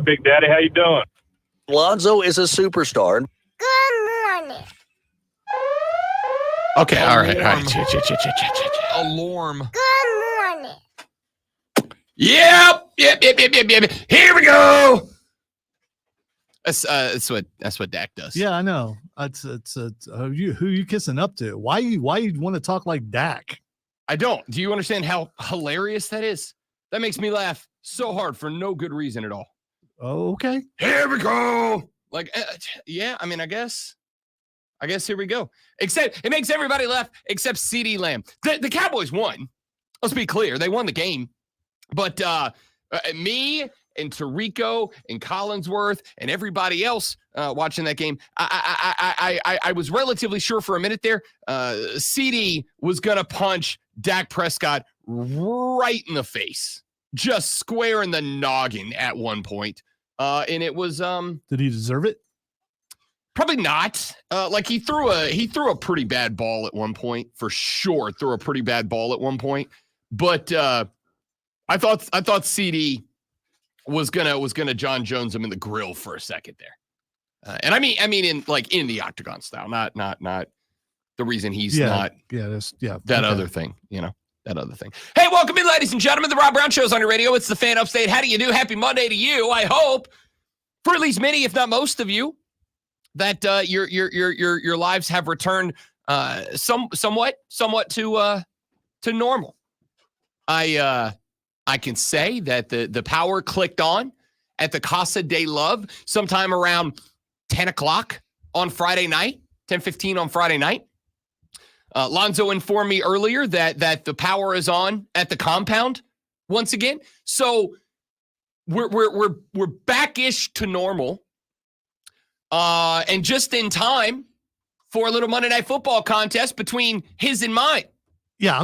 Big Daddy. How you doing? Lonzo is a superstar. Good morning. Okay, all right. Alarm. Good morning. Yep. Here we go. That's what Dak does. Yeah, I know. It's who you kissing up to? Why you want to talk like Dak? I don't. Do you understand how hilarious that is? That makes me laugh so hard for no good reason at all. Oh, okay. Here we go. Like, yeah, I mean, I guess here we go. Except it makes everybody laugh except CeeDee Lamb. The Cowboys won. Let's be clear. They won the game. But me and Tirico and Collinsworth and everybody else watching that game, I was relatively sure for a minute there CeeDee was going to punch Dak Prescott right in the face, just square in the noggin at one point. And it was Did he deserve it? probably not. Like he threw a pretty bad ball at one point, for sure. Threw a pretty bad ball at one point. But I thought CeeDee was gonna John Jones him in the grill for a second there. And I mean in the octagon style, not the reason he's not that other thing, that other thing. Hey, welcome in, ladies and gentlemen. The Rob Brown Show's on your radio. It's the Fan Upstate. How do you do? Happy Monday to you. I hope for at least many, if not most of you, that your lives have returned somewhat to normal. I can say that the power clicked on at the Casa de Love sometime around 10 o'clock on Friday night, 10:15 on Friday night. Lonzo informed me earlier that the power is on at the compound once again. So we're back-ish to normal. And just in time for a little Monday Night Football contest between his and mine. Yeah,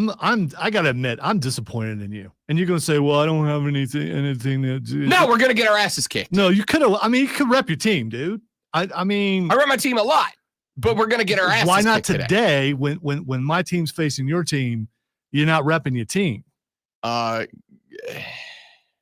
I gotta admit, I'm disappointed in you. And you're gonna say, well, I don't have anything to do. No, we're gonna get our asses kicked. No, you could have. I mean, you could rep your team, dude. I mean, I rep my team a lot, but we're gonna get our asses kicked. Why not today when my team's facing your team, you're not repping your team?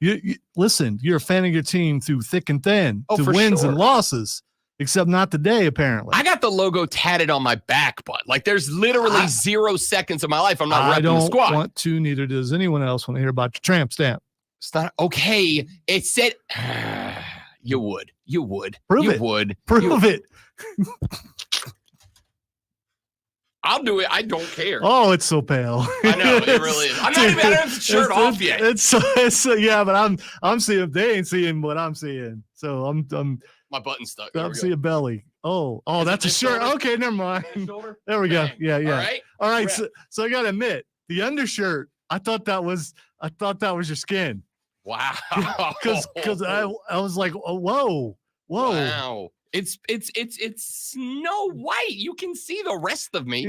You listen, you're a fan of your team through thick and thin, through wins and losses. Except not today, apparently. I got the logo tatted on my back butt. Like, there's literally 0 seconds of my life I'm not repping the squad. I don't want to, neither does anyone else, want to hear about your tramp stamp. It's not okay. It said you would. Prove it. I'll do it. I don't care. Oh, it's so pale. I know, it really is. I don't have the shirt off yet. It's yeah, but I'm seeing, they ain't seeing what I'm seeing. So I'm my button's stuck. I'm seeing a belly. Oh, that's a shirt. Shoulder? Okay, never mind. There we go. Yeah. All right. So I gotta admit, the undershirt, I thought that was your skin. Wow. Because I was like, oh, whoa. Wow. It's Snow White. You can see the rest of me.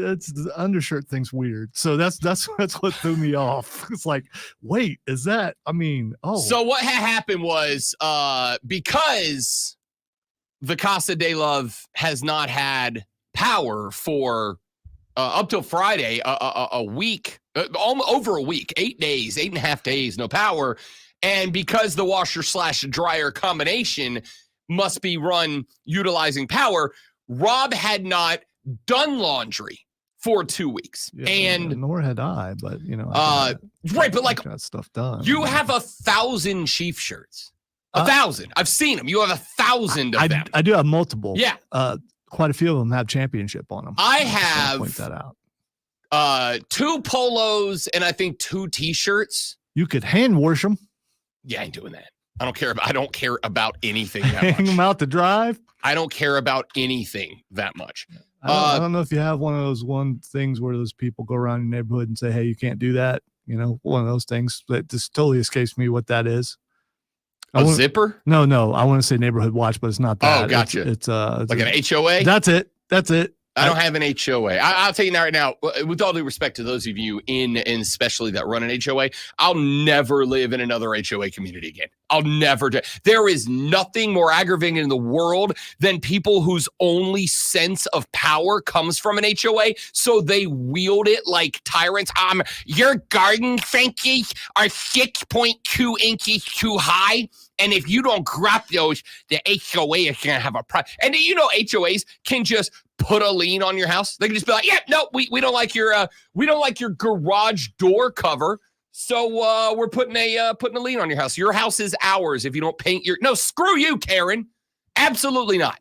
That's the undershirt thing's weird. So that's what threw me off. It's like, wait, is that? I mean, oh. So what had happened was because the Casa de Love has not had power for up till Friday, a week, over a week, 8 days, 8.5 days, no power, and because the washer/dryer combination must be run utilizing power, Rob had not done laundry for 2 weeks. Yeah, and nor had I, but right, but like got stuff done. You have 1,000 Chief shirts. 1,000. I've seen them. You have 1,000 of them. I do have multiple. Yeah. Quite a few of them have championship on them. I have point that out. 2 polos and I think 2 t-shirts. You could hand wash them. Yeah, I ain't doing that. I don't care about anything that much. Hang them out to drive. I don't care about anything that much. I don't know if you have one of those things where those people go around your neighborhood and say, hey, you can't do that. One of those things that just totally escapes me what that is. Zipper? No. I want to say neighborhood watch, but it's not that. Oh, gotcha. It's like an HOA? That's it. I don't have an HOA. I'll tell you now, right now, with all due respect to those of you in especially that run an HOA, I'll never live in another HOA community again. I'll never do. There is nothing more aggravating in the world than people whose only sense of power comes from an HOA, so they wield it like tyrants. Your garden, Frankie, are 6.2 inches too high. And if you don't grab those, the HOA is going to have a problem. And do you know HOAs can just put a lien on your house? They can just be like, yeah, no, we don't like your garage door cover. So we're putting a lien on your house. Your house is ours if you don't paint your. No, screw you, Karen. Absolutely not.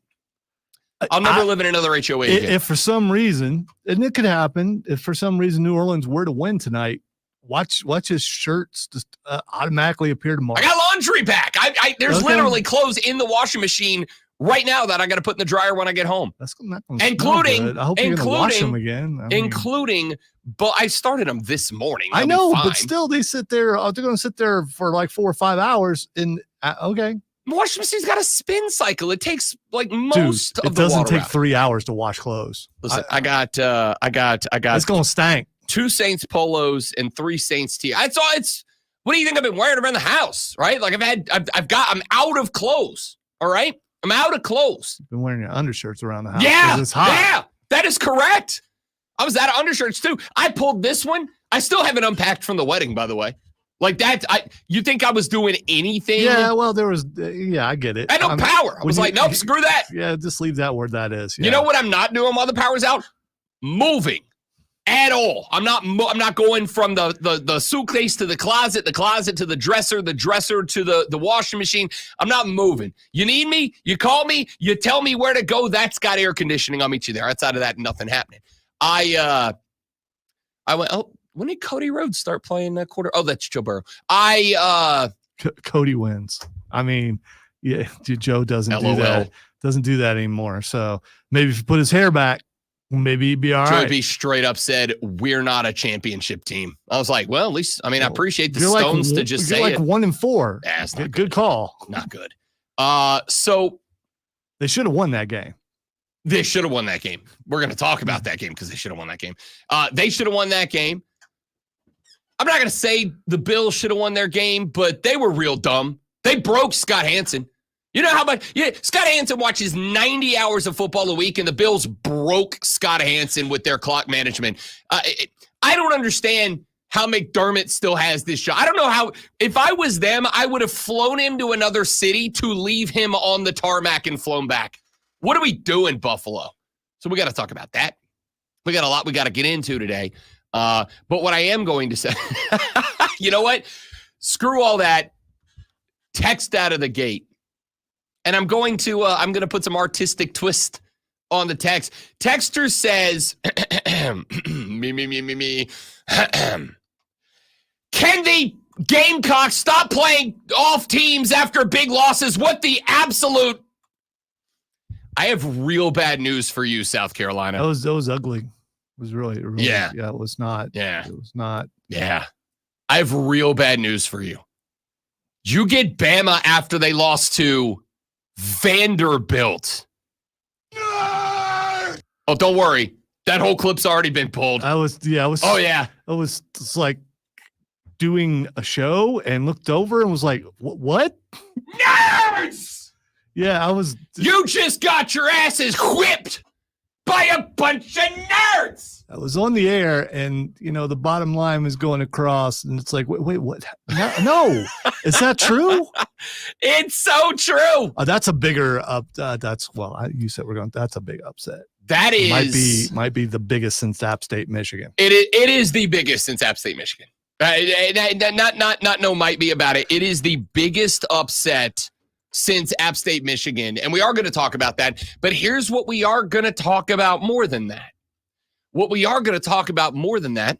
I'll never live in another HOA again. If for some reason, and it could happen, if for some reason New Orleans were to win tonight, watch his shirts just automatically appear tomorrow. I got laundry back. There's literally clothes in the washing machine right now that I got to put in the dryer when I get home. That's not gonna including, smell good. I hope you're gonna wash them again. But I started them this morning. I know, but still, they sit there. They're going to sit there for like 4 or 5 hours. And okay. Washing machine's got a spin cycle. It takes like most of the water. It doesn't take 3 hours to wash clothes. Listen, I got. It's gonna stank. 2 Saints polos and 3 Saints tee. What do you think I've been wearing around the house? Right? Like I'm out of clothes. All right, I'm out of clothes. You've been wearing your undershirts around the house. Yeah, it's hot. Yeah, that is correct. I was out of undershirts too. I pulled this one. I still haven't unpacked from the wedding, by the way. Like that, you think I was doing anything? Yeah, well, there was. I get it. I had no power. I was like, nope, screw that. Yeah, just leave that where that is. Yeah. You know what I'm not doing while the power's out? Moving at all. I'm not going from the suitcase to the closet to the dresser to the washing machine. I'm not moving. You need me? You call me? You tell me where to go? That's got air conditioning. I'll meet you there. Outside of that, nothing happening. I went. Oh. When did Cody Rhodes start playing that quarter? Oh, that's Joe Burrow. Cody wins. I mean, yeah, Joe doesn't do that. Doesn't do that anymore. So maybe if he put his hair back, maybe he'd be all right. Joe B straight up said, "We're not a championship team." I was like, "Well, at least I appreciate the Stones to just say like it." 1-4. Yeah, it's not good call. Not good. So they should have won that game. They should have won that game. We're going to talk about that game because they should have won that game. They should have won that game. I'm not going to say the Bills should have won their game, but they were real dumb. They broke Scott Hanson. You know how much? Yeah, Scott Hanson watches 90 hours of football a week, and the Bills broke Scott Hanson with their clock management. I don't understand how McDermott still has this job. I don't know how. If I was them, I would have flown him to another city to leave him on the tarmac and flown back. What are we doing, Buffalo? So we got to talk about that. We got a lot we got to get into today. But what I am going to say, you know what? Screw all that. Text out of the gate. And I'm going to put some artistic twist on the text. Texter says, me. Can the Gamecocks stop playing off teams after big losses? What the absolute? I have real bad news for you, South Carolina. That was ugly. It was really yeah. Yeah, it was not. Yeah. It was not. Yeah. I have real bad news for you. You get Bama after they lost to Vanderbilt. Oh, don't worry. That whole clip's already been pulled. Oh, yeah. I was just like doing a show and looked over and was like, what? Nerds! Yeah, I was. You just got your asses whipped by a bunch of nerds. I was on the air, and the bottom line was going across, and it's like, wait, what? No, is that true? It's so true. That's a bigger you said we're going. That's a big upset. That is might be the biggest since App State, Michigan. It is the biggest since App State, Michigan. Not no might be about it. It is the biggest upset since App State, Michigan. And we are going to talk about that. But here's what we are going to talk about more than that. What we are going to talk about more than that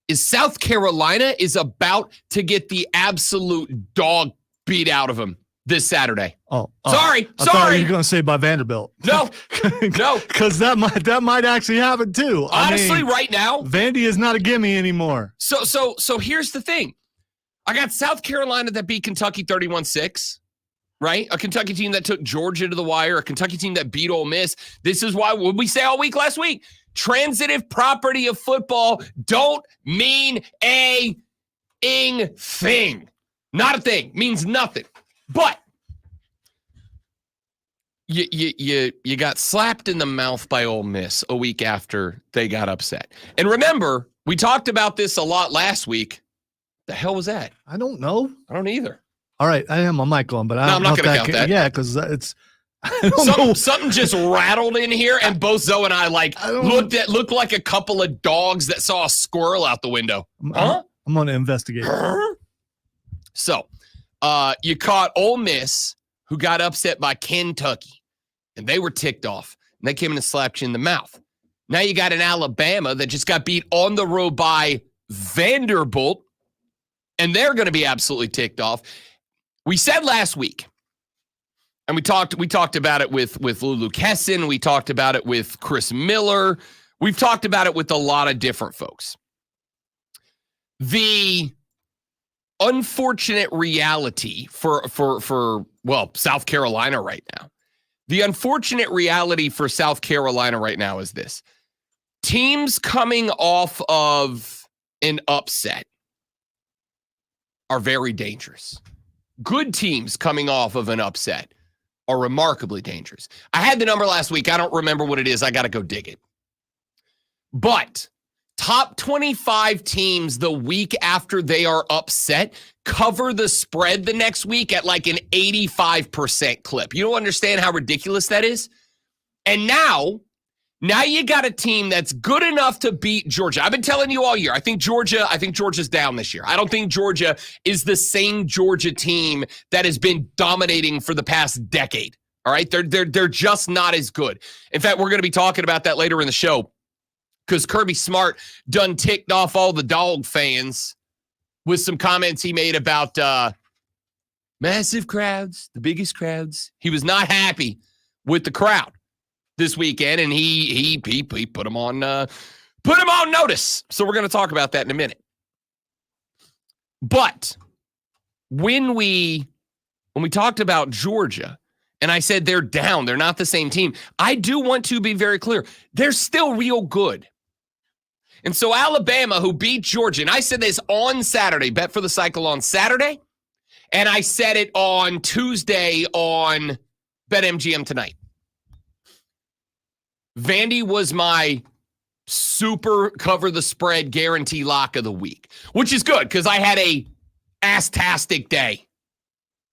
is South Carolina is about to get the absolute dog beat out of them this Saturday. Sorry. I thought you were going to say by Vanderbilt. No, because that might actually happen too. Honestly, right now, Vandy is not a gimme anymore. So here's the thing. I got South Carolina that beat Kentucky 31-6. Right? A Kentucky team that took Georgia to the wire, a Kentucky team that beat Ole Miss. This is why, what we say all week last week, transitive property of football don't mean a thing. Not a thing. Means nothing. But you got slapped in the mouth by Ole Miss a week after they got upset. And remember, we talked about this a lot last week. The hell was that? I don't know. I don't either. All right, I am on mic on, but I'm not going to count that. Yeah, because it's something just rattled in here, and both Zoe and I looked like a couple of dogs that saw a squirrel out the window. I'm going to investigate. So, you caught Ole Miss, who got upset by Kentucky, and they were ticked off, and they came in and slapped you in the mouth. Now you got an Alabama that just got beat on the road by Vanderbilt, and they're going to be absolutely ticked off. We said last week, and we talked about it with Lulu Kesson. We talked about it with Chris Miller. We've talked about it with a lot of different folks. The unfortunate reality for South Carolina right now. The unfortunate reality for South Carolina right now is this. Teams coming off of an upset are very dangerous. Good teams coming off of an upset are remarkably dangerous. I had the number last week. I don't remember what it is. I got to go dig it. But top 25 teams the week after they are upset cover the spread the next week at like an 85% clip. You don't understand how ridiculous that is? And now you got a team that's good enough to beat Georgia. I've been telling you all year. I think Georgia's down this year. I don't think Georgia is the same Georgia team that has been dominating for the past decade. All right? They're just not as good. In fact, we're going to be talking about that later in the show because Kirby Smart done ticked off all the dog fans with some comments he made about massive crowds, the biggest crowds. He was not happy with the crowd this weekend, and he put him on notice. So we're going to talk about that in a minute. But when we talked about Georgia, and I said they're down, they're not the same team, I do want to be very clear. They're still real good. And so Alabama, who beat Georgia, and I said this on Saturday, bet for the cycle on Saturday, and I said it on Tuesday on BetMGM tonight. Vandy was my super cover the spread guarantee lock of the week, which is good because I had a ass-tastic day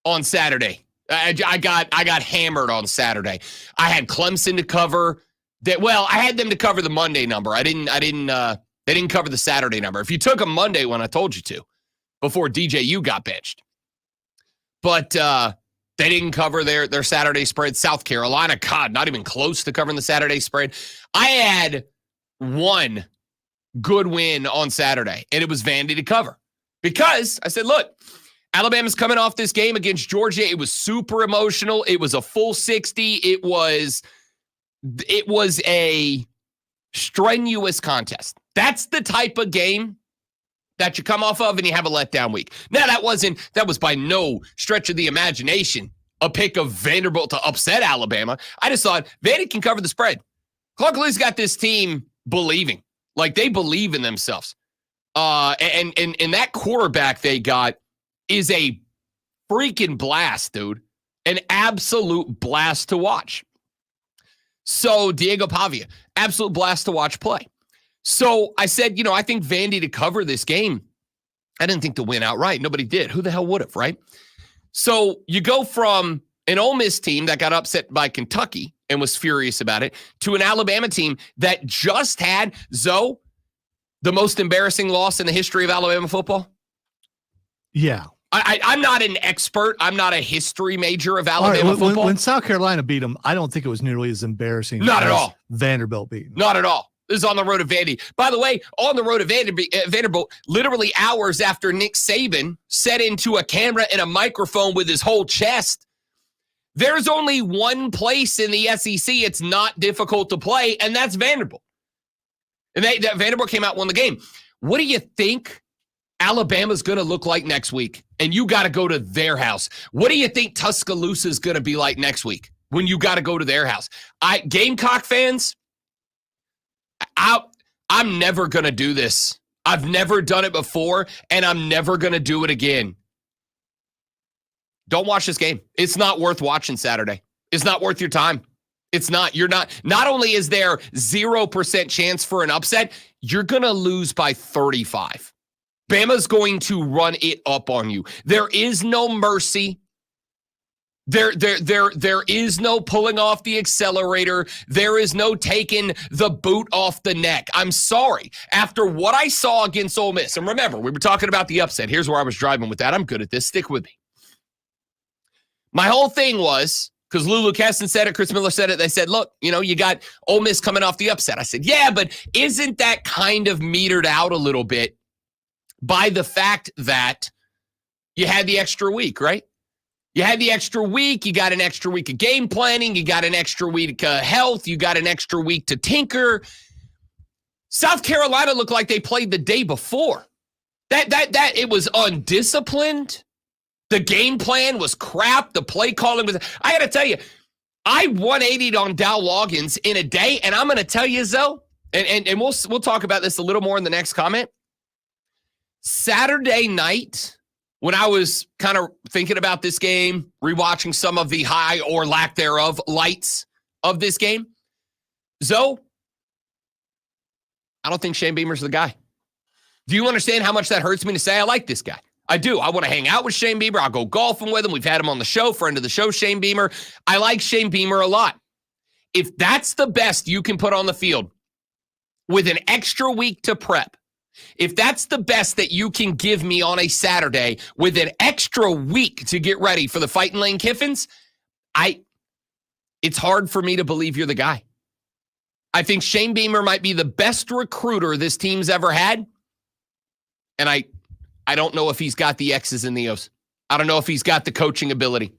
on Saturday. I got hammered on Saturday. I had Clemson to cover that. Well, I had them to cover the Monday number. They didn't cover the Saturday number. If you took a Monday one, I told you to before DJU got benched. But they didn't cover their Saturday spread. South Carolina, God, not even close to covering the Saturday spread. I had one good win on Saturday, and it was Vandy to cover. Because I said, look, Alabama's coming off this game against Georgia. It was super emotional. It was a full 60. It was a strenuous contest. That's the type of game that you come off of and you have a letdown week. Now, that was by no stretch of the imagination a pick of Vanderbilt to upset Alabama. I just thought Vandy can cover the spread. Clark Lee's got this team believing. Like, they believe in themselves. And that quarterback they got is a freaking blast, dude. An absolute blast to watch. So, Diego Pavia, absolute blast to watch play. So I said, I think Vandy to cover this game. I didn't think to win outright. Nobody did. Who the hell would have, right? So you go from an Ole Miss team that got upset by Kentucky and was furious about it to an Alabama team that just had, Zoe, the most embarrassing loss in the history of Alabama football. Yeah. I'm not an expert. I'm not a history major of Alabama football. When South Carolina beat them, I don't think it was nearly as embarrassing. Not at all. Vanderbilt beat them. Not at all. This is on the road to Vandy. By the way, on the road to Vanderbilt, literally hours after Nick Saban said into a camera and a microphone with his whole chest, there's only one place in the SEC it's not difficult to play, and that's Vanderbilt. And Vanderbilt came out and won the game. What do you think Alabama's going to look like next week? And you got to go to their house. What do you think Tuscaloosa is going to be like next week when you got to go to their house? Gamecock fans, I'm never going to do this. I've never done it before, and I'm never going to do it again. Don't watch this game. It's not worth watching Saturday. It's not worth your time. It's not. Not only is there 0% chance for an upset, you're going to lose by 35. Bama's going to run it up on you. There is no mercy. There is no pulling off the accelerator. There is no taking the boot off the neck. I'm sorry. After what I saw against Ole Miss, and remember, we were talking about the upset. Here's where I was driving with that. I'm good at this. Stick with me. My whole thing was, because Lulu Keston said it, Chris Miller said it, they said, look, you got Ole Miss coming off the upset. I said, yeah, but isn't that kind of metered out a little bit by the fact that you had the extra week, right? You had the extra week. You got an extra week of game planning. You got an extra week of health. You got an extra week to tinker. South Carolina looked like they played the day before. That it was undisciplined. The game plan was crap. The play calling was. I got to tell you, I 180'd on Dow Loggins in a day, and I'm going to tell you, Zoe, and we'll talk about this a little more in the next comment. Saturday night, when I was kind of thinking about this game, rewatching some of the high or lack thereof lights of this game, Zoe, I don't think Shane Beamer's the guy. Do you understand how much that hurts me to say I like this guy? I do. I want to hang out with Shane Beamer. I'll go golfing with him. We've had him on the show, friend of the show, Shane Beamer. I like Shane Beamer a lot. If that's the best you can put on the field with an extra week to prep, if that's the best that you can give me on a Saturday with an extra week to get ready for the fight in Lane Kiffin's, it's hard for me to believe you're the guy. I think Shane Beamer might be the best recruiter this team's ever had. And I don't know if he's got the X's and the O's. I don't know if he's got the coaching ability.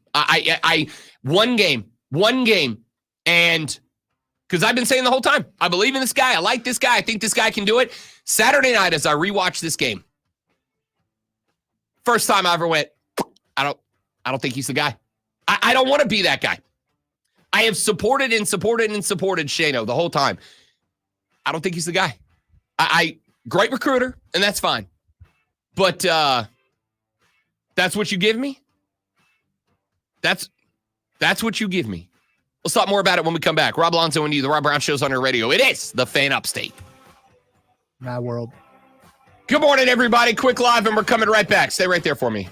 One game, and because I've been saying the whole time, I believe in this guy. I like this guy. I think this guy can do it. Saturday night, as I rewatched this game, first time I ever went, I don't think he's the guy. I don't want to be that guy. I have supported Shano the whole time. I don't think he's the guy. Great recruiter, and that's fine. But that's what you give me? That's what you give me. Let's talk more about it when we come back. Rob Alonzo and you, the Rob Brown Show's on your radio. It is the Fan Upstate. My world. Good morning, everybody. Quick live, and we're coming right back. Stay right there for me.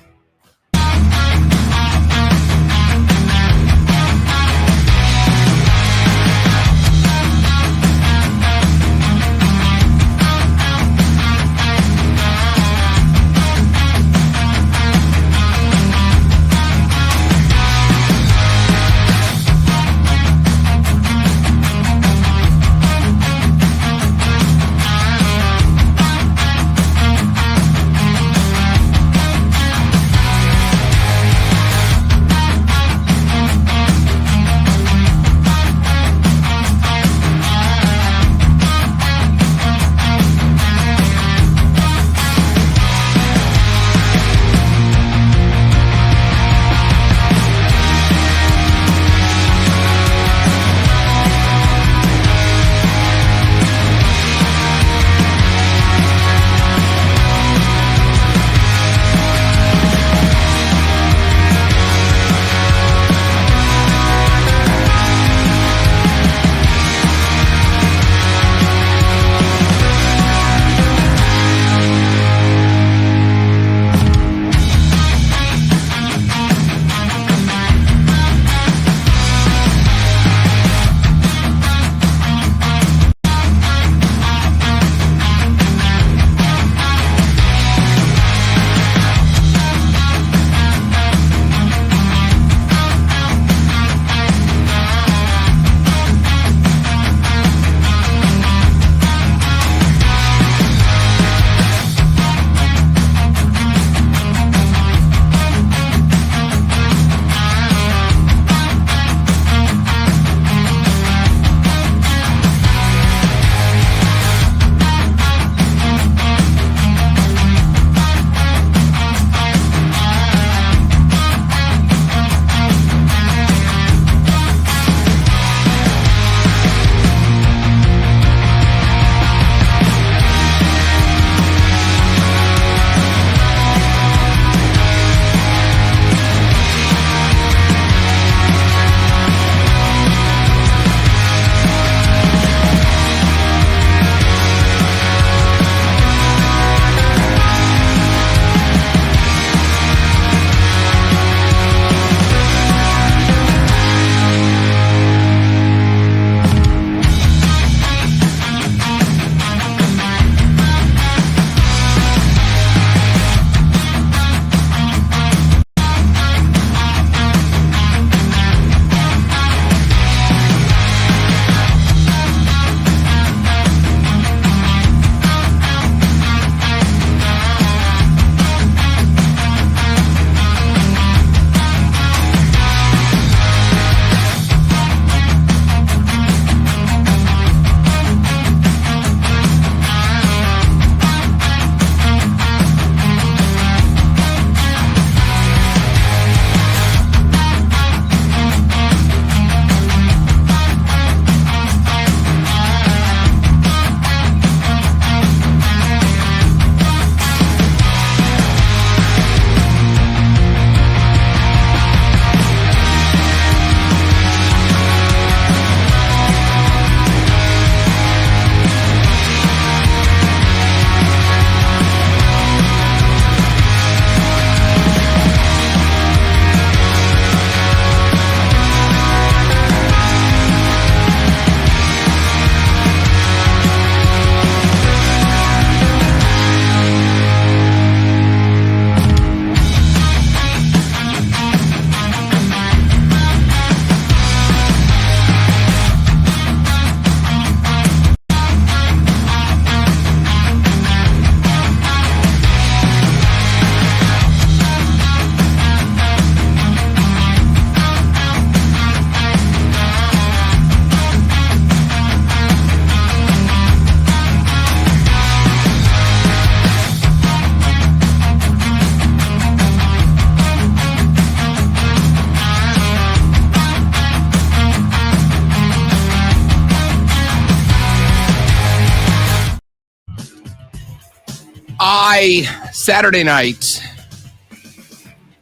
Saturday night,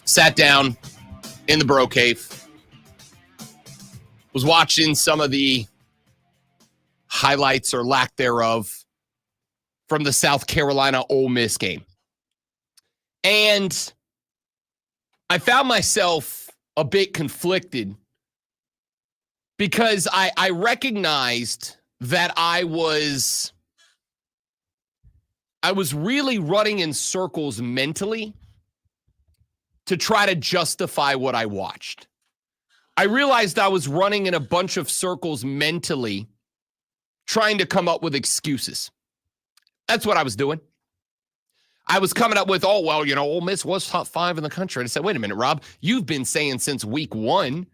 sat down in the Bro Cave, was watching some of the highlights or lack thereof from the South Carolina Ole Miss game. And I found myself a bit conflicted because I recognized that I was really running in circles mentally to try to justify what I watched. I realized I was running in a bunch of circles mentally, trying to come up with excuses. That's what I was doing. I was coming up with, Ole Miss was top 5 in the country. And I said, wait a minute, Rob, you've been saying since week 1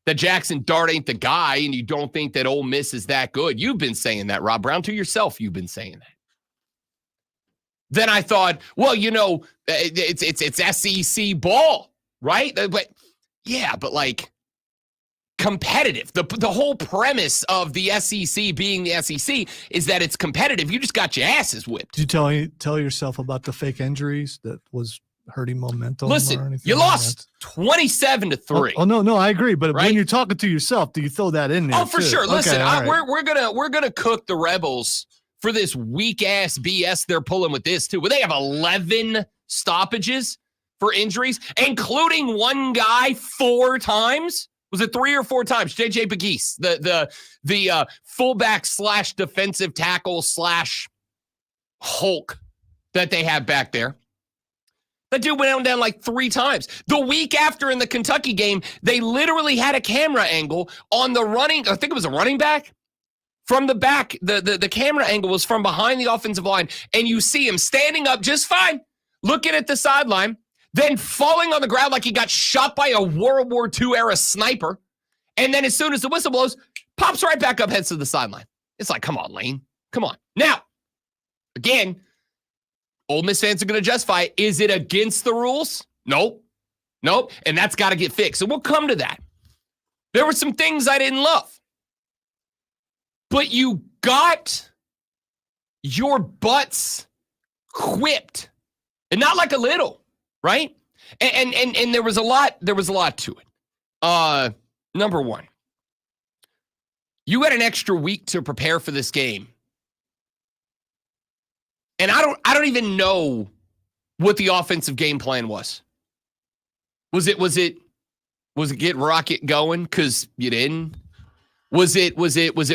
that Jackson Dart ain't the guy and you don't think that Ole Miss is that good. You've been saying that, Rob Brown. To yourself, you've been saying that. Then I thought, it's SEC ball, right? But like competitive. The whole premise of the SEC being the SEC is that it's competitive. You just got your asses whipped. Did you tell yourself about the fake injuries that was hurting momentum? Listen, you lost 27-3. Oh, no, I agree. But right? when you're talking to yourself, do you throw that in there? Oh, for too? sure. Listen, right. we're gonna cook the Rebels for this weak ass BS they're pulling with this too. Where they have 11 stoppages for injuries, including one guy 4 times. Was it 3 or 4 times? JJ Pegues, the fullback / defensive tackle / Hulk that they have back there. That dude went down like 3 times. The week after in the Kentucky game, they literally had a camera angle on the running. I think it was a running back. From the back, the camera angle was from behind the offensive line, and you see him standing up just fine, looking at the sideline, then falling on the ground like he got shot by a World War II era sniper, and then as soon as the whistle blows, pops right back up, heads to the sideline. It's like, come on, Lane. Come on. Now, again, Ole Miss fans are going to justify it. Is it against the rules? Nope. And that's got to get fixed. So we'll come to that. There were some things I didn't love. But you got your butts whipped. And not like a little, right? And there was a lot to it. Number one, you had an extra week to prepare for this game. And I don't even know what the offensive game plan was. Was it get Rocket going because you didn't? Was it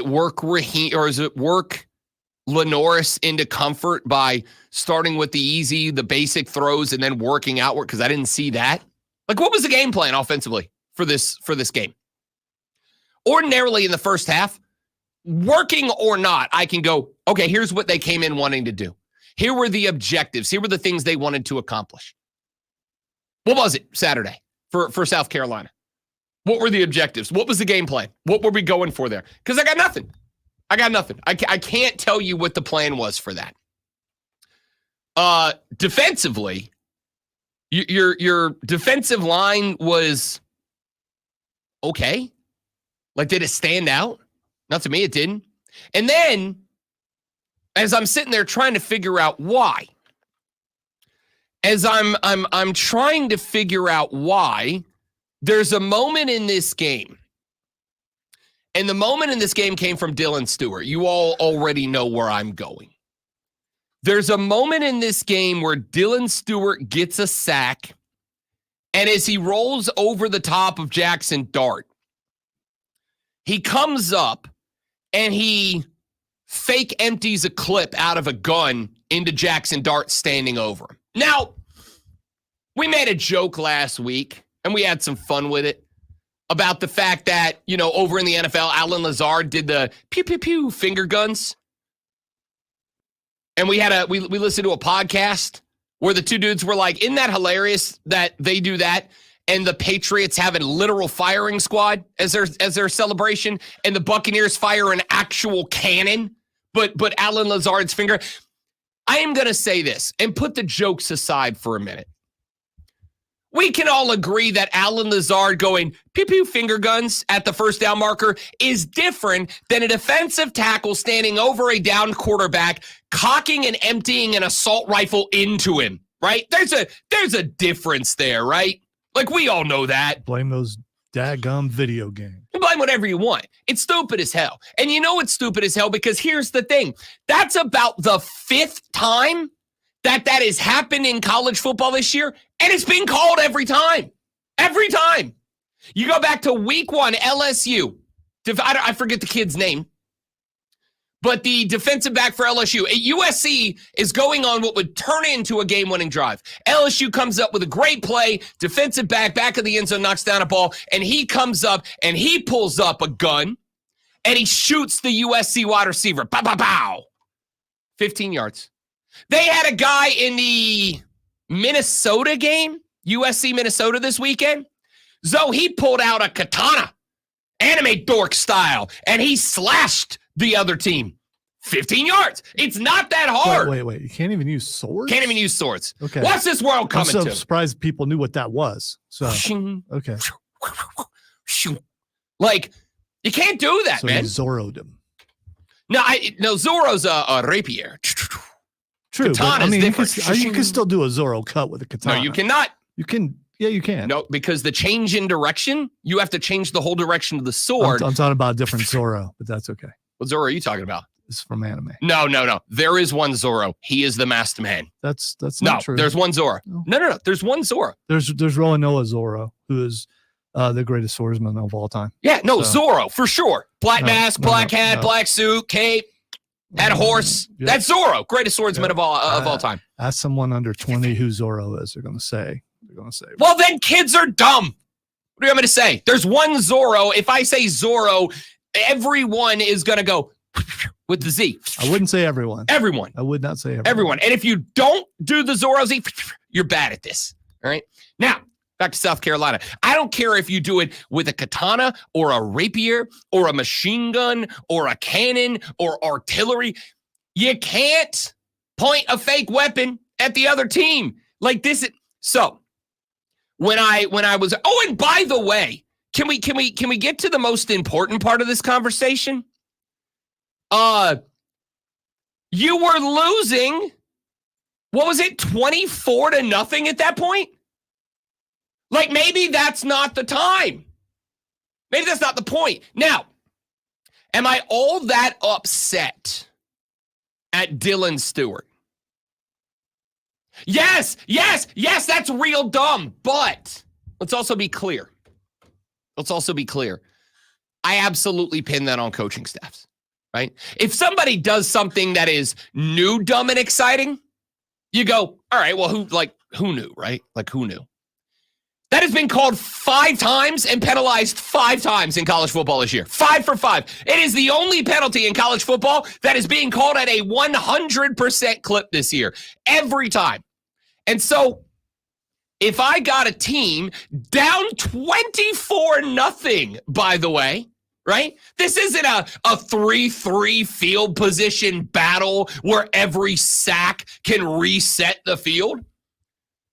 work Raheem, or is it work Lenoris into comfort by starting with the basic throws and then working outward? Because I didn't see that. Like, what was the game plan offensively for this game? Ordinarily in the first half, working or not, I can go, okay, here's what they came in wanting to do. Here were the objectives. Here were the things they wanted to accomplish. What was it Saturday for South Carolina? What were the objectives? What was the game plan? What were we going for there? Because I got nothing. I can't tell you what the plan was for that. Defensively, your defensive line was okay. Like, did it stand out? Not to me, it didn't. And then, as I'm sitting there trying to figure out why, I'm trying to figure out why, there's a moment in this game, and the moment in this game came from Dylan Stewart. You all already know where I'm going. There's a moment in this game where Dylan Stewart gets a sack, and as he rolls over the top of Jackson Dart, he comes up and he fake empties a clip out of a gun into Jackson Dart standing over him. Now, we made a joke last week, and we had some fun with it, about the fact that, over in the NFL, Allen Lazard did the pew, pew, pew finger guns. And we listened to a podcast where the two dudes were like, isn't that hilarious that they do that? And the Patriots have a literal firing squad as their celebration, and the Buccaneers fire an actual cannon, but Allen Lazard's finger. I am going to say this and put the jokes aside for a minute. We can all agree that Alan Lazard going pew-pew finger guns at the first down marker is different than a defensive tackle standing over a downed quarterback, cocking and emptying an assault rifle into him, right? There's a difference there, right? Like, we all know that. Blame those daggum video games. You blame whatever you want. It's stupid as hell. And you know it's stupid as hell because here's the thing. That's about the 5th time that has happened in college football this year, and it's been called every time. Every time. You go back to week 1, LSU. I forget the kid's name, but the defensive back for LSU. USC is going on what would turn into a game-winning drive. LSU comes up with a great play. Defensive back of the end zone, knocks down a ball, and he comes up and he pulls up a gun, and he shoots the USC wide receiver. Pow, pow, pow. 15 yards. They had a guy in the Minnesota game, USC Minnesota this weekend. He pulled out a katana, anime dork style, and he slashed the other team. 15 yards. It's not that hard. Wait. You can't even use swords? Can't even use swords. Okay. What's this world coming I'm to? surprised people knew what that was. So, okay. Like, you can't do that, so man. he Zorro'd him. No, Zorro's a rapier. True, but Katana's I mean, different. you can still do a Zorro cut with a katana. No, you cannot. You can. Yeah, you can. No, because the change in direction, you have to change the whole direction of the sword. I'm talking about a different Zorro, but that's okay. What Zorro are you talking about? It's from anime. No. There is one Zorro. He is the masked man. That's not true. There's one Zorro. No. There's one Zorro. There's Roanoa Zorro, who is the greatest swordsman of all time. Yeah, Zorro for sure. Black mask, black hat, black suit, cape. Had a horse. Yeah. That's Zorro, greatest swordsman of all time. Ask someone under 20 who Zorro is. They're going to say. Well, then kids are dumb. What do you want me to say? There's one Zorro. If I say Zorro, everyone is going to go with the Z. I wouldn't say everyone. Everyone. I would not say everyone. And if you don't do the Zorro Z, you're bad at this. All right. Now, back to South Carolina. I don't care if you do it with a katana or a rapier or a machine gun or a cannon or artillery. You can't point a fake weapon at the other team like this. So when I was, and by the way, can we get to the most important part of this conversation? You were losing. What was it? 24-0 at that point? Like, maybe that's not the time. Maybe that's not the point. Now, am I all that upset at Dylan Stewart? Yes, that's real dumb. But let's also be clear. I absolutely pin that on coaching staffs, right? If somebody does something that is new, dumb, and exciting, you go, all right, well, who knew, right? Like, who knew? That has been called 5 times and penalized 5 times in college football this year. 5 for 5. It is the only penalty in college football that is being called at a 100% clip this year. Every time. And so, if I got a team down 24-0, by the way, right? This isn't a 3-3 field position battle where every sack can reset the field.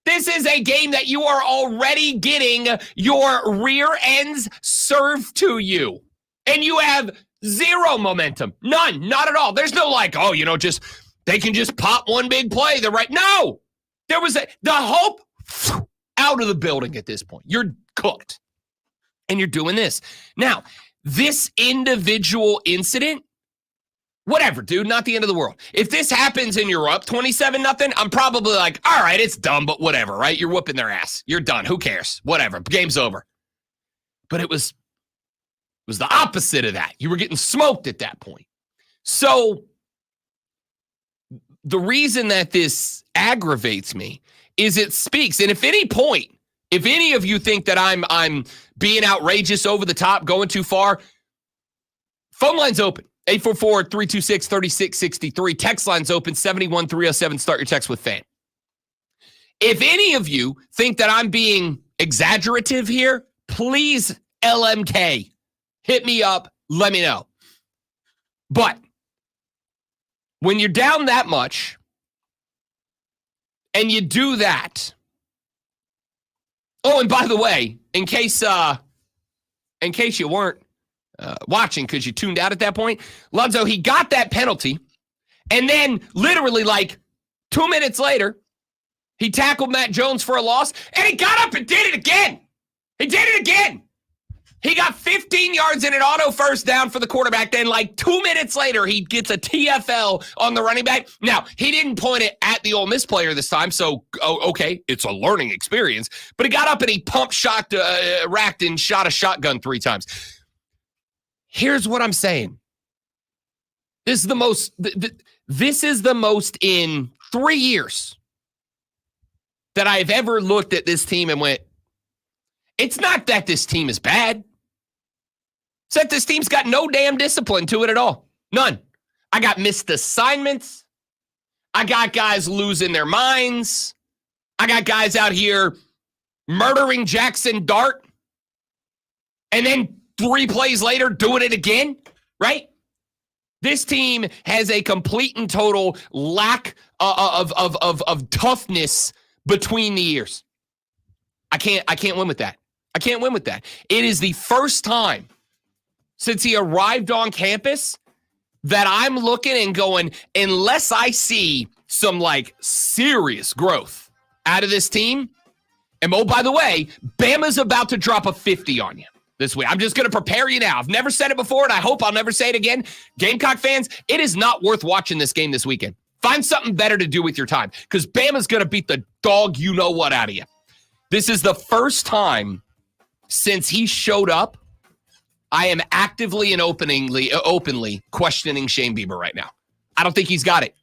This is a game that you are already getting your rear ends served to you. And you have zero momentum. None. Not at all. There's no they can just pop one big play. They're right. No. There was the hope out of the building at this point. You're cooked. And you're doing this. Now, this individual incident, whatever, dude, not the end of the world. If this happens and you're up 27-0, I'm probably like, all right, it's dumb, but whatever, right? You're whooping their ass. You're done. Who cares? Whatever. Game's over. But it was the opposite of that. You were getting smoked at that point. So the reason that this aggravates me is it speaks. And if any of you think that I'm being outrageous, over the top, going too far, phone line's open. 844-326-3663. Text line's open, 71307. Start your text with FAN. If any of you think that I'm being exaggerative here, please, LMK, hit me up, let me know. But when you're down that much and you do that, Oh, and by the way, in case you weren't watching because you tuned out at that point, Lonzo, he got that penalty, and then literally like 2 minutes later, he tackled Matt Jones for a loss, and he got up and did it again. He did it again. He got 15 yards in an auto first down for the quarterback. Then like 2 minutes later, he gets a TFL on the running back. Now, he didn't point it at the Ole Miss player this time, so, okay, it's a learning experience. But he got up and he racked and shot a shotgun 3 times. Here's what I'm saying. This is the most in 3 years that I've ever looked at this team and went, it's not that this team is bad. It's that this team's got no damn discipline to it at all. None. I got missed assignments. I got guys losing their minds. I got guys out here murdering Jackson Dart. And then 3 plays later doing it again, right? This team has a complete and total lack of toughness between the ears. I can't win with that. I can't win with that. It is the first time since he arrived on campus that I'm looking and going, unless I see some like serious growth out of this team. And oh, by the way, Bama's about to drop a 50 on you this week. I'm just going to prepare you now. I've never said it before, and I hope I'll never say it again. Gamecock fans, it is not worth watching this game this weekend. Find something better to do with your time because Bama's going to beat the dog you know what out of you. This is the first time since he showed up I am actively and openly questioning Shane Beamer right now. I don't think he's got it.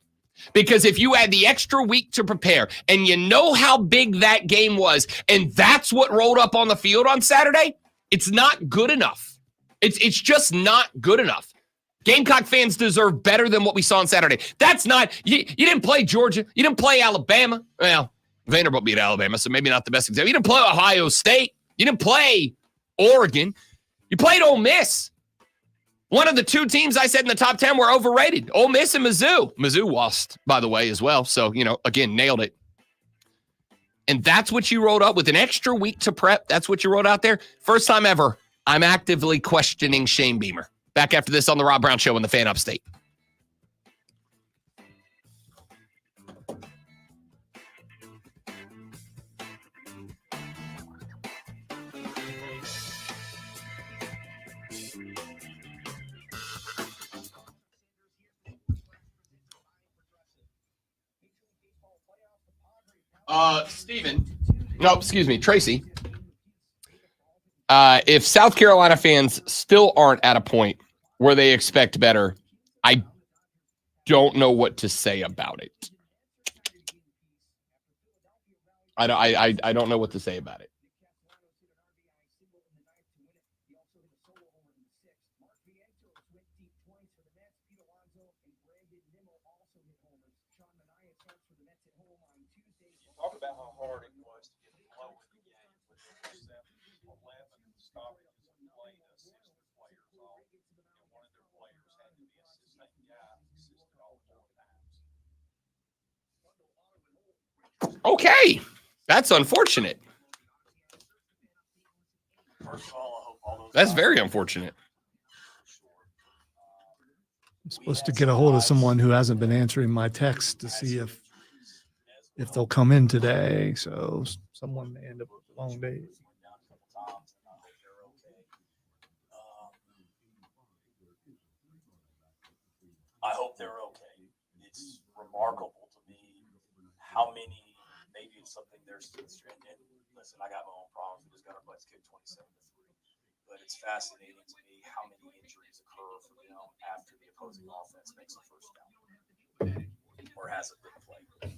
Because if you had the extra week to prepare and you know how big that game was, and that's what rolled up on the field on Saturday, it's not good enough. It's just not good enough. Gamecock fans deserve better than what we saw on Saturday. That's not, you didn't play Georgia. You didn't play Alabama. Well, Vanderbilt beat Alabama, so maybe not the best example. You didn't play Ohio State. You didn't play Oregon. You played Ole Miss. One of the 2 teams I said in the top 10 were overrated. Ole Miss and Mizzou. Mizzou lost, by the way, as well. So, again, nailed it. And that's what you wrote up with an extra week to prep. That's what you wrote out there. First time ever, I'm actively questioning Shane Beamer. Back after this on the Rob Brown Show on the Fan Upstate. Tracy. If South Carolina fans still aren't at a point where they expect better, I don't know what to say about it. I don't know what to say about it. Talk about how hard it was to get low in the game with 7-11 stoppages and playing assistant players off. And one of their players had to be a assistant guy, assisted all 4 times. Okay. That's unfortunate. First of all, I hope all those That's very unfortunate. I'm supposed to get a hold of someone who hasn't been answering my text to see if they'll come in today. So someone may end up with a long day. I hope they're okay. It's remarkable to me how many, maybe it's something there's, and listen, I got my own problems. We just got our butts kicked 27-3. But it's fascinating to me how many injuries occur for them after the opposing offense makes a first down or has a big play. And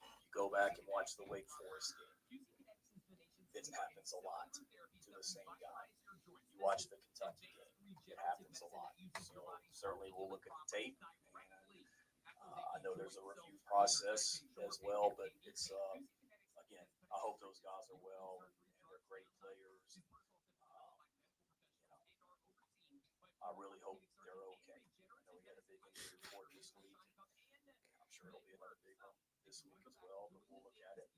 you go back and watch the Wake Forest game. It happens a lot to the same guy. You watch the Kentucky game. It happens a lot. So certainly we'll look at the tape. And I know there's a review process as well, but it's again, I hope those guys are well and they're great players. I really hope they're okay. I know we had a big injury report this week. I'm sure it'll be another big one this week as well, but we'll look at it.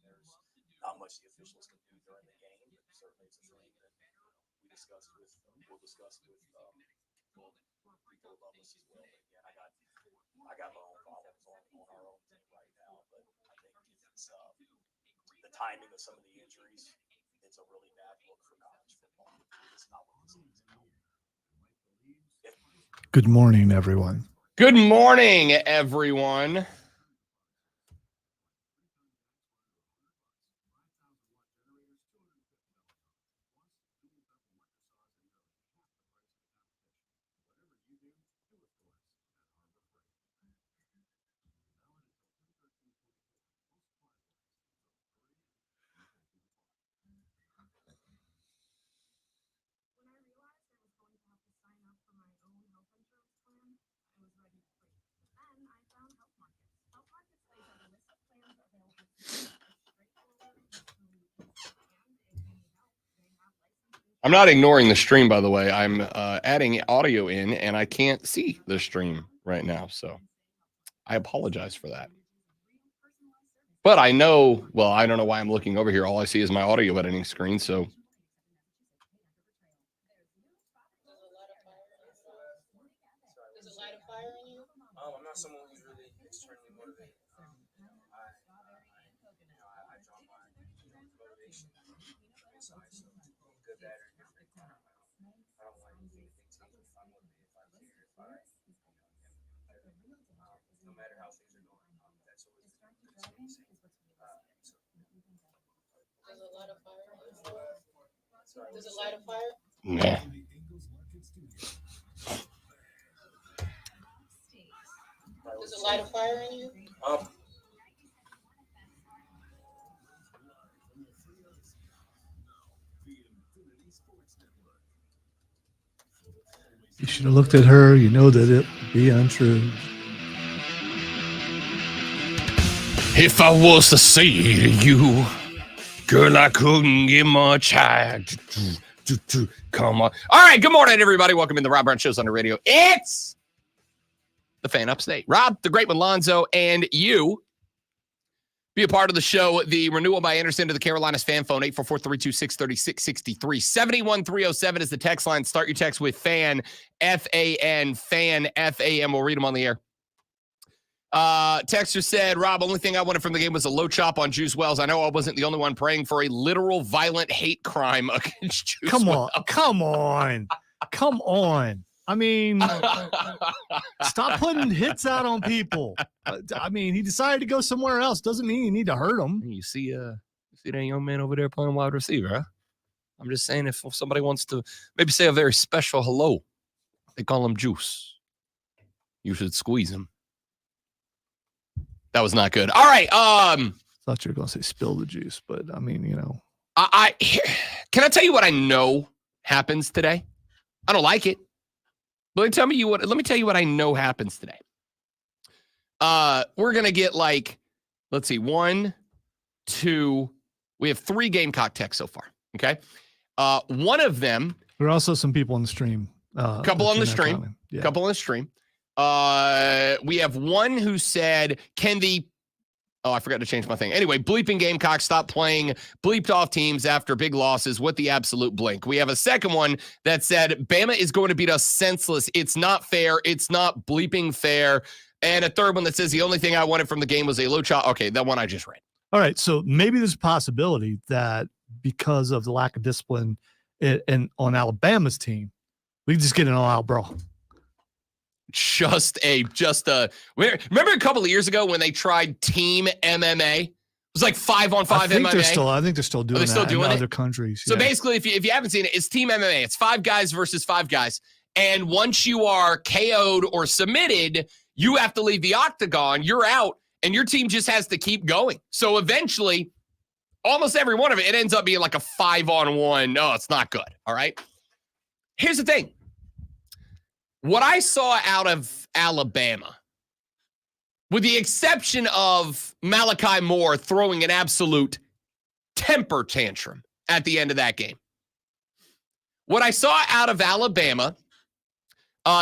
not much the officials can do during the game, but certainly it's a thing that we'll discuss with people above us as well. But again, I got my own problems on our own team right now, but I think it's the timing of some of the injuries. It's a really bad look for college football. It's not what this is. Good morning, everyone. Good morning, everyone. I'm not ignoring the stream, by the way. I'm adding audio in, and I can't see the stream right now. So I apologize for that. But I know, well, I don't know why I'm looking over here. All I see is my audio editing screen. So I'm not someone who's really externally motivated. I draw my motivation inside, so good, bad, or different. I don't like anything to change if I'm motivated, if I care, if I, no matter how things are going, that's always the same. Does it light a fire? Does it light a fire? yeah. Does it light a fire in you? You should have looked at her. You know that it would be untrue. If I was to say to you, girl, I couldn't get much higher. Come on. All right. Good morning, everybody. Welcome in the Rob Brown Show's on the radio. It's the Fan Upstate. Rob, the Great one, Lonzo, and you. Be a part of the show. The renewal by Anderson to the Carolinas fan phone, 844-326-3663. 71307 is the text line. Start your text with FAN, F-A-N, FAN, F-A-M. We'll read them on the air. Texter said, Rob, only thing I wanted from the game was a low chop on Juice Wells. I know I wasn't the only one praying for a literal violent hate crime against Juice Wells. Come on. I mean, stop putting hits out on people. I mean, he decided to go somewhere else. Doesn't mean you need to hurt him. You see that young man over there playing wide receiver, huh? I'm just saying, if somebody wants to maybe say a very special hello, they call him Juice. You should squeeze him. That was not good. All right. Thought you were going to say spill the juice, but I mean, you know. Can I tell you what I know happens today? I don't like it. Let me tell you what I know happens today. We're gonna get like, let's see, 1, 2. We have 3 Gamecock texts so far. Okay, one of them. There are also some people on the stream. Couple on the stream. Yeah. Couple on the stream. We have one who said, Oh, I forgot to change my thing. Anyway, bleeping Gamecock, stop playing bleeped off teams after big losses. What the absolute blink. We have a second one that said, Bama is going to beat us senseless. It's not fair. It's not bleeping fair. And a third one that says, the only thing I wanted from the game was a low chop. Okay, that one I just read. All right, so maybe there's a possibility that because of the lack of discipline on Alabama's team, we can just get an all-out brawl. Just a remember a couple of years ago when they tried team MMA? It was like 5-on-5 MMA. I think they're still doing that in other countries. So basically, if you haven't seen it, it's team MMA. It's 5 guys versus 5 guys. And once you are KO'd or submitted, you have to leave the octagon. You're out, and your team just has to keep going. So eventually, almost every one of it ends up being like a 5-on-1. No, it's not good. All right. Here's the thing. What I saw out of Alabama, with the exception of Malachi Moore throwing an absolute temper tantrum at the end of that game, what I saw out of Alabama,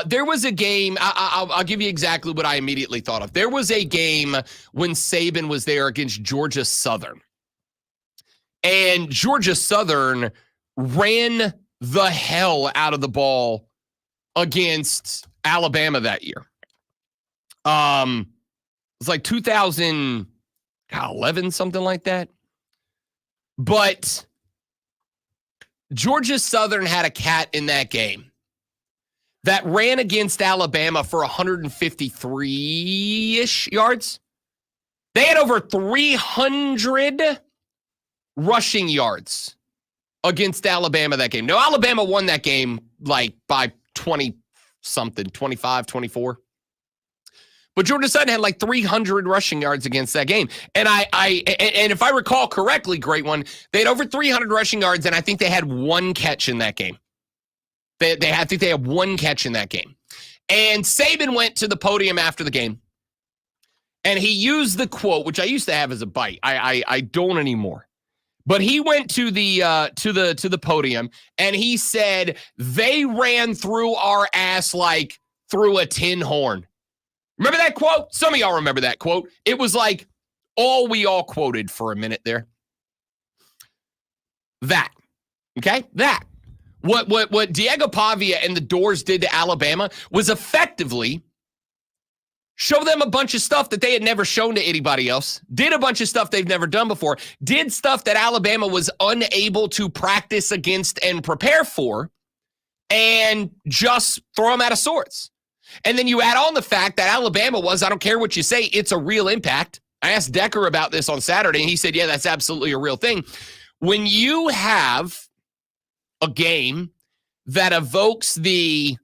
there was a game, I'll give you exactly what I immediately thought of. There was a game when Saban was there against Georgia Southern. And Georgia Southern ran the hell out of the ball against Alabama that year. It was like 2011, something like that. But Georgia Southern had a cat in that game that ran against Alabama for 153-ish yards. They had over 300 rushing yards against Alabama that game. No, Alabama won that game like by 20-something, 25, 24. But Georgia Southern had like 300 rushing yards against that game. And and if I recall correctly, great one, they had over 300 rushing yards, and I think they had one catch in that game. I think they had one catch in that game. And Saban went to the podium after the game, and he used the quote, which I used to have as a bite. I don't anymore. But he went to the podium, and he said, they ran through our ass like through a tin horn. Remember that quote? Some of y'all remember that quote. It was like all we all quoted for a minute there. That. Okay? That. What Diego Pavia and the Doors did to Alabama was effectively show them a bunch of stuff that they had never shown to anybody else, did a bunch of stuff they've never done before, did stuff that Alabama was unable to practice against and prepare for, and just throw them out of sorts. And then you add on the fact that Alabama was, I don't care what you say, it's a real impact. I asked Decker about this on Saturday, and he said, yeah, that's absolutely a real thing. When you have a game that evokes the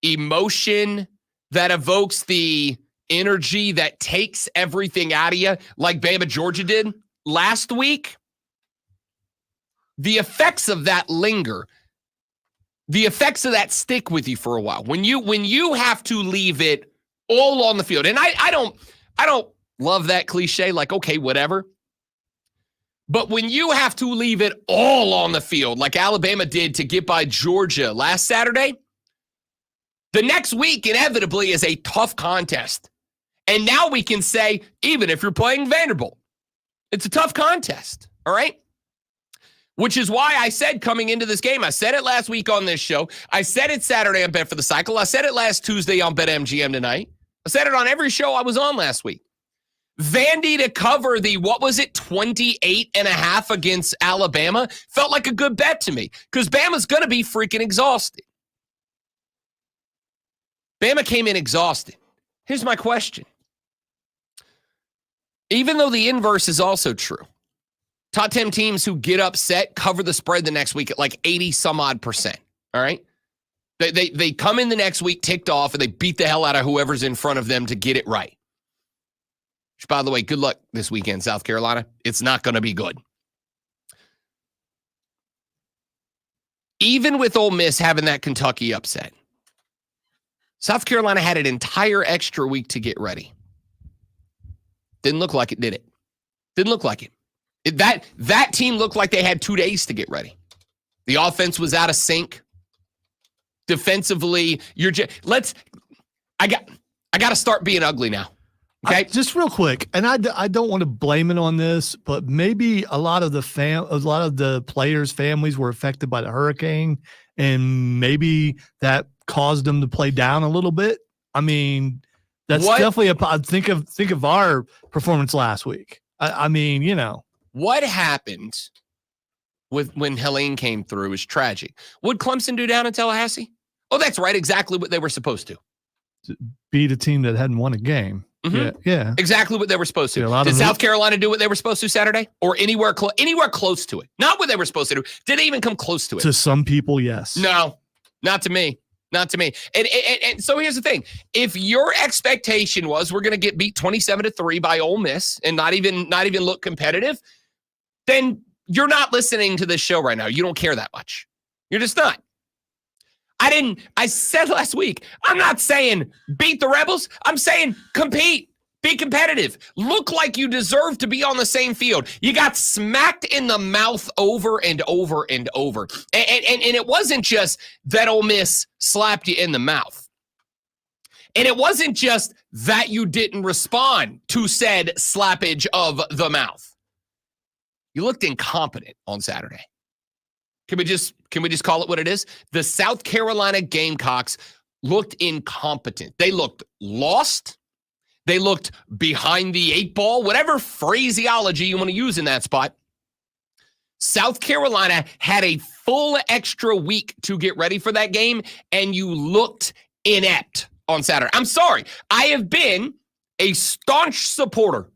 emotion, that evokes the energy, that takes everything out of you, like Bama Georgia did last week, the effects of that linger. The effects of that stick with you for a while. When you have to leave it all on the field, and I don't love that cliche, like, okay, whatever. But when you have to leave it all on the field, like Alabama did to get by Georgia last Saturday, the next week inevitably is a tough contest. And now we can say, even if you're playing Vanderbilt, it's a tough contest, all right? Which is why I said coming into this game, I said it last week on this show. I said it Saturday on Bet for the Cycle. I said it last Tuesday on BetMGM tonight. I said it on every show I was on last week. Vandy to cover the, 28.5 against Alabama felt like a good bet to me because Bama's going to be freaking exhausted. Bama came in exhausted. Here's my question. Even though the inverse is also true, top 10 teams who get upset cover the spread the next week at like 80-some-odd%. All right? They come in the next week ticked off, and they beat the hell out of whoever's in front of them to get it right. Which, by the way, good luck this weekend, South Carolina. It's not going to be good. Even with Ole Miss having that Kentucky upset, South Carolina had an entire extra week to get ready. Didn't look like it, did it? Didn't look like it. That team looked like they had 2 days to get ready. The offense was out of sync. Defensively, I got to start being ugly now. Okay, just real quick, and I don't want to blame it on this, but maybe a lot of the players' families were affected by the hurricane, and maybe that caused them to play down a little bit. I mean, that's definitely think of our performance last week. I mean, you know. What happened when Helene came through is tragic. What'd Clemson do down in Tallahassee? Oh, that's right. Exactly what they were supposed to. Beat a team that hadn't won a game. Mm-hmm. Yeah. Exactly what they were supposed to. Yeah, did South Carolina do what they were supposed to Saturday? Or anywhere close to it? Not what they were supposed to do. Did they even come close to it? To some people, yes. No, not to me. Not to me. And so here's the thing. If your expectation was we're going to get beat 27-3 by Ole Miss and not even look competitive, then you're not listening to this show right now. You don't care that much. You're just not. I said last week, I'm not saying beat the Rebels. I'm saying compete, be competitive, look like you deserve to be on the same field. You got smacked in the mouth over and over and over. And it wasn't just that Ole Miss slapped you in the mouth. And it wasn't just that you didn't respond to said slappage of the mouth. You looked incompetent on Saturday. Can we just call it what it is? The South Carolina Gamecocks looked incompetent. They looked lost. They looked behind the 8 ball, whatever phraseology you want to use in that spot. South Carolina had a full extra week to get ready for that game, and you looked inept on Saturday. I'm sorry. I have been a staunch supporter.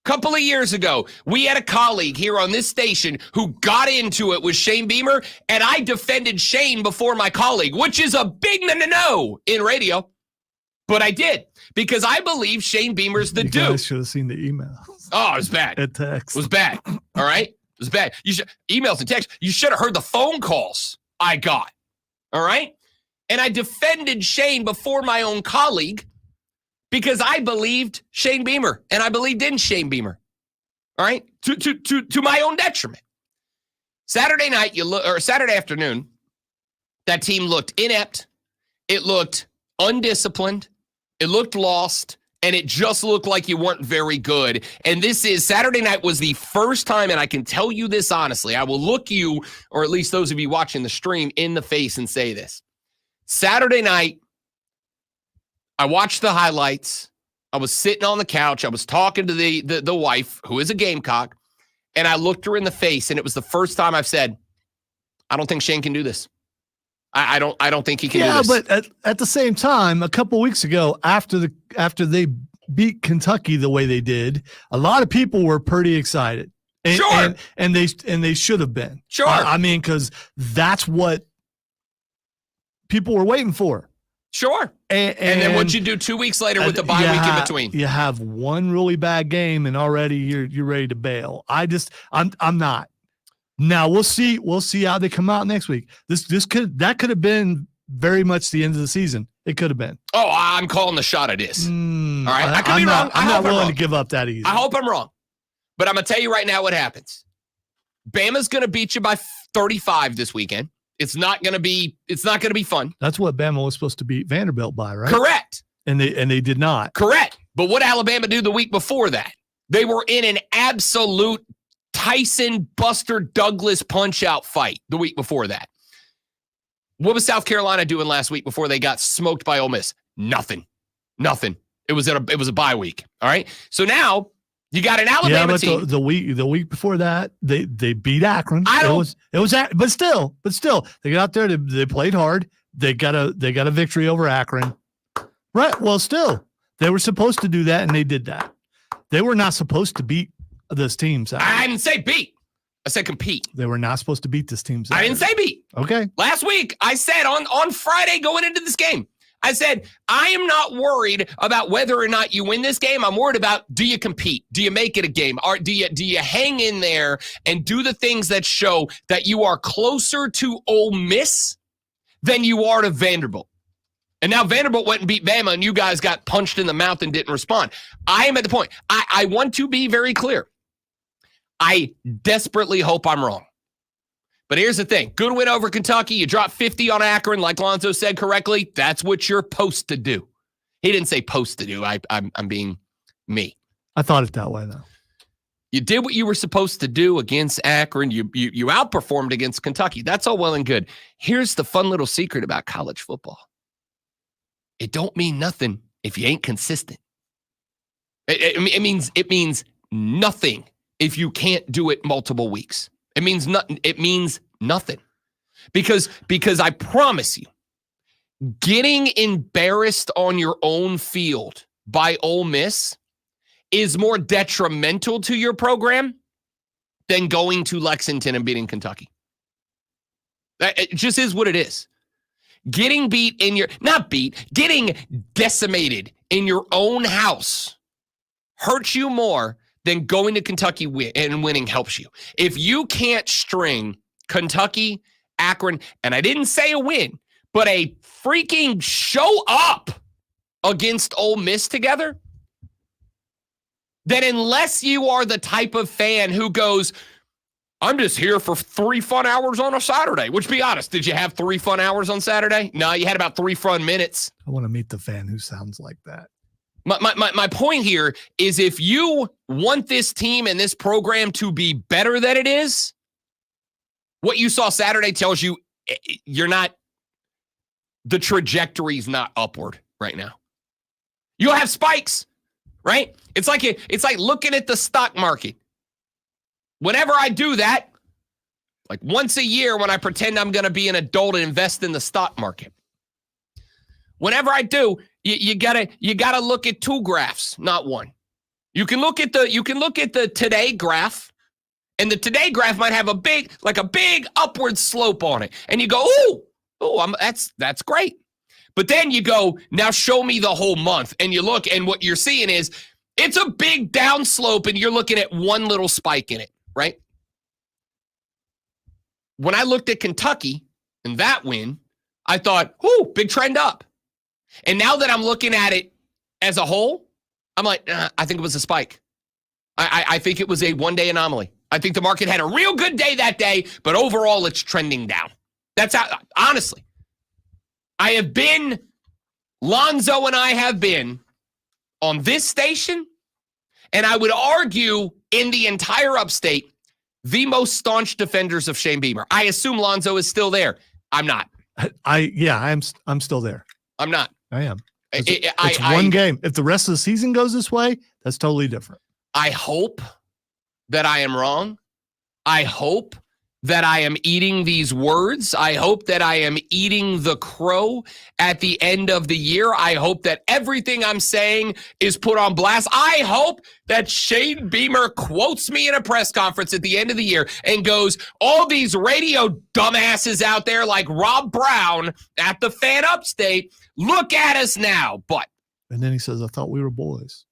Couple of years ago, we had a colleague here on this station who got into it with Shane Beamer, and I defended Shane before my colleague, which is a big no in radio. But I did, because I believe Shane Beamer's the You dude. guys should have seen the emails. Oh, it was bad. At text. It was bad. All right? It was bad. You should emails and texts. You should have heard the phone calls I got. All right? And I defended Shane before my own colleague because I believed Shane Beamer and I believed in Shane Beamer. All right? To my own detriment. Saturday night, or Saturday afternoon, that team looked inept. It looked undisciplined. It looked lost. And it just looked like you weren't very good. And Saturday night was the first time, and I can tell you this honestly, I will look you, or at least those of you watching the stream, in the face and say this. Saturday night, I watched the highlights. I was sitting on the couch. I was talking to the wife, who is a Gamecock, and I looked her in the face, and it was the first time I've said, I don't think Shane can do this. I don't think he can do this. Yeah, but at the same time, a couple weeks ago, after they beat Kentucky the way they did, a lot of people were pretty excited. And, Sure. and they should have been. Sure. I mean, because that's what people were waiting for. Sure. And then what'd you do 2 weeks later with the bye week in between? You have one really bad game, and already you're ready to bail. I'm not. Now we'll see how they come out next week. That could have been very much the end of the season. It could have been. Oh, I'm calling the shot. It is. All right. I could be wrong. I'm not willing to give up that easy. I hope I'm wrong. But I'm going to tell you right now what happens. Bama's going to beat you by 35 this weekend. It's not going to be fun. That's what Bama was supposed to beat Vanderbilt by, right? Correct. And they did not. Correct. But what did Alabama do the week before that? They were in an absolute Tyson Buster Douglas punch-out fight the week before that. What was South Carolina doing last week before they got smoked by Ole Miss? Nothing. It was a bye week. All right. So now you got an Alabama team. The week before that, they beat Akron. But still, they got out there. They played hard. They got a victory over Akron. Right. Well, still, they were supposed to do that, and they did that. They were not supposed to beat this team. Saturday. I didn't say beat. I said compete. They were not supposed to beat this team. Saturday. I didn't say beat. Okay. Last week, I said on Friday going into this game, I said, I am not worried about whether or not you win this game. I'm worried about, do you compete? Do you make it a game? Or do you hang in there and do the things that show that you are closer to Ole Miss than you are to Vanderbilt? And now Vanderbilt went and beat Bama, and you guys got punched in the mouth and didn't respond. I am at the point. I want to be very clear. I desperately hope I'm wrong. But here's the thing. Good win over Kentucky. You drop 50 on Akron, like Lonzo said correctly. That's what you're supposed to do. He didn't say supposed to do. I'm being me. I thought it that way, though. You did what you were supposed to do against Akron. You outperformed against Kentucky. That's all well and good. Here's the fun little secret about college football. It don't mean nothing if you ain't consistent. It means nothing if you can't do it multiple weeks. It means nothing. It means nothing. Because I promise you, getting embarrassed on your own field by Ole Miss is more detrimental to your program than going to Lexington and beating Kentucky. It just is what it is. Getting getting decimated in your own house hurts you more than going to Kentucky and winning helps you. If you can't string Kentucky, Akron, and I didn't say a win, but a freaking show up against Ole Miss together, then unless you are the type of fan who goes, I'm just here for 3 fun hours on a Saturday, which, be honest, did you have 3 fun hours on Saturday? No, you had about 3 fun minutes. I want to meet the fan who sounds like that. My point here is if you want this team and this program to be better than it is, what you saw Saturday tells you you're not, the trajectory is not upward right now. You'll have spikes, right? It's like looking at the stock market. Whenever I do that, like once a year when I pretend I'm going to be an adult and invest in the stock market. Whenever I do, you gotta look at two graphs, not one. You can look at the today graph, and the today graph might have a big upward slope on it. And you go, that's great. But then you go, now show me the whole month. And you look, and what you're seeing is it's a big down slope, and you're looking at one little spike in it, right? When I looked at Kentucky and that win, I thought, big trend up. And now that I'm looking at it as a whole, I'm like, I think it was a spike. I think it was a one-day anomaly. I think the market had a real good day that day, but overall it's trending down. That's how, honestly. Lonzo and I have been on this station, and I would argue in the entire upstate, the most staunch defenders of Shane Beamer. I assume Lonzo is still there. I'm not. I'm still there. I'm not. I am. It's one game. If the rest of the season goes this way, that's totally different. I hope that I am wrong. I hope that I am eating these words. I hope that I am eating the crow at the end of the year. I hope that everything I'm saying is put on blast. I hope that Shane Beamer quotes me in a press conference at the end of the year and goes, all these radio dumbasses out there like Rob Brown at the Fan Upstate, look at us now. But and then he says, I thought we were boys.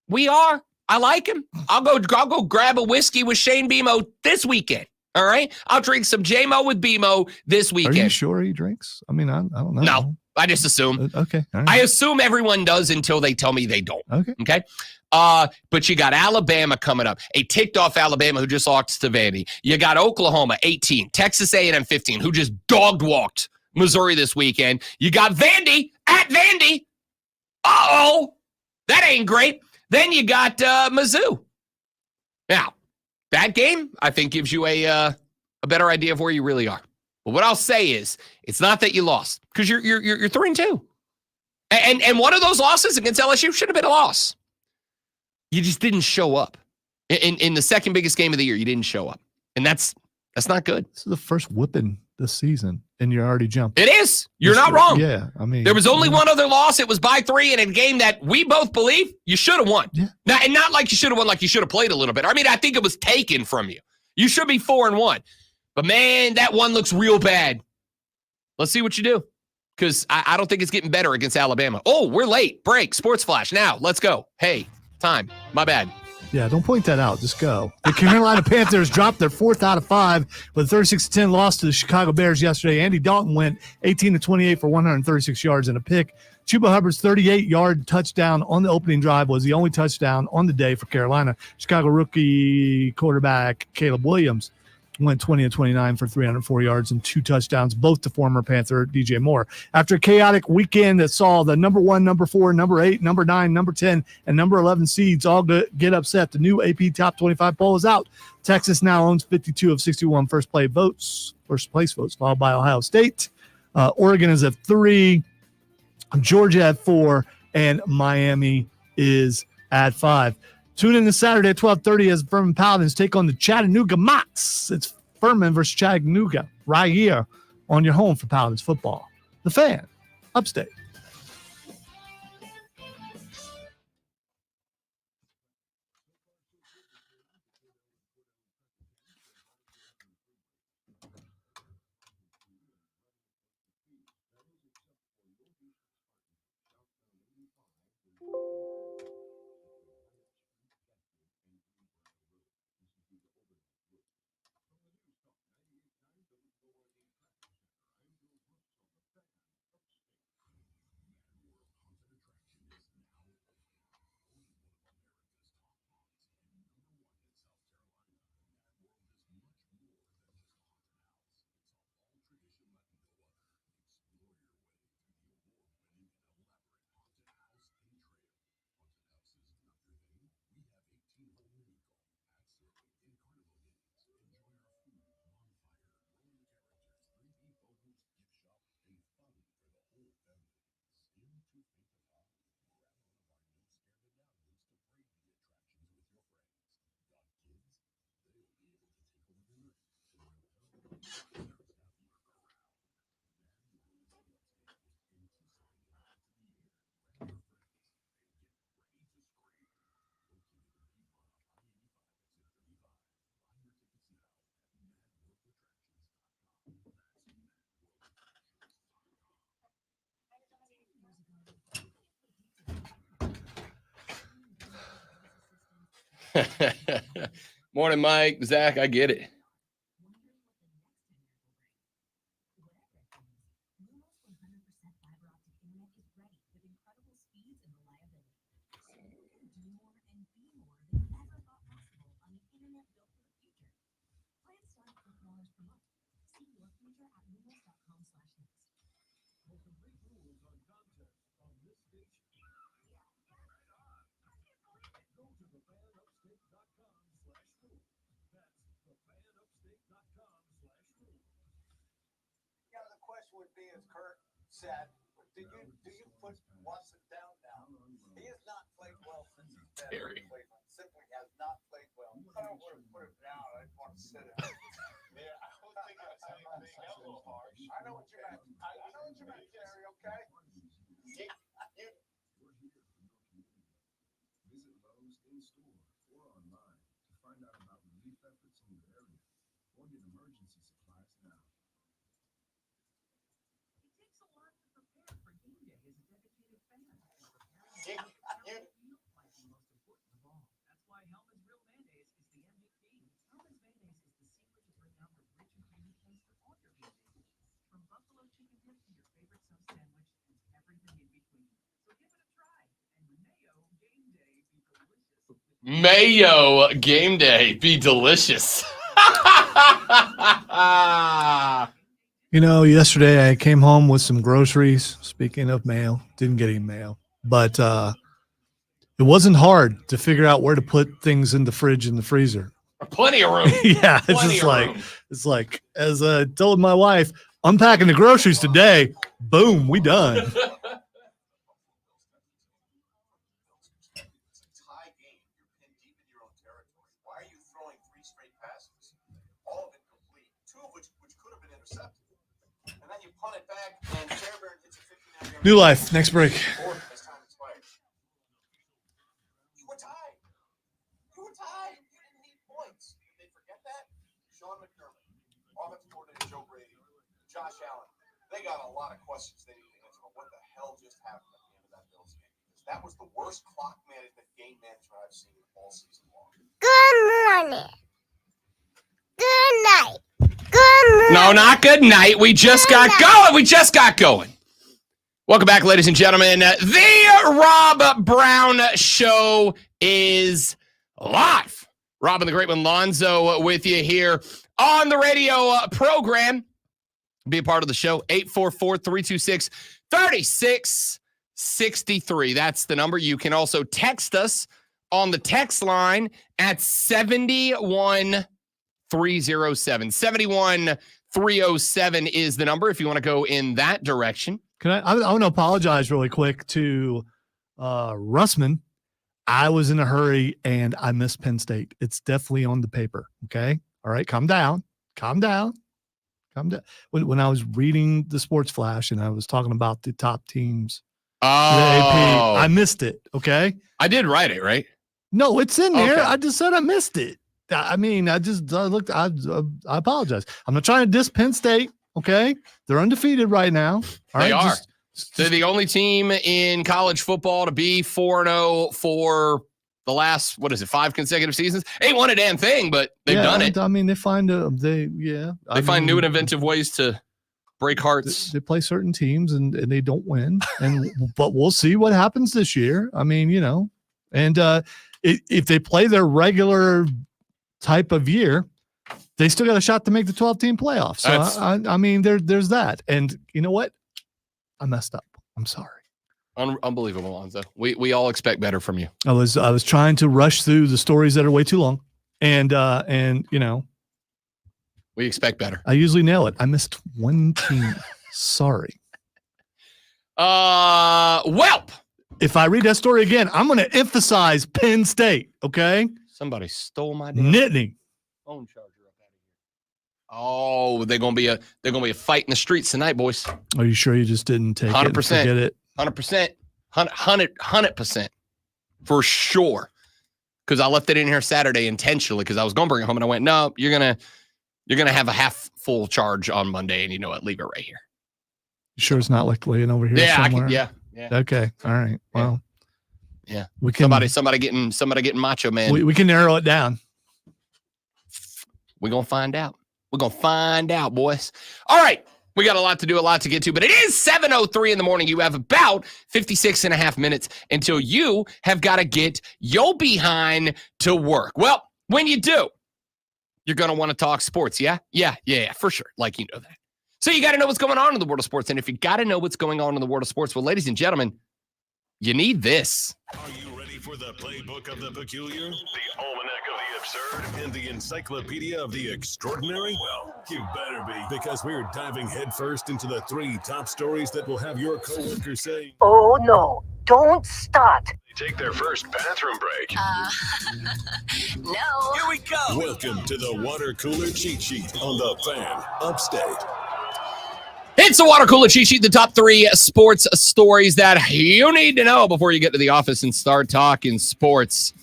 We are. I like him. I'll go grab a whiskey with Shane Bemo this weekend. All right? I'll drink some JMO with Bemo this weekend. Are you sure he drinks? I mean, I don't know. No, I just assume. Okay. All right. I assume everyone does until they tell me they don't. Okay. But you got Alabama coming up. A ticked off Alabama who just lost to Vandy. You got Oklahoma 18, Texas A&M 15, who just dog walked Missouri this weekend. You got Vandy at Vandy. Uh-oh, that ain't great. Then you got Mizzou. Now, that game, I think, gives you a better idea of where you really are. But what I'll say is, it's not that you lost, because you're 3-2. And one of those losses against LSU should have been a loss. You just didn't show up. In the second biggest game of the year, you didn't show up. And that's not good. This is the first whipping this season, and you're already jumping. It is. You're not wrong. Yeah, I mean, there was only one other loss. It was by 3 in a game that we both believe you should have won. Yeah. And not like you should have won, like you should have played a little bit. I mean, I think it was taken from you. You should be 4-1. But man, that one looks real bad. Let's see what you do, because I don't think it's getting better against Alabama. Oh, we're late. Break. Sports Flash. Now, let's go. Hey, time. My bad. Yeah, don't point that out. Just go. The Carolina Panthers dropped their 4th out of 5 with a 36-10 loss to the Chicago Bears yesterday. Andy Dalton went 18-28 for 136 yards and a pick. Chuba Hubbard's 38-yard touchdown on the opening drive was the only touchdown on the day for Carolina. Chicago rookie quarterback Caleb Williams went 20-29 for 304 yards and 2 touchdowns, both to former Panther DJ Moore. After a chaotic weekend that saw the number 1, number 4, number 8, number 9, number 10, and number 11 seeds all get upset, the new AP Top 25 poll is out. Texas now owns 52 of 61 first place votes, followed by Ohio State. Oregon is at 3, Georgia at 4, and Miami is at 5. Tune in this Saturday at 12:30 as Furman Paladins take on the Chattanooga Mocs. It's Furman versus Chattanooga right here on your home for Paladins football. The Fan, Upstate. Morning, Mike. Zach, I get it. Yeah, the question would be, as Kurt said, do you put Watson down now? He has not played well since he's been in Cleveland. Simply has not played well. I don't want to put him down. I just want to sit him. Yeah, I don't think that's anything a little harsh. I know what you meant. I know what you meant, Jerry. Okay. Visit Lowe's in-store or online to find out about relief efforts in your area or get emergency supplies now. It takes a lot to prepare for game day as a dedicated fan. You- Feels like the most important of all. That's why Hellman's Real Mayonnaise is the MVP. Hellman's Mayonnaise is the secret to bring out the rich and creamy taste of all your game day dishes. From buffalo chicken dip to your favorite sub sandwich and everything in between. So give it a try. And Mayo game day be delicious. You know, yesterday I came home with some groceries. Speaking of mail, didn't get any mail, but it wasn't hard to figure out where to put things in the fridge and the freezer. Plenty of room. Yeah, it's Plenty just of like room. it's like as I told my wife, unpacking the groceries today. Boom, we done. It's a tie game. You're pinned deep in your own territory. Why are you throwing 3 straight passes? All of it complete. 2 of which could have been intercepted. And then you punt it back, and Fairburn hits a 59-yard. New life. Next break. As time expired. You were tied. You were tied. You didn't need points. Did they forget that? Sean McDermott, offensive coordinator Joe Brady, Josh Allen. They got a lot of questions they need to answer. But what the hell just happened at the end of that Bills game? Because that was the worst clock management, game management I've seen all season long. Good morning. Good night. Good morning. No, not good night. We just got going. We just got going. Welcome back, ladies and gentlemen. The Rob Brown Show is live. Rob and the Great One Lonzo with you here on the radio program. Be a part of the show. 844-326-3663. That's the number. You can also text us on the text line at 71307. 71307 is the number if you want to go in that direction. Can I want to apologize really quick to Russman. I was in a hurry and I missed Penn State. It's definitely on the paper. Okay. All right. Calm down. Calm down. Calm down. When I was reading the Sports Flash and I was talking about the top teams, the AP, I missed it. Okay. I did write it, right? No, it's in there. Okay. I just said I missed it. I mean, I looked. I apologize. I'm not trying to diss Penn State. Okay, they're undefeated right now. All They right, are. They're the only team in college football to be 4-0 for the last, 5 consecutive seasons. Ain't won a damn thing, but they've done it. I mean, they find They find new and inventive ways to break hearts. They play certain teams and they don't win. But we'll see what happens this year. I mean, you know, and if they play their regular type of year, they still got a shot to make the 12-team playoffs. So I mean, there's that. And you know what? I messed up. I'm sorry. Unbelievable, Lonzo. We all expect better from you. I was trying to rush through the stories that are way too long, and you know, we expect better. I usually nail it. I missed one team. Sorry. Welp. If I read that story again, I'm going to emphasize Penn State. Okay. Somebody stole my damn Nittany. phone charger up out of here. Oh, they're gonna be a fight in the streets tonight, boys. Are you sure you just didn't take it and 100%. forget it? 100%. 100% for sure. Because I left it in here Saturday intentionally because I was gonna bring it home and I went, no, you're gonna have a half full charge on Monday, and you know what? Leave it right here. You sure it's not like laying over here Yeah, somewhere? yeah. Okay. All right. Well. Yeah. We can Somebody getting macho man. we can narrow it down. We're gonna find out. We're gonna find out, boys. All right. We got a lot to do, a lot to get to, but it is 7:03 in the morning. You have about 56 and a half minutes until you have got to get your behind to work. Well, when you do, you're going to want to talk sports, yeah? Yeah, for sure. Like, you know that. So you got to know what's going on in the world of sports. And if you got to know what's going on in the world of sports, well, ladies and gentlemen, you need this. Are you ready for the playbook of the peculiar, the almanac of the absurd, and the encyclopedia of the extraordinary? Well, you better be, because we're diving headfirst into the 3 top stories that will have your coworkers saying, Oh no, don't start. they take their first bathroom break. No. Here we go. Welcome to the water cooler cheat sheet on the Fan Upstate. It's the water cooler cheat sheet, the top 3 sports stories that you need to know before you get to the office and start talking sports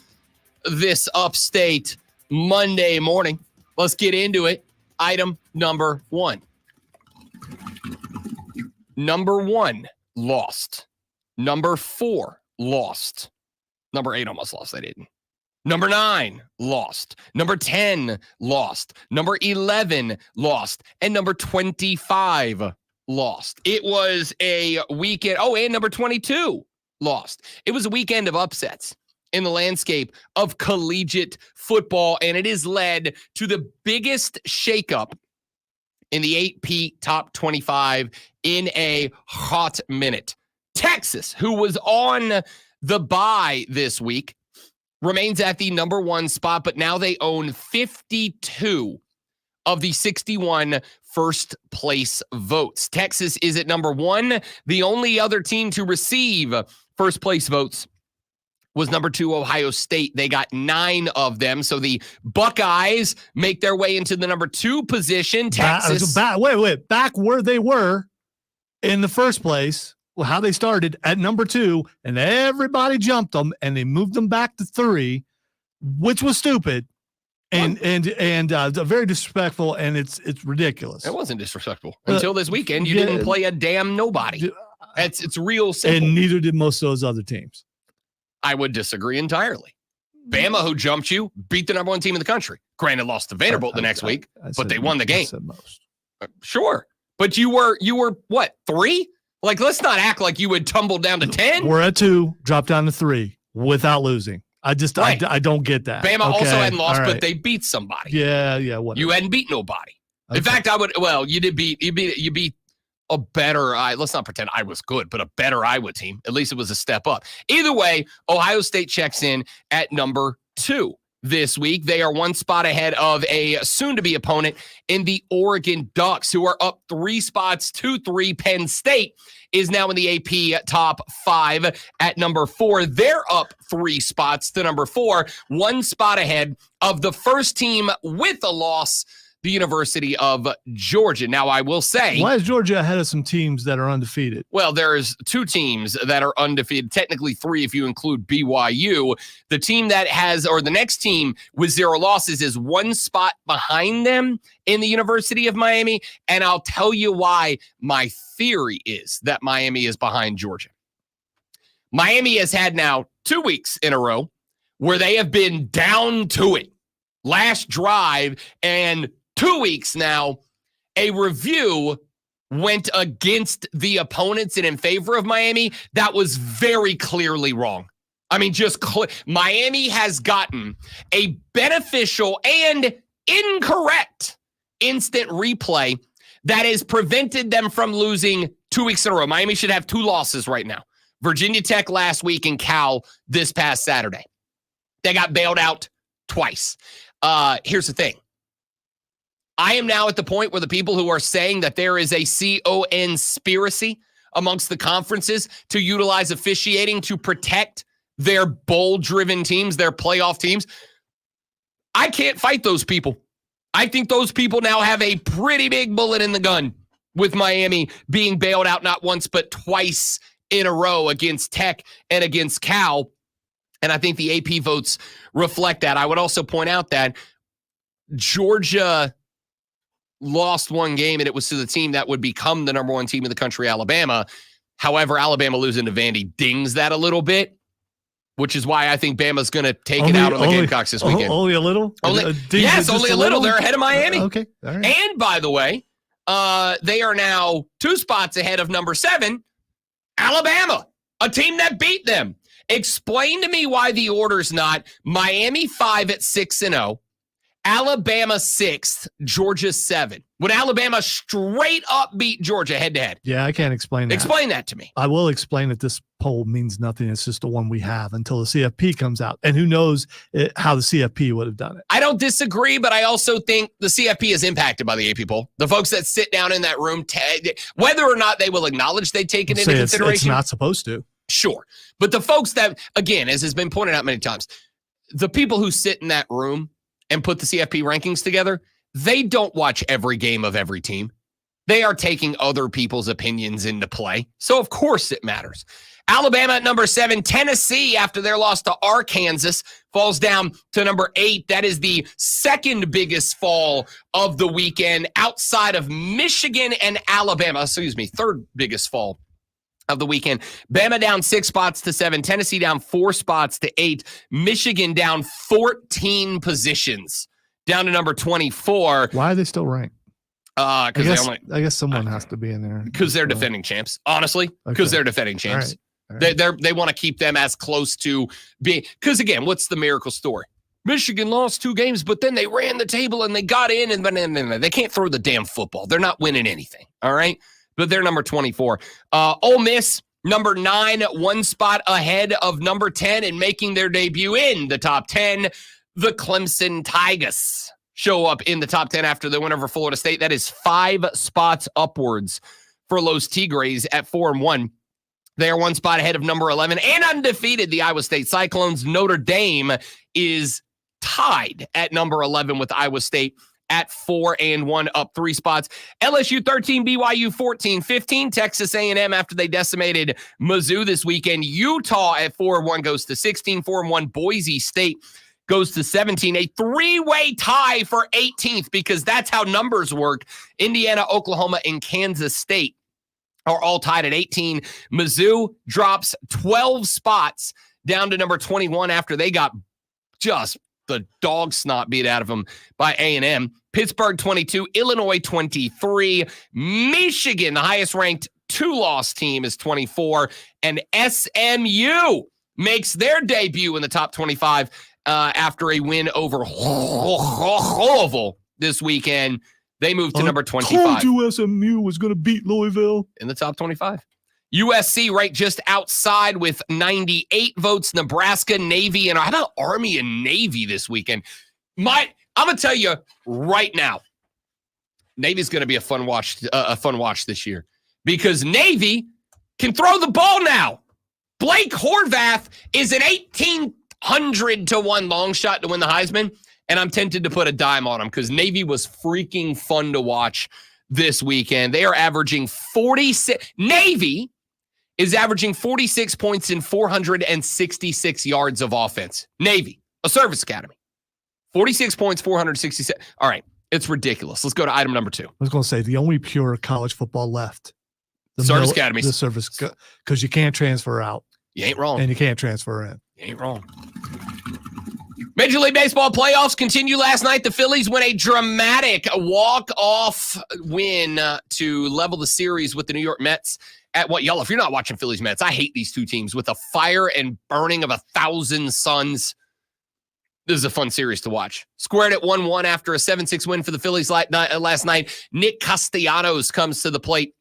this upstate Monday morning. Let's get into it. Item number 1. Number 1, lost. Number 4, lost. Number 8 almost lost. I didn't. Number 9, lost. Number 10, lost. Number 11, lost. And number 25, lost. It was a weekend. Oh, and number 22, lost. It was a weekend of upsets in the landscape of collegiate football, and it has led to the biggest shakeup in the AP top 25 in a hot minute. Texas, who was on the bye this week, remains at the number 1 spot, but now they own 52 of the 61 first place votes. Texas is at number 1. The only other team to receive first place votes was number 2, Ohio State. They got 9 of them. So the Buckeyes make their way into the number 2 position. Texas. Wait. Back where they were in the first place, well, how they started at number 2, and everybody jumped them, and they moved them back to 3, which was stupid and very disrespectful, and it's ridiculous. It wasn't disrespectful until this weekend. You yeah. didn't play a damn nobody. It's real simple. And neither did most of those other teams. I would disagree entirely. Bama, who jumped you, beat the number 1 team in the country. Granted, lost to Vanderbilt the next week, but they won the game. I said most. Sure. But you were what, 3? Like, let's not act like you would tumble down to 10. We're at 2, dropped down to 3 without losing. I just, Right. I don't get that. Bama also Okay, hadn't lost, all but right. they beat somebody. Yeah, whatever. You hadn't beat nobody. Okay. In fact, you beat a better, let's not pretend I was good, but a better Iowa team. At least it was a step up. Either way, Ohio State checks in at number 2 this week. They are 1 spot ahead of a soon-to-be opponent in the Oregon Ducks, who are up 3 spots to 3. Penn State is now in the AP top 5 at number 4. They're up 3 spots to number 4, 1 spot ahead of the first team with a loss, the University of Georgia. Now, I will say, why is Georgia ahead of some teams that are undefeated? well, there's 2 teams that are undefeated, technically 3 if you include BYU. The team that has, or the next team with 0 losses, is 1 spot behind them in the University of Miami. And I'll tell you why my theory is that Miami is behind Georgia. Miami has had now 2 weeks in a row where they have been down to it. Last drive, and 2 weeks now, a review went against the opponents and in favor of Miami. That was very clearly wrong. I mean, Miami has gotten a beneficial and incorrect instant replay that has prevented them from losing 2 weeks in a row. Miami should have 2 losses right now. Virginia Tech last week and Cal this past Saturday. They got bailed out twice. Here's the thing. I am now at the point where the people who are saying that there is a conspiracy amongst the conferences to utilize officiating to protect their bowl-driven teams, their playoff teams, I can't fight those people. I think those people now have a pretty big bullet in the gun with Miami being bailed out not once but twice in a row against Tech and against Cal. And I think the AP votes reflect that. I would also point out that Georgia lost one game, and it was to the team that would become the number one team in the country, Alabama. However, Alabama losing to Vandy dings that a little bit, which is why I think Bama's going to take it out on the Gamecocks this weekend. Only a little? Yes, only a little. They're ahead of Miami. Okay. All right. And by the way, they are now 2 spots ahead of number 7, Alabama, a team that beat them. Explain to me why the order's not Miami 5 at 6-0, Alabama 6th, Georgia 7. Would Alabama straight up beat Georgia head to head? Yeah, I can't explain that. Explain that to me. I will explain that this poll means nothing. It's just the one we have until the CFP comes out. And who knows how the CFP would have done it. I don't disagree, but I also think the CFP is impacted by the AP poll. The folks that sit down in that room, whether or not they will acknowledge they take it into consideration. It's not supposed to. Sure. But the folks that, again, as has been pointed out many times, the people who sit in that room and put the CFP rankings together, they don't watch every game of every team. They are taking other people's opinions into play. So, of course, it matters. Alabama at number 7. Tennessee, after their loss to Arkansas, falls down to number 8. That is the second biggest fall of the weekend outside of Michigan and Alabama. Excuse me, third biggest fall of the weekend. Bama down 6 spots to 7. Tennessee down 4 spots to 8. Michigan down 14 positions, down to number 24. Why are they still ranked? I guess someone has to be in there. Because they're defending champs, honestly. Because they're defending champs. All right. They want to keep them as close to being. Because again, what's the miracle story? Michigan lost 2 games, but then they ran the table and they got in, and they can't throw the damn football. They're not winning anything. All right, but they're number 24. Ole Miss, number 9, 1 spot ahead of number 10, and making their debut in the top 10. The Clemson Tigers show up in the top 10 after the win over Florida State. That is 5 spots upwards for Los Tigres at 4-1. They are 1 spot ahead of number 11 and undefeated. The Iowa State Cyclones. Notre Dame is tied at number 11 with Iowa State at 4-1, up 3 spots. LSU 13, BYU 14, 15. Texas A&M after they decimated Mizzou this weekend. Utah at 4-1 goes to 16, 4-1. Boise State goes to 17, a 3-way tie for 18th because that's how numbers work. Indiana, Oklahoma, and Kansas State are all tied at 18. Mizzou drops 12 spots down to number 21 after they got just the dog snot beat out of them by A&M. Pittsburgh 22, Illinois 23, Michigan, the highest ranked 2-loss team, is 24, and SMU makes their debut in the top 25 after a win over Louisville this weekend. They moved to number 25. I told you SMU was going to beat Louisville. In the top 25. USC right just outside with 98 votes. Nebraska, Navy, and how about Army and Navy this weekend? I'm going to tell you right now, Navy's going to be a fun watch this year because Navy can throw the ball now. Blake Horvath is an 1,800-1 long shot to win the Heisman, and I'm tempted to put a dime on him because Navy was freaking fun to watch this weekend. They are averaging 46. Navy is averaging 46 points in 466 yards of offense. Navy, a service academy. 46 points, 466. All right, it's ridiculous. Let's go to item number 2. I was going to say the only pure college football left. Service academies. The service, because you can't transfer out. You ain't wrong. And you can't transfer in. You ain't wrong. Major League Baseball playoffs continue last night. The Phillies win a dramatic walk-off win to level the series with the New York Mets at what, y'all, if you're not watching Phillies Mets, I hate these two teams with a fire and burning of 1,000 suns. This is a fun series to watch. Squared at 1-1 after a 7-6 win for the Phillies last night. Nick Castellanos comes to the plate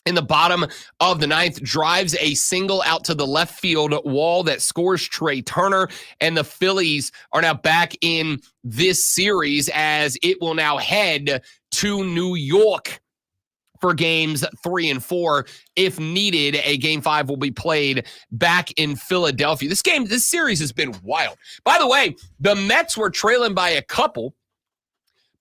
in the bottom of the 9th, drives a single out to the left field wall that scores Trey Turner, and the Phillies are now back in this series as it will now head to New York for games 3 and 4. If needed, a game 5 will be played back in Philadelphia. This series has been wild. By the way, the Mets were trailing by a couple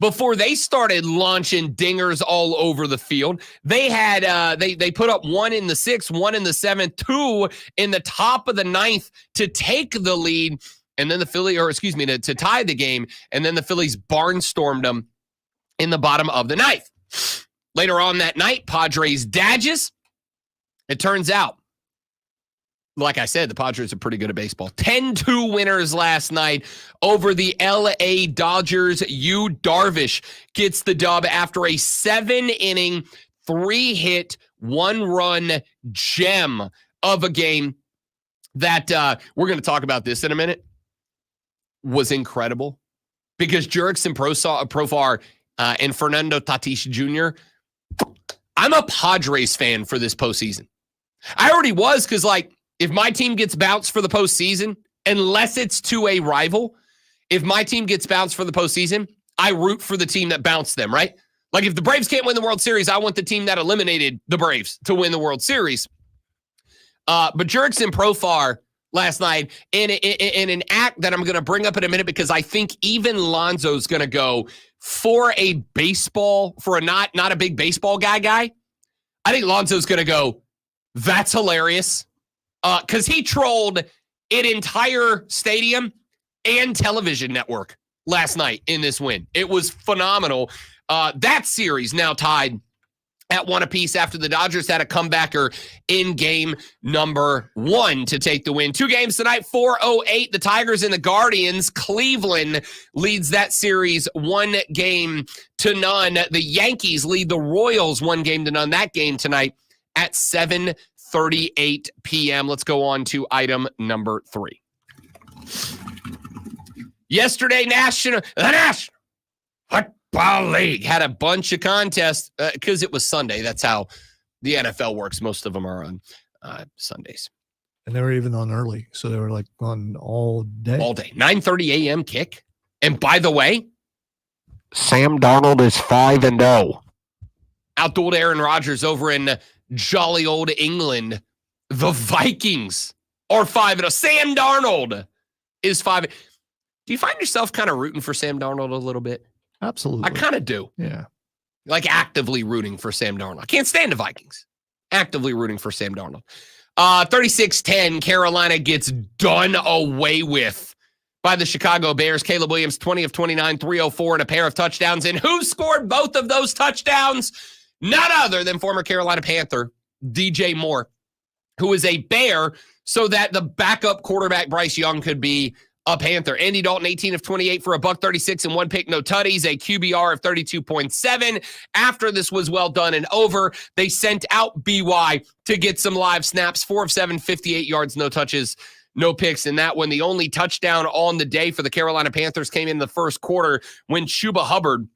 before they started launching dingers all over the field. They had they put up 1 in the 6th, 1 in the 7th, 2 in the top of the 9th to take the lead, and then to tie the game, and then the Phillies barnstormed them in the bottom of the 9th. Later on that night, Padres Dodgers. It turns out, like I said, the Padres are pretty good at baseball. 10-2 winners last night over the LA Dodgers. Yu Darvish gets the dub after a 7-inning, 3-hit, 1-run gem of a game that we're going to talk about this in a minute. Was incredible because Jurickson Profar and Fernando Tatis Jr. I'm a Padres fan for this postseason. I already was because, if my team gets bounced for the postseason, unless it's to a rival, if my team gets bounced for the postseason, I root for the team that bounced them, right? Like if the Braves can't win the World Series, I want the team that eliminated the Braves to win the World Series. But Jurickson Profar last night in an act that I'm going to bring up in a minute because I think even Lonzo's going to go for a not a big baseball guy. I think Lonzo's going to go, that's hilarious. Because he trolled an entire stadium and television network last night in this win. It was phenomenal. That series now tied at 1 apiece after the Dodgers had a comebacker in game number 1 to take the win. 2 games tonight, 4:08. The Tigers and the Guardians. Cleveland leads that series 1-0. The Yankees lead the Royals 1-0. That game tonight at 7:38 p.m. Let's go on to item number 3. Yesterday, the National Football League had a bunch of contests because it was Sunday. That's how the NFL works. Most of them are on Sundays. And they were even on early. So they were on all day. All day. 9:30 a.m. kick. And by the way, Sam Darnold is 5-0. Outdueled Aaron Rodgers over in jolly old England. The Vikings are 5-0. Sam Darnold is 5. Do you find yourself kind of rooting for Sam Darnold a little bit? Absolutely. I kind of do. Yeah. Actively rooting for Sam Darnold. I can't stand the Vikings. Actively rooting for Sam Darnold. 36-10, Carolina gets done away with by the Chicago Bears. Caleb Williams, 20 of 29, 304, and a pair of touchdowns. And who scored both of those touchdowns? None other than former Carolina Panther, DJ Moore, who is a Bear, so that the backup quarterback Bryce Young could be a Panther. Andy Dalton, 18 of 28 for a $136 and 1 pick, no tutties, a QBR of 32.7. After this was well done and over, they sent out BY to get some live snaps, 4 of 7, 58 yards, no touches, no picks. And that one, the only touchdown on the day for the Carolina Panthers came in the first quarter when Chuba Hubbard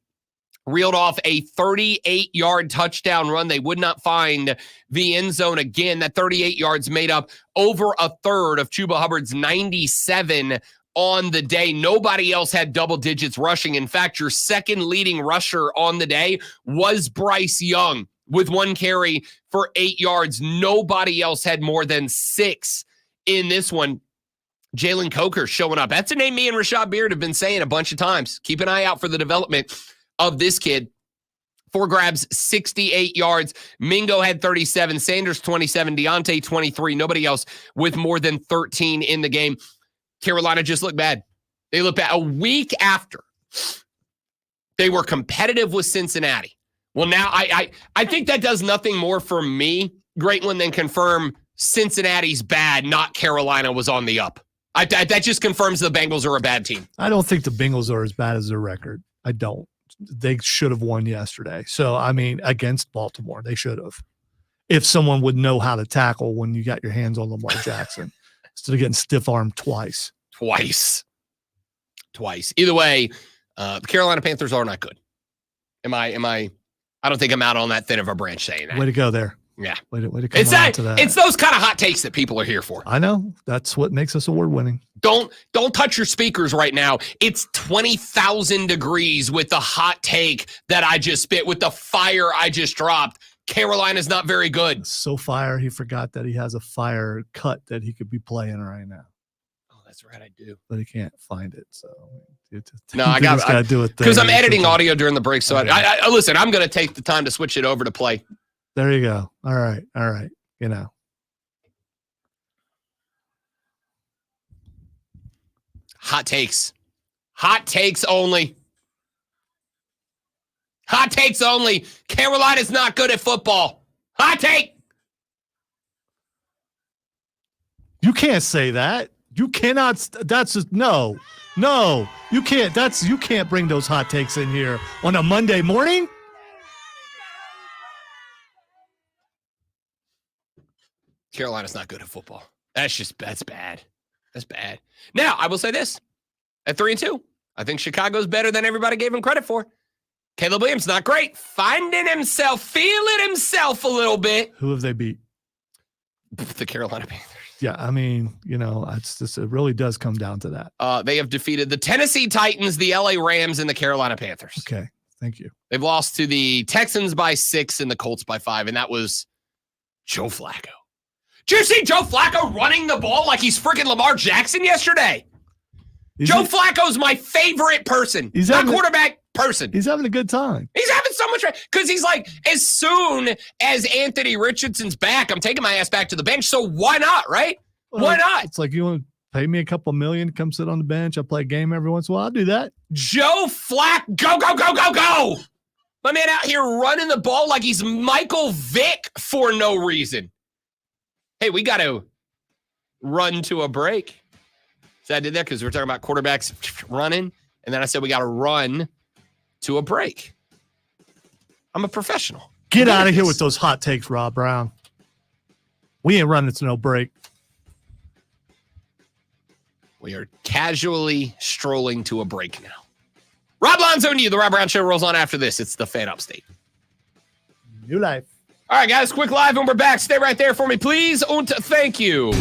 reeled off a 38-yard touchdown run. They would not find the end zone again. That 38 yards made up over a third of Chuba Hubbard's 97 on the day. Nobody else had double digits rushing. In fact, your second leading rusher on the day was Bryce Young with 1 carry for 8 yards. Nobody else had more than 6 in this one. Jalen Coker showing up. That's a name me and Rashad Beard have been saying a bunch of times. Keep an eye out for the development of this kid. 4 grabs, 68 yards. Mingo had 37. Sanders, 27. Deontay, 23. Nobody else with more than 13 in the game. Carolina just looked bad. They looked bad. A week after they were competitive with Cincinnati. Well, now I think that does nothing more for me, Greatland, than confirm Cincinnati's bad, not Carolina was on the up. That just confirms the Bengals are a bad team. I don't think the Bengals are as bad as their record. I don't. They should have won yesterday. So, I mean, against Baltimore, they should have. If someone would know how to tackle when you got your hands on Lamar Jackson instead of getting stiff-armed twice. Either way, the Carolina Panthers are not good. Am I don't think I'm out on that thin of a branch saying that. Way to go there. Yeah. Way to come on to that. It's those kind of hot takes that people are here for. I know. That's what makes us award-winning. Don't touch your speakers right now. It's 20,000 degrees with the hot take that I just spit, with the fire I just dropped. Carolina's not very good. So fire, he forgot that he has a fire cut that he could be playing right now. Oh, that's right. I do. but he can't find it. So No, I got to do it because I'm there. editing audio during the break. So Okay. I listen. I'm going to take the time to switch it over to play. There you go. All right. You know. Hot takes. Hot takes only. Hot takes only. Carolina's not good at football. Hot take. You can't say that. You cannot. That's just no. You can't. You can't bring those hot takes in here on a Monday morning. Carolina's not good at football. That's bad. That's bad. Now, I will say this. At 3-2, I think Chicago's better than everybody gave him credit for. Caleb Williams, not great. Finding himself, feeling himself a little bit. Who have they beat? The Carolina Panthers. Yeah, I mean, it's just, it really does come down to that. They have defeated the Tennessee Titans, the LA Rams, and the Carolina Panthers. Okay, thank you. They've lost to the Texans by 6 and the Colts by 5, and that was Joe Flacco. Did you see Joe Flacco running the ball like he's freaking Lamar Jackson yesterday? Joe Flacco's my favorite person. He's not having- quarterback person. He's having a good time. He's having so much fun because he's like, as soon as Anthony Richardson's back, I'm taking my ass back to the bench. So why not, right? Why not? It's like, you want to pay me a couple million, come sit on the bench. I play a game every once in a while. I'll do that. Joe Flacco, go. My man out here running the ball like he's Michael Vick for no reason. Hey, we got to run to a break. So I did that because we're talking about quarterbacks running. And then I said we got to run to a break. I'm a professional. Get out of here with those hot takes, Rob Brown. We ain't running to no break. We are casually strolling to a break now. Rob Lonzo and you, the Rob Brown Show rolls on after this. It's the Fan Upstate. New life. All right, guys, quick live and we're back. Stay right there for me, please. Und thank you.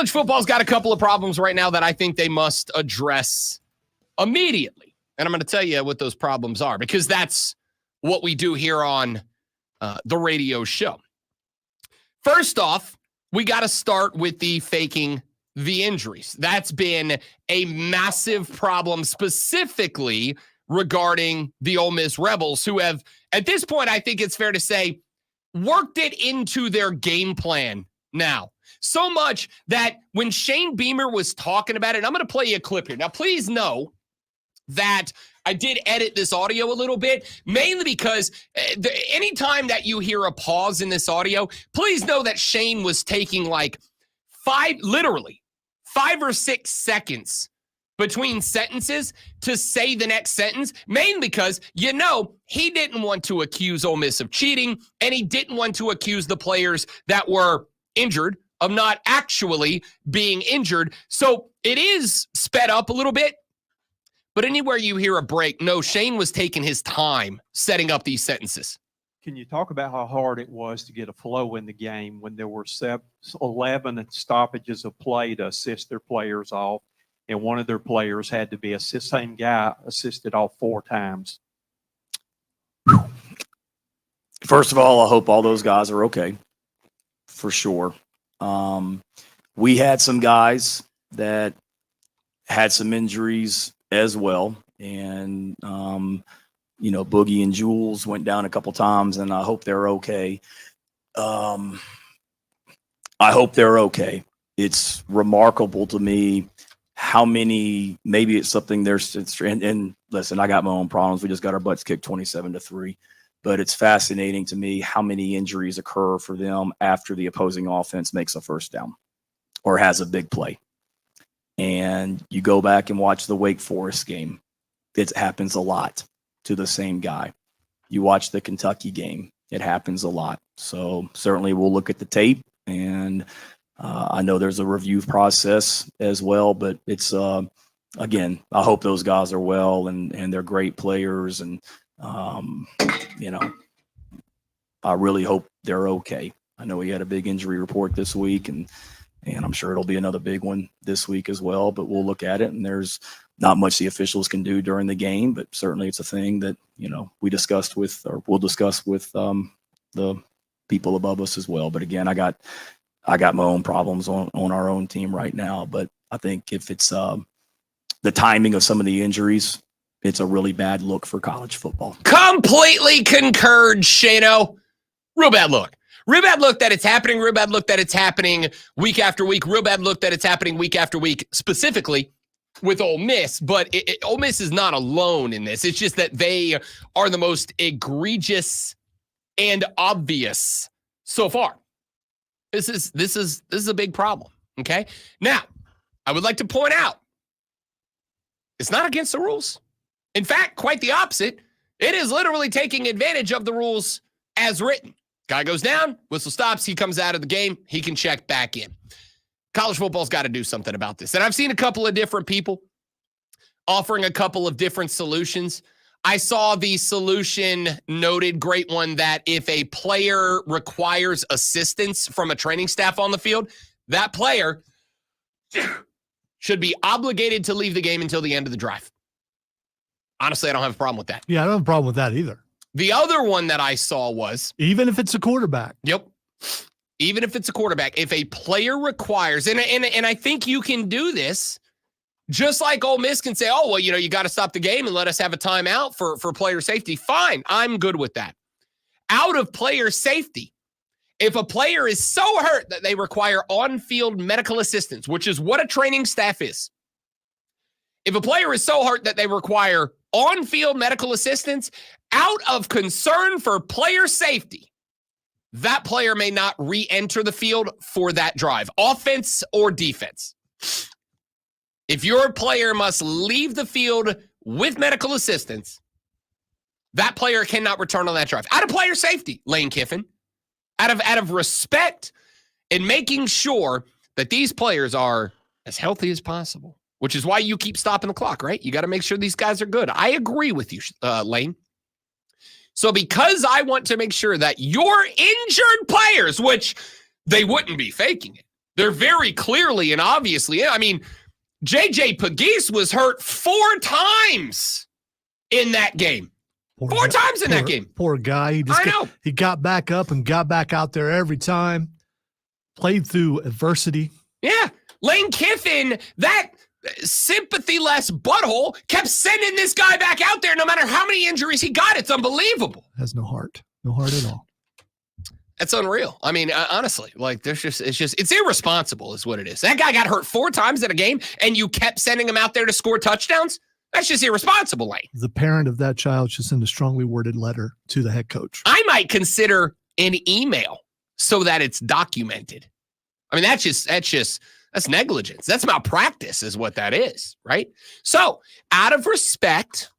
college football's got a couple of problems right now that I think they must address immediately. And I'm going to tell you what those problems are, because that's what we do here on the radio show. First off, we got to start with the faking the injuries. That's been a massive problem, specifically regarding the Ole Miss Rebels, who have, at this point, I think it's fair to say, worked it into their game plan now. So much that when Shane Beamer was talking about it, I'm going to play you a clip here. Now, please know that I did edit this audio a little bit, mainly because anytime that you hear a pause in this audio, please know that Shane was taking like 5 or 6 seconds between sentences to say the next sentence, mainly because, he didn't want to accuse Ole Miss of cheating, and he didn't want to accuse the players that were injured of not actually being injured. So it is sped up a little bit, but anywhere you hear a break, no, Shane was taking his time setting up these sentences. Can you talk about how hard it was to get a flow in the game when there were 11 stoppages of play to assist their players off, and one of their players had to be same guy assisted off 4 times? First of all, I hope all those guys are okay, for sure. We had some guys that had some injuries as well, and Boogie and Jules went down a couple times, and I hope they're okay. I hope they're okay. It's remarkable to me how many, maybe it's something there's, and listen, I got my own problems. We just got our butts kicked 27-3, but it's fascinating to me how many injuries occur for them after the opposing offense makes a first down or has a big play. And you go back and watch the Wake Forest game. It happens a lot to the same guy. You watch the Kentucky game. It happens a lot. So certainly we'll look at the tape, and I know there's a review process as well, but it's, again, I hope those guys are well and they're great players. And, I really hope they're okay. I know he had a big injury report this week, and I'm sure it'll be another big one this week as well, but we'll look at it, and there's not much the officials can do during the game, but certainly it's a thing that, we discussed with, or we'll discuss with the people above us as well. But again, I got my own problems on our own team right now, but I think if it's the timing of some of the injuries, it's a really bad look for college football. Completely concurred, Shano. Real bad look. Real bad look that it's happening. Real bad look that it's happening week after week. Real bad look that it's happening week after week, specifically with Ole Miss. But Ole Miss is not alone in this. It's just that they are the most egregious and obvious so far. This is a big problem. Okay. Now, I would like to point out, it's not against the rules. In fact, quite the opposite. It is literally taking advantage of the rules as written. Guy goes down, whistle stops, he comes out of the game, he can check back in. College football's got to do something about this. And I've seen a couple of different people offering a couple of different solutions. I saw the solution noted, great one, that if a player requires assistance from a training staff on the field, that player should be obligated to leave the game until the end of the drive. Honestly, I don't have a problem with that. Yeah, I don't have a problem with that either. The other one that I saw was, even if it's a quarterback. Yep. Even if it's a quarterback, if a player requires, and I think you can do this, just like Ole Miss can say, oh, well, you got to stop the game and let us have a timeout for player safety. Fine. I'm good with that. Out of player safety, if a player is so hurt that they require on-field medical assistance, which is what a training staff is. If a player is so hurt that they require on-field medical assistance, out of concern for player safety, that player may not re-enter the field for that drive, offense or defense. If your player must leave the field with medical assistance, that player cannot return on that drive. Out of player safety, Lane Kiffin, out of respect and making sure that these players are as healthy as possible, which is why you keep stopping the clock, right? You got to make sure these guys are good. I agree with you, Lane. So because I want to make sure that your injured players, which they wouldn't be faking it, They're very clearly and obviously, I mean, JJ Pegues was hurt 4 times in that game. Four times in that game. Poor guy. He got back up and got back out there every time. Played through adversity. Yeah. Lane Kiffin, that sympathy-less butthole, kept sending this guy back out there no matter how many injuries he got. It's unbelievable. Has no heart. No heart at all. That's unreal. I mean, honestly, like it's irresponsible is what it is. That guy got hurt 4 times in a game and you kept sending him out there to score touchdowns. That's just irresponsible, Lane. The parent of that child should send a strongly worded letter to the head coach. I might consider an email so that it's documented. I mean, that's negligence. That's malpractice is what that is, right? So out of respect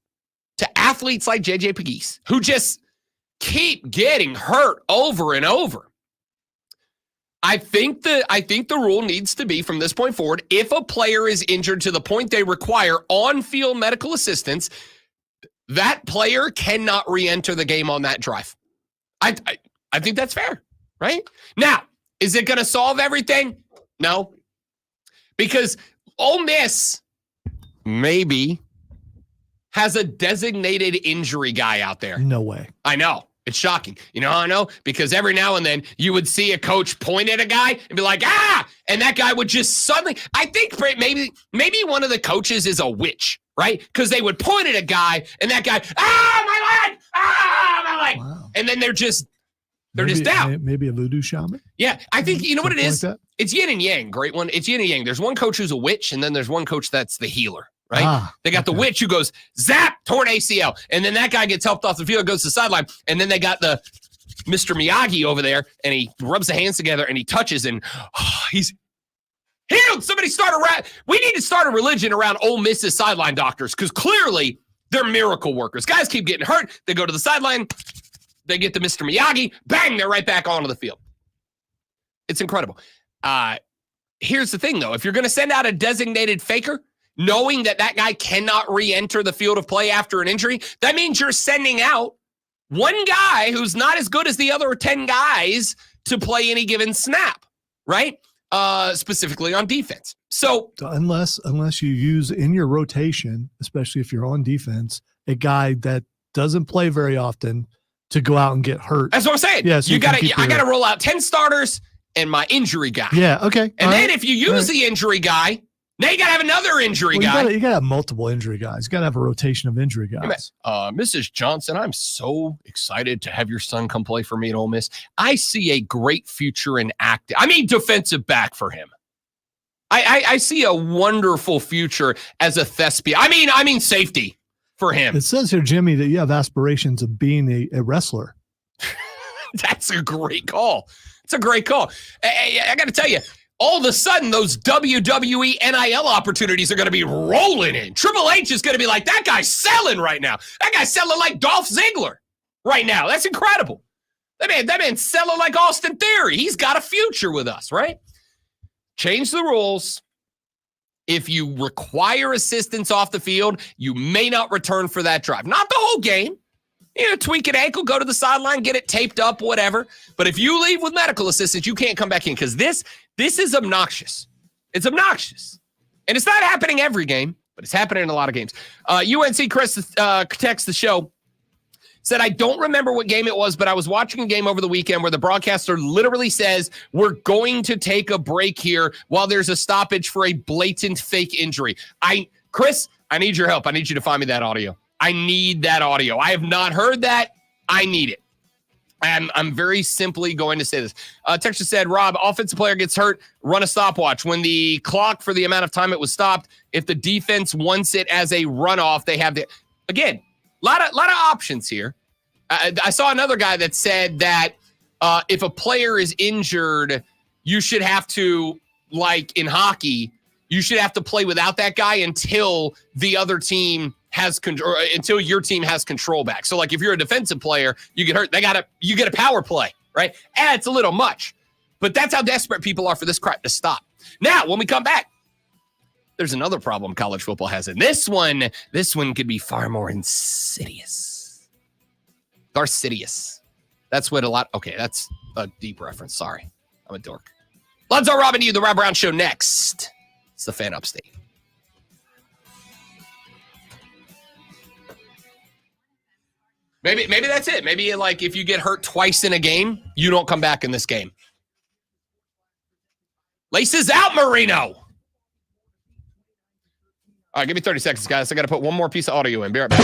to athletes like JJ Pegues, who just keep getting hurt over and over, I think the rule needs to be from this point forward, if a player is injured to the point they require on-field medical assistance, that player cannot re-enter the game on that drive. I think that's fair, right? Now, is it going to solve everything? No. Because Ole Miss maybe has a designated injury guy out there. No way. I know. It's shocking. You know how I know? Because every now and then you would see a coach point at a guy and be like, ah, and that guy would just suddenly, I think maybe one of the coaches is a witch, right? Because they would point at a guy and that guy, my leg. Wow. And then they're just down. Maybe a voodoo shaman? Yeah, I think, you know what it is? Like It's yin and yang. Great one. It's yin and yang. There's one coach who's a witch, and then there's one coach that's the healer, right? They got the witch who goes, zap, torn ACL. And then that guy gets helped off the field, goes to the sideline. And then they got the Mr. Miyagi over there, and he rubs the hands together, and he touches, and he's healed. Somebody we need to start a religion around Ole Miss's sideline doctors, because clearly they're miracle workers. Guys keep getting hurt. They go to the sideline. They get the Mr. Miyagi. Bang, they're right back onto the field. It's incredible. Here's the thing, though. If you're going to send out a designated faker, knowing that guy cannot re-enter the field of play after an injury, that means you're sending out one guy who's not as good as the other 10 guys to play any given snap, right? Specifically on defense. So unless you use in your rotation, especially if you're on defense, a guy that doesn't play very often to go out and get hurt. That's what I'm saying. Yeah, so I got to roll out 10 starters and my injury guy. Yeah, okay. And then if you use the injury guy, now you got to have another injury guy. You got to have multiple injury guys. You got to have a rotation of injury guys. Mrs. Johnson, I'm so excited to have your son come play for me at Ole Miss. I see a great future in defensive back for him. I see a wonderful future as a thespian. I mean safety for him. It says here, Jimmy, that you have aspirations of being a wrestler. That's a great call. It's a great call. I got to tell you, all of a sudden, those WWE NIL opportunities are going to be rolling in. Triple H is going to be like, that guy's selling right now. That guy's selling like Dolph Ziggler right now. That's incredible. That man's selling like Austin Theory. He's got a future with us, right? Change the rules. If you require assistance off the field, you may not return for that drive. Not the whole game. Tweak an ankle, go to the sideline, get it taped up, whatever. But if you leave with medical assistance, you can't come back in because this is obnoxious. It's obnoxious. And it's not happening every game, but it's happening in a lot of games. UNC Chris texts the show, said, I don't remember what game it was, but I was watching a game over the weekend where the broadcaster literally says, we're going to take a break here while there's a stoppage for a blatant fake injury. Chris, I need your help. I need you to find me that audio. I need that audio. I have not heard that. I need it. And I'm very simply going to say this. Texas said, Rob, offensive player gets hurt, run a stopwatch. When the clock for the amount of time it was stopped, if the defense wants it as a runoff, they have the, again, a lot of options here. I saw another guy that said that if a player is injured, you should have to, like in hockey, you should have to play without that guy until the other team has control, until your team has control back. So like if you're a defensive player, you get hurt, you get a power play, right? It's a little much, but that's how desperate people are for this crap to stop. Now, when we come back, there's another problem college football has. And this one could be far more insidious. Darcidious. That's what okay, that's a deep reference. Sorry. I'm a dork. Lonzo Robin to you, the Rob Brown Show next. It's the Fan Upstate. Maybe that's it. Maybe like if you get hurt twice in a game, you don't come back in this game. Laces out, Marino. All right, give me 30 seconds, guys. I got to put one more piece of audio in. Be right back.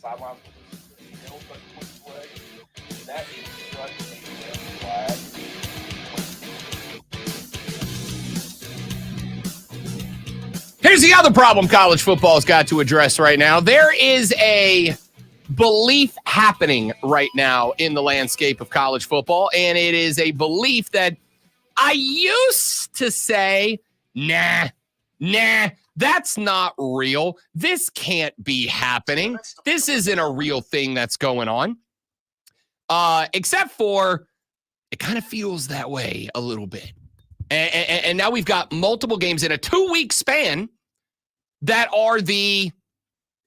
sideline middle but quick play. That is such a red flag. Here's the other problem college football's got to address right now. There is a belief happening right now in the landscape of college football, and it is a belief that I used to say, nah, that's not real. This can't be happening. This isn't a real thing that's going on. Except for it kind of feels that way a little bit. And now we've got multiple games in a 2-week span that are the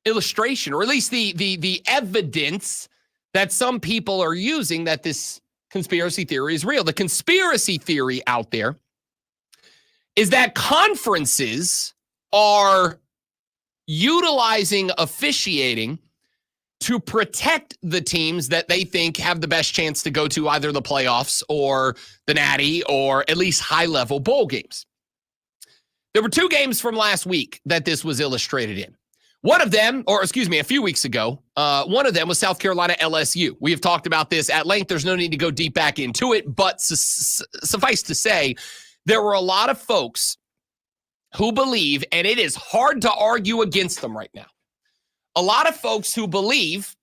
illustration, or at least the evidence that some people are using that this conspiracy theory is real. The conspiracy theory out there is that conferences are utilizing officiating to protect the teams that they think have the best chance to go to either the playoffs or the Natty or at least high-level bowl games. There were 2 games from last week that this was illustrated in. One of them, or excuse me, a few weeks ago, one of them was South Carolina LSU. We have talked about this at length. There's no need to go deep back into it, but suffice to say, there were a lot of folks who believe, and it is hard to argue against them right now, a lot of folks who believe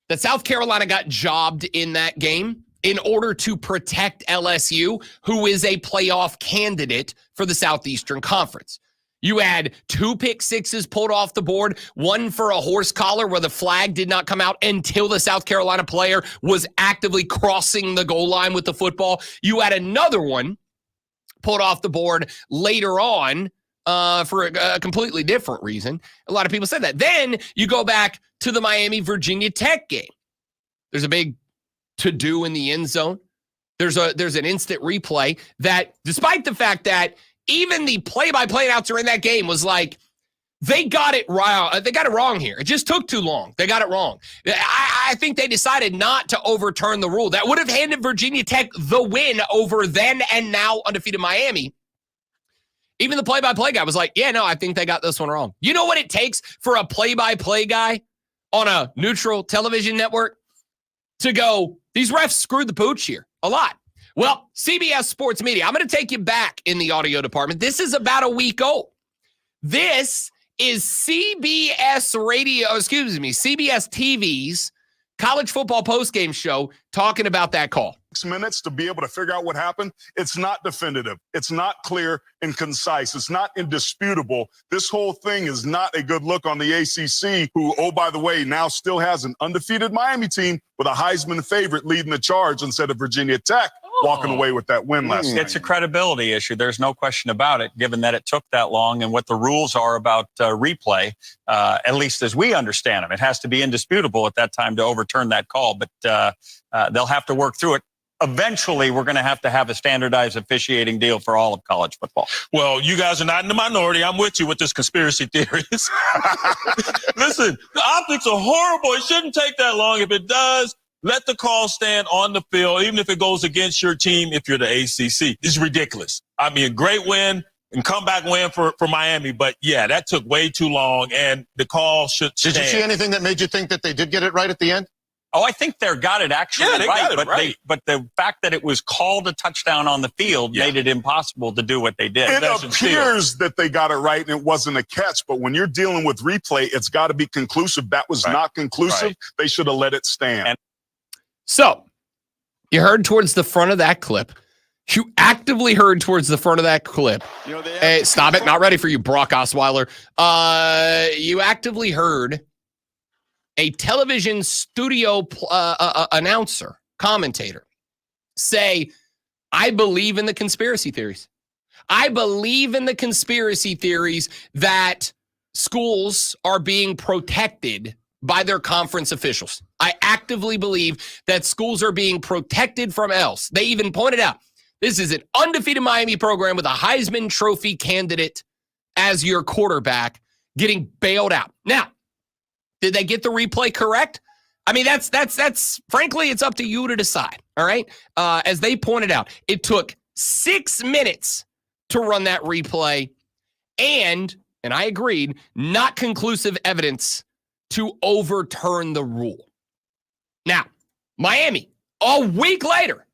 that South Carolina got jobbed in that game in order to protect LSU, who is a playoff candidate for the Southeastern Conference. You had 2 pick sixes pulled off the board, one for a horse collar where the flag did not come out until the South Carolina player was actively crossing the goal line with the football. You had another one pulled off the board later on for a completely different reason. A lot of people said that. Then you go back to the Miami-Virginia Tech game. There's a big to-do in the end zone. There's an instant replay that, despite the fact that even the play-by-play announcer in that game was like, they got it wrong. They got it wrong here. It just took too long. They got it wrong. I think they decided not to overturn the rule. That would have handed Virginia Tech the win over then and now undefeated Miami. Even the play-by-play guy was like, yeah, no, I think they got this one wrong. You know what it takes for a play-by-play guy on a neutral television network to go, these refs screwed the pooch here? A lot. Well, CBS Sports Media, I'm going to take you back in the audio department. This is about a week old. This is CBS TV's college football postgame show talking about that call. 6 minutes to be able to figure out what happened. It's not definitive. It's not clear and concise. It's not indisputable. This whole thing is not a good look on the ACC, who, oh, by the way, now still has an undefeated Miami team with a Heisman favorite leading the charge instead of Virginia Tech walking away with that win last night. It's a credibility issue. There's no question about it, given that it took that long and what the rules are about replay, at least as we understand them. It has to be indisputable at that time to overturn that call, but they'll have to work through it. Eventually, we're going to have a standardized officiating deal for all of college football. Well, you guys are not in the minority. I'm with you with this conspiracy theories. Listen, the optics are horrible. It shouldn't take that long. If it does, let the call stand on the field, even if it goes against your team if you're the ACC. It's ridiculous. I mean, a great win and comeback win for Miami. But, yeah, that took way too long, and the call should stand. Did you see anything that made you think that they did get it right at the end? Oh, I think they got it actually they right, got it right. But the fact that it was called a touchdown on the field made it impossible to do what they did. It appears that they got it right and it wasn't a catch, but when you're dealing with replay, it's got to be conclusive. That was not conclusive. Right. They should have let it stand. So you heard towards the front of that clip. You actively heard towards the front of that clip. Hey, stop it. Not ready for you, Brock Osweiler. You actively heard a television studio announcer, commentator, say, I believe in the conspiracy theories. I believe in the conspiracy theories that schools are being protected by their conference officials. I actively believe that schools are being protected from else. They even pointed out, this is an undefeated Miami program with a Heisman Trophy candidate as your quarterback getting bailed out. Now, did they get the replay correct? I mean, that's frankly, it's up to you to decide. All right. As they pointed out, it took 6 minutes to run that replay, and I agreed, not conclusive evidence to overturn the rule. Now, Miami, a week later,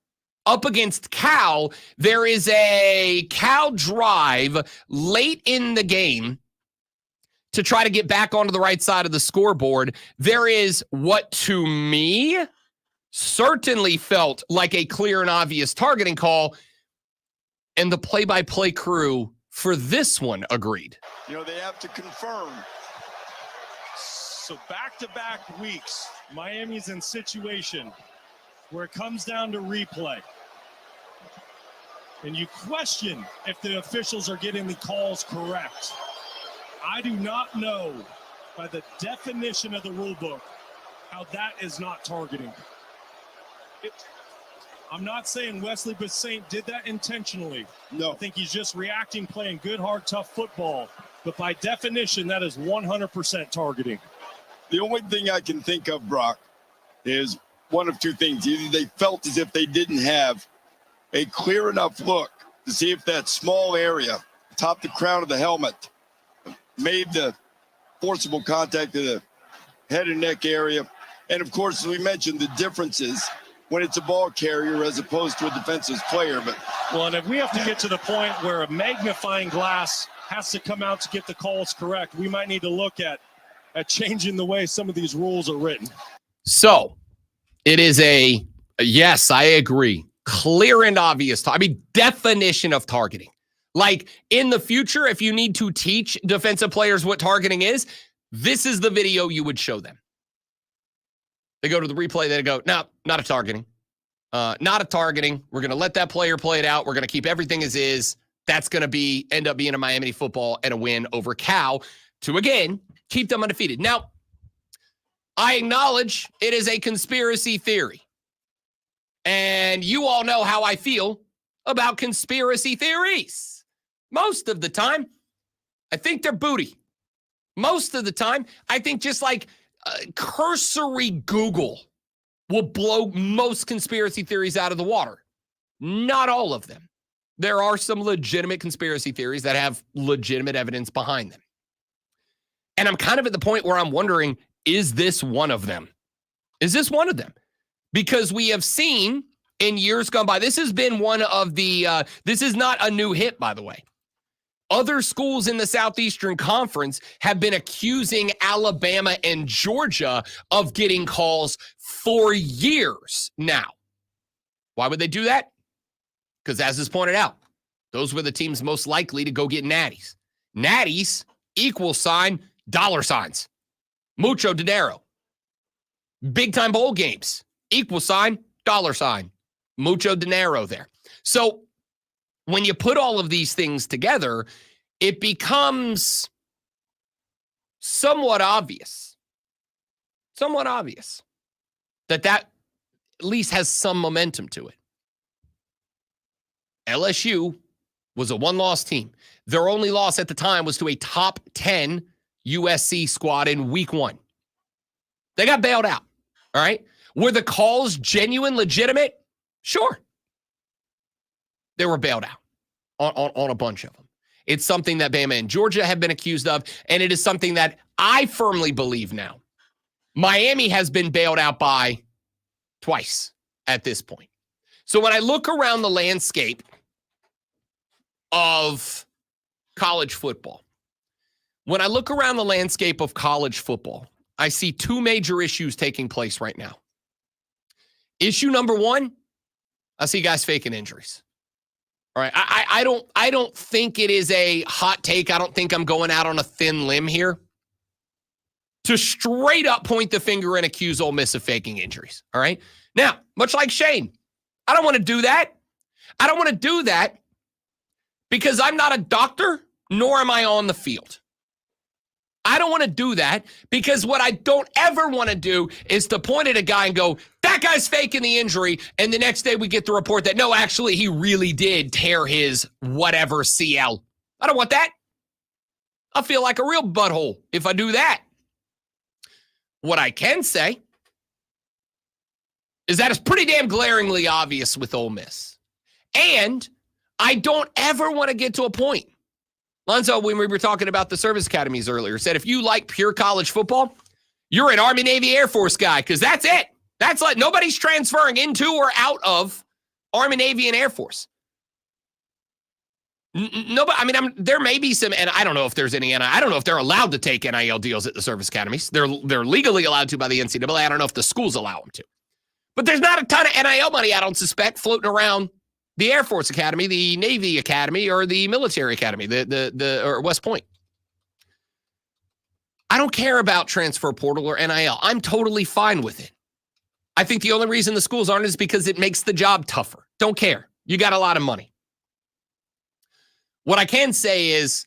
up against Cal, there is a Cal drive late in the game to try to get back onto the right side of the scoreboard. There is what to me certainly felt like a clear and obvious targeting call, and the play-by-play crew for this one agreed. You know, they have to confirm. So back-to-back weeks, Miami's in situation where it comes down to replay. And you question if the officials are getting the calls correct. I do not know, by the definition of the rule book, how that is not targeting. I'm not saying Wesley Bissaint did that intentionally. No. I think he's just reacting, playing good, hard, tough football. But by definition, that is 100% targeting. The only thing I can think of, Brock, is one of two things. Either they felt as if they didn't have a clear enough look to see if that small area, top the crown of the helmet, made the forcible contact to the head and neck area. And, of course, as we mentioned, the differences when it's a ball carrier as opposed to a defensive player. But well, and if we have to get to the point where a magnifying glass has to come out to get the calls correct, we might need to look at at changing the way some of these rules are written. So it is yes, I agree. Clear and obvious. Definition of targeting. Like in the future, if you need to teach defensive players what targeting is, this is the video you would show them. They go to the replay, they go, no, not a targeting. Not a targeting. We're going to let that player play it out. We're going to keep everything as is. That's going to end up being a Miami football and a win over Cal to, again, keep them undefeated. Now, I acknowledge it is a conspiracy theory. And you all know how I feel about conspiracy theories. Most of the time, I think they're booty. Most of the time, I think just like cursory Google will blow most conspiracy theories out of the water. Not all of them. There are some legitimate conspiracy theories that have legitimate evidence behind them. And I'm kind of at the point where I'm wondering, is this one of them? Is this one of them? Because we have seen in years gone by, this has been one of the, this is not a new hit, by the way. Other schools in the Southeastern Conference have been accusing Alabama and Georgia of getting calls for years now. Why would they do that? Because as is pointed out, those were the teams most likely to go get natties. Natties =$ Mucho dinero. Big time bowl games $$ Mucho dinero there. So when you put all of these things together, it becomes somewhat obvious that at least has some momentum to it. LSU was a one-loss team. Their only loss at the time was to a top 10 USC squad in week 1. They got bailed out, all right? Were the calls genuine, legitimate? Sure. They were bailed out on a bunch of them. It's something that Bama and Georgia have been accused of, and it is something that I firmly believe now Miami has been bailed out by twice at this point. So when I look around the landscape of college football, I see two major issues taking place right now. Issue number one, I see guys faking injuries. All right, I don't think it is a hot take. I don't think I'm going out on a thin limb here to straight up point the finger and accuse Ole Miss of faking injuries. All right. Now, much like Shane, I don't want to do that. I don't want to do that because I'm not a doctor, nor am I on the field. I don't want to do that because what I don't ever want to do is to point at a guy and go, that guy's faking the injury. And the next day we get the report that, no, actually, he really did tear his whatever CL. I don't want that. I feel like a real butthole if I do that. What I can say is that it's pretty damn glaringly obvious with Ole Miss. And I don't ever want to get to a point. Lonzo, when we were talking about the service academies earlier, said if you like pure college football, you're an Army, Navy, Air Force guy because that's it. That's like nobody's transferring into or out of Army, Navy, and Air Force. Nobody. I mean, there may be some, and I don't know if there's any. I don't know if they're allowed to take NIL deals at the service academies. They're legally allowed to by the NCAA. I don't know if the schools allow them to. But there's not a ton of NIL money, I don't suspect, floating around the Air Force Academy, the Navy Academy, or the Military Academy, or West Point. I don't care about transfer portal or NIL. I'm totally fine with it. I think the only reason the schools aren't is because it makes the job tougher. Don't care. You got a lot of money. What I can say is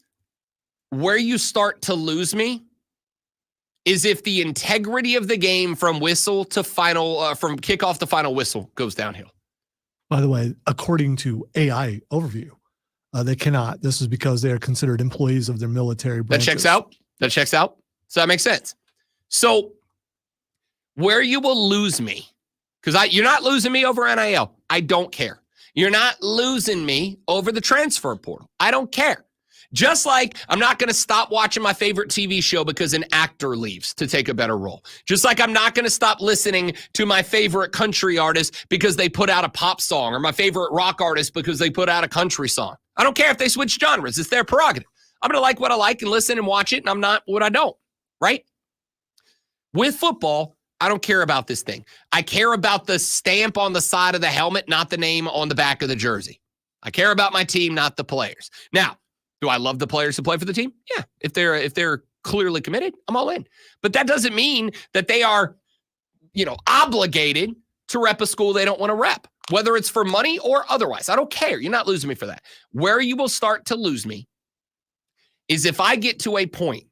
where you start to lose me is if the integrity of the game from whistle to final, from kickoff to final whistle goes downhill. By the way, according to AI Overview, they cannot. This is because they are considered employees of their military branches. That checks out. So that makes sense. So where you will lose me, because you're not losing me over NIL. I don't care. You're not losing me over the transfer portal. I don't care. Just like I'm not going to stop watching my favorite TV show because an actor leaves to take a better role. Just like I'm not going to stop listening to my favorite country artist because they put out a pop song or my favorite rock artist because they put out a country song. I don't care if they switch genres. It's their prerogative. I'm going to like what I like and listen and watch it, and I'm not what I don't, right? With football, I don't care about this thing. I care about the stamp on the side of the helmet, not the name on the back of the jersey. I care about my team, not the players. Now, do I love the players who play for the team? Yeah. If they're clearly committed, I'm all in. But that doesn't mean that they are, obligated to rep a school they don't want to rep, whether it's for money or otherwise. I don't care. You're not losing me for that. Where you will start to lose me is if I get to a point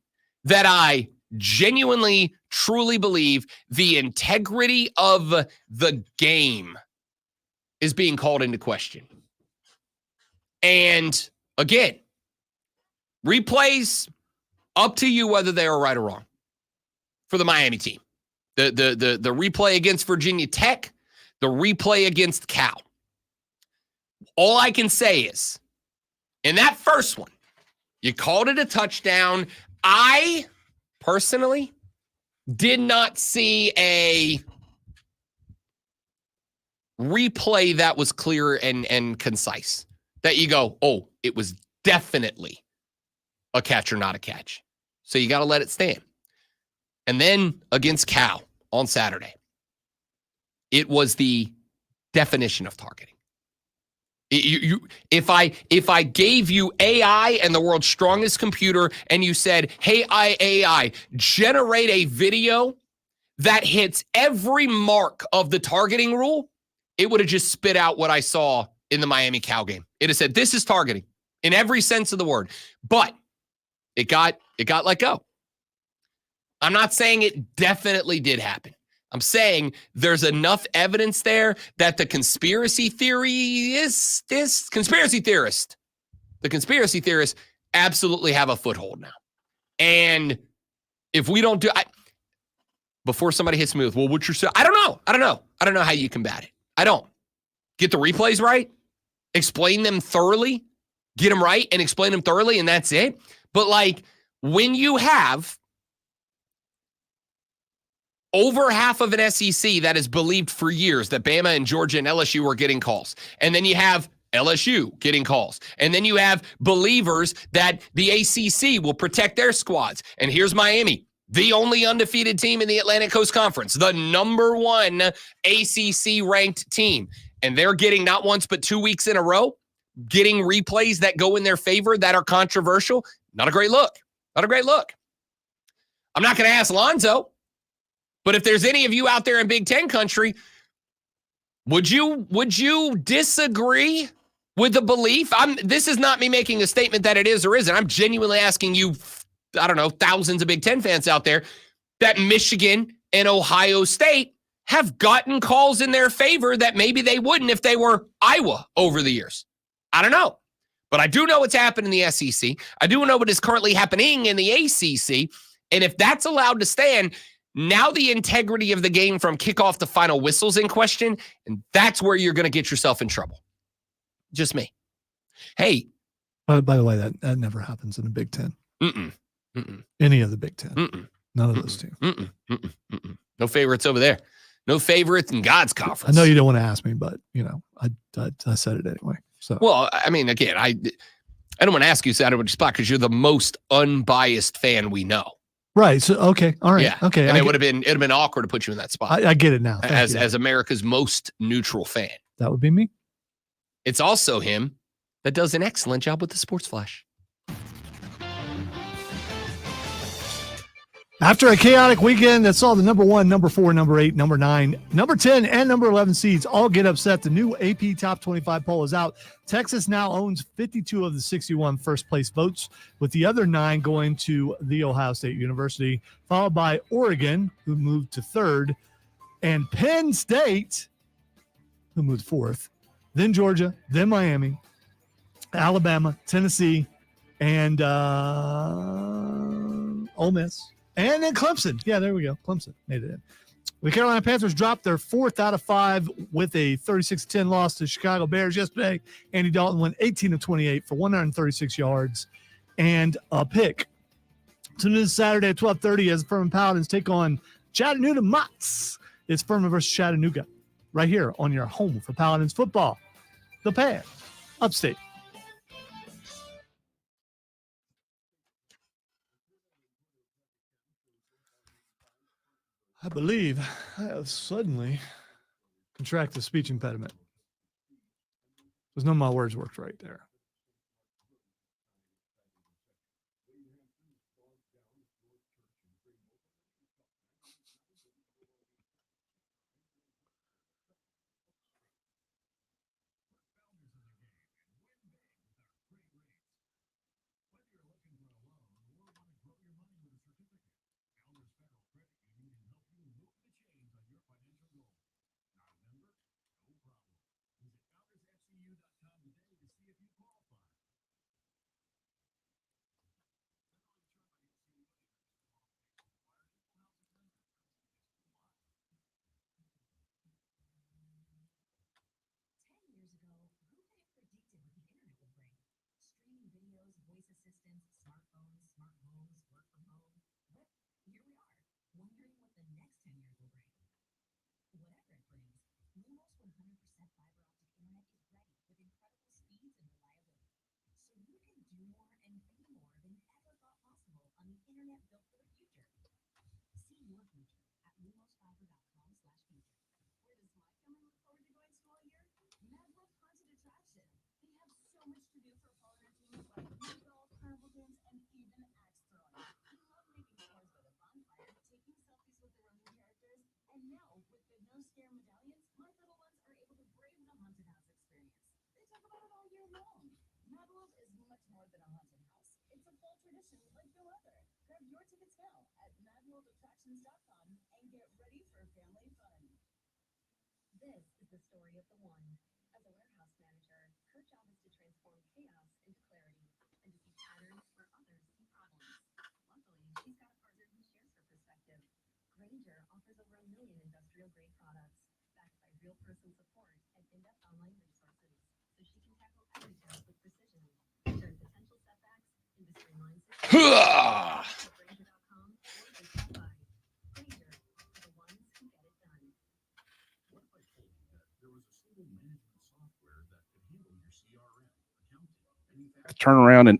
that I genuinely, truly believe the integrity of the game is being called into question. And again, replays, up to you whether they are right or wrong for the Miami team. The replay against Virginia Tech, the replay against Cal. All I can say is, in that first one, you called it a touchdown. I personally did not see a replay that was clear and concise. That you go, oh, it was definitely a catch or not a catch. So you got to let it stand. And then against Cal on Saturday, it was the definition of targeting. If I gave you AI and the world's strongest computer and you said, hey, AI, generate a video that hits every mark of the targeting rule, it would have just spit out what I saw in the Miami Cal game. It has said, this is targeting in every sense of the word, but it got let go. I'm not saying it definitely did happen. I'm saying there's enough evidence there that the conspiracy theorists absolutely have a foothold now. And if we don't do, before somebody hits me with, well, what you're saying, I don't know how you combat it. I don't. Get the replays right, explain them thoroughly, get them right and explain them thoroughly, and that's it. But like when you have over half of an SEC that has believed for years that Bama and Georgia and LSU were getting calls, and then you have LSU getting calls, and then you have believers that the ACC will protect their squads. And here's Miami, the only undefeated team in the Atlantic Coast Conference, the number one ACC ranked team. And they're getting not once, but 2 weeks in a row, getting replays that go in their favor that are controversial. Not a great look. Not a great look. I'm not going to ask Lonzo, but if there's any of you out there in Big Ten country, would you disagree with the belief? This is not me making a statement that it is or isn't. I'm genuinely asking you, I don't know, thousands of Big Ten fans out there, that Michigan and Ohio State have gotten calls in their favor that maybe they wouldn't if they were Iowa over the years. I don't know. But I do know what's happened in the SEC. I do know what is currently happening in the ACC. And if that's allowed to stand, now the integrity of the game from kickoff to final whistle's in question, and that's where you're going to get yourself in trouble. Just me. Hey. By the way, that never happens in the Big Ten. Any of the Big Ten. None of those two. No favorites over there. No favorites in God's conference. I know you don't want to ask me, but I said it anyway. So well, I mean, again, I don't want to ask you Saturday spot because you're the most unbiased fan we know. Right. So okay. All right. Yeah. Okay. And it'd have been awkward to put you in that spot. I get it now. As America's most neutral fan. That would be me. It's also him that does an excellent job with the Sports Flash. After a chaotic weekend that saw the number 1, number 4, number 8, number 9, number 10, and number 11 seeds all get upset, the new AP Top 25 poll is out. Texas now owns 52 of the 61 first place votes, with the other 9 going to The Ohio State University, followed by Oregon, who moved to 3rd, and Penn State, who moved 4th, then Georgia, then Miami, Alabama, Tennessee, and Ole Miss. And then Clemson. Yeah, there we go. Clemson made it in. The Carolina Panthers dropped their 4th out of 5 with a 36-10 loss to the Chicago Bears yesterday. Andy Dalton went 18 of 28 for 136 yards and a pick. Tune in Saturday at 12:30 as Furman Paladins take on Chattanooga Mott's. It's Furman versus Chattanooga right here on your home for Paladins football. The Pan, Upstate. I believe I have suddenly contracted a speech impediment. Because none of my words worked right there. Turn around and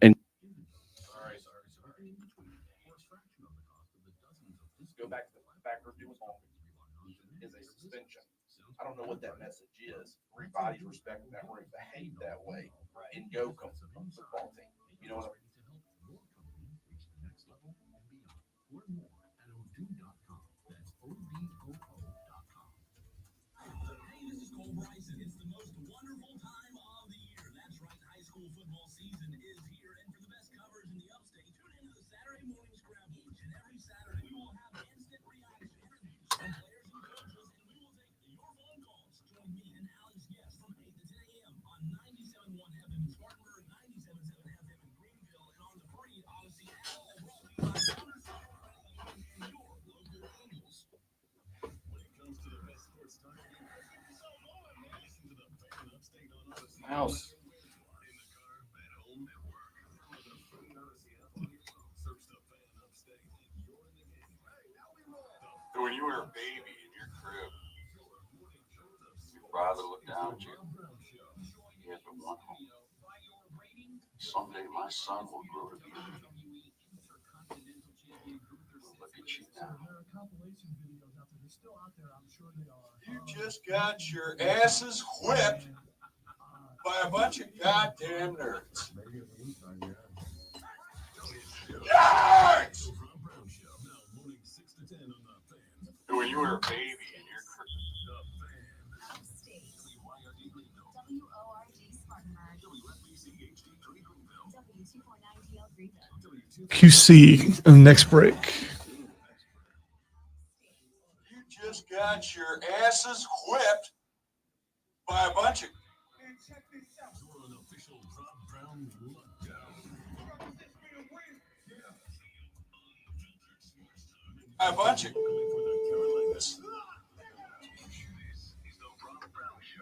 Go back to the back review was on is a suspension. I don't know what that message is. Everybody's respecting that we're going to behave that way and go come to the football team. You know what I mean? House. When you were a baby in your crib, your father looked down at you. He had but one home. Someday my son will grow to be a man. Look at you now. You just got your asses whipped by a bunch of goddamn nerds. Nerds! When you were a baby in your crib. QC next break. You just got your asses whipped by a bunch of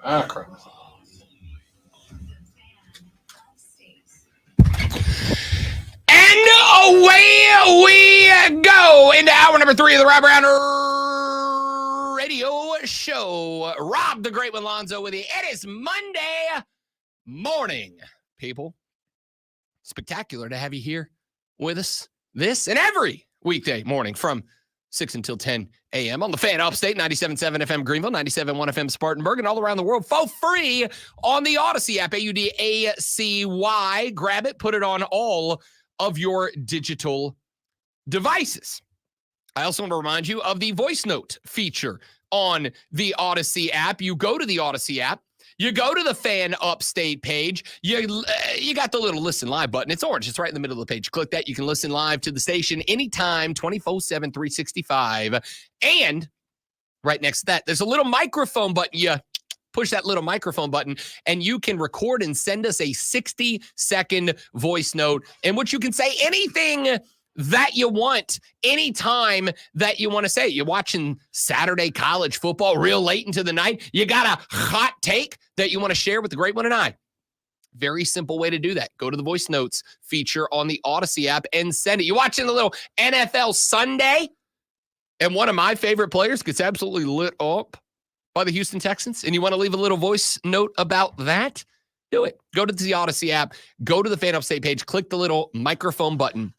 Ah, crap. And away we go into hour number 3 of the Rob Brown Radio Show. Rob the Great one, Lonzo with you. It is Monday morning, people. Spectacular to have you here with us this and every weekday morning from 6 until 10 a.m. on the Fan Upstate, 97.7 FM Greenville, 97.1 FM Spartanburg, and all around the world for free on the Odyssey app, AUDACY. Grab it, put it on all of your digital devices. I also want to remind you of the voice note feature on the Odyssey app. You go to the Odyssey app, you go to the Fan Upstate page, you got the little listen live button. It's orange. It's right in the middle of the page. Click that. You can listen live to the station anytime, 24/7, 365. And right next to that, there's a little microphone button. You push that little microphone button, and you can record and send us a 60-second voice note in which you can say anything that you want anytime that you want to say it. You're watching Saturday college football real late into the night. You got a hot take that you want to share with the great one and I. Very simple way to do that. Go to the voice notes feature on the Odyssey app and send it. You're watching a little NFL Sunday, and one of my favorite players gets absolutely lit up by the Houston Texans, and you want to leave a little voice note about that? Do it. Go to the Odyssey app, go to the Fan Upstate page, click the little microphone button,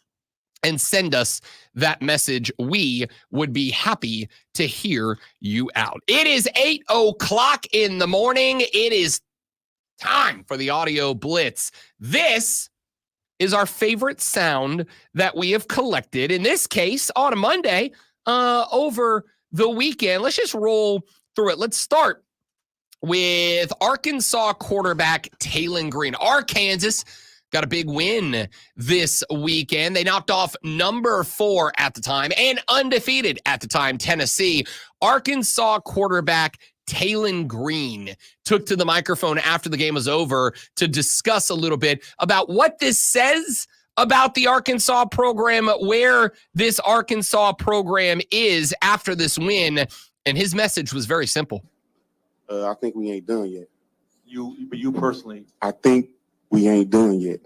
and send us that message. We would be happy to hear you out. It is 8 o'clock in the morning. It is time for the Audio Blitz. This is our favorite sound that we have collected, in this case, on a Monday over the weekend. Let's just roll through it. Let's start with Arkansas quarterback Taylen Green. Arkansas got a big win this weekend. They knocked off number 4 at the time and undefeated at the time, Tennessee. Arkansas quarterback Taylen Green took to the microphone after the game was over to discuss a little bit about what this says about the Arkansas program, where this Arkansas program is after this win. And his message was very simple. I think we ain't done yet. You personally. I think we ain't done yet.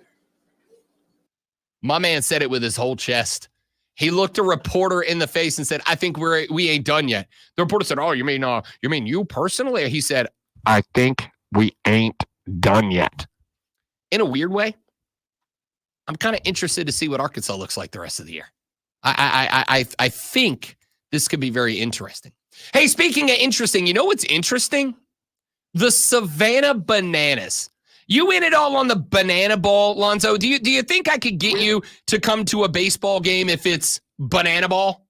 My man said it with his whole chest. He looked a reporter in the face and said, I think we ain't done yet. The reporter said, oh, you mean you personally? He said, I think we ain't done yet. In a weird way, I'm kind of interested to see what Arkansas looks like the rest of the year. I think this could be very interesting. Hey, speaking of interesting, you know what's interesting? The Savannah Bananas. You win it all on the banana ball, Lonzo. Do you think I could get you to come to a baseball game if it's banana ball?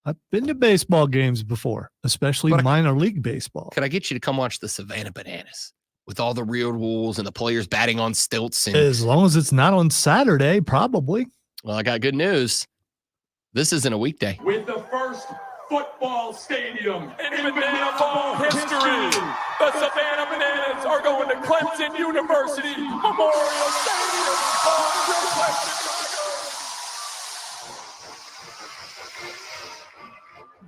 I've been to baseball games before, especially minor league baseball. Could I get you to come watch the Savannah Bananas with all the real rules and the players batting on stilts? And as long as it's not on Saturday, probably. Well, I got good news. This isn't a weekday. With the first football stadium in banana ball history, the Savannah Bananas are going to Clemson University Memorial Stadium on Riverside, Chicago.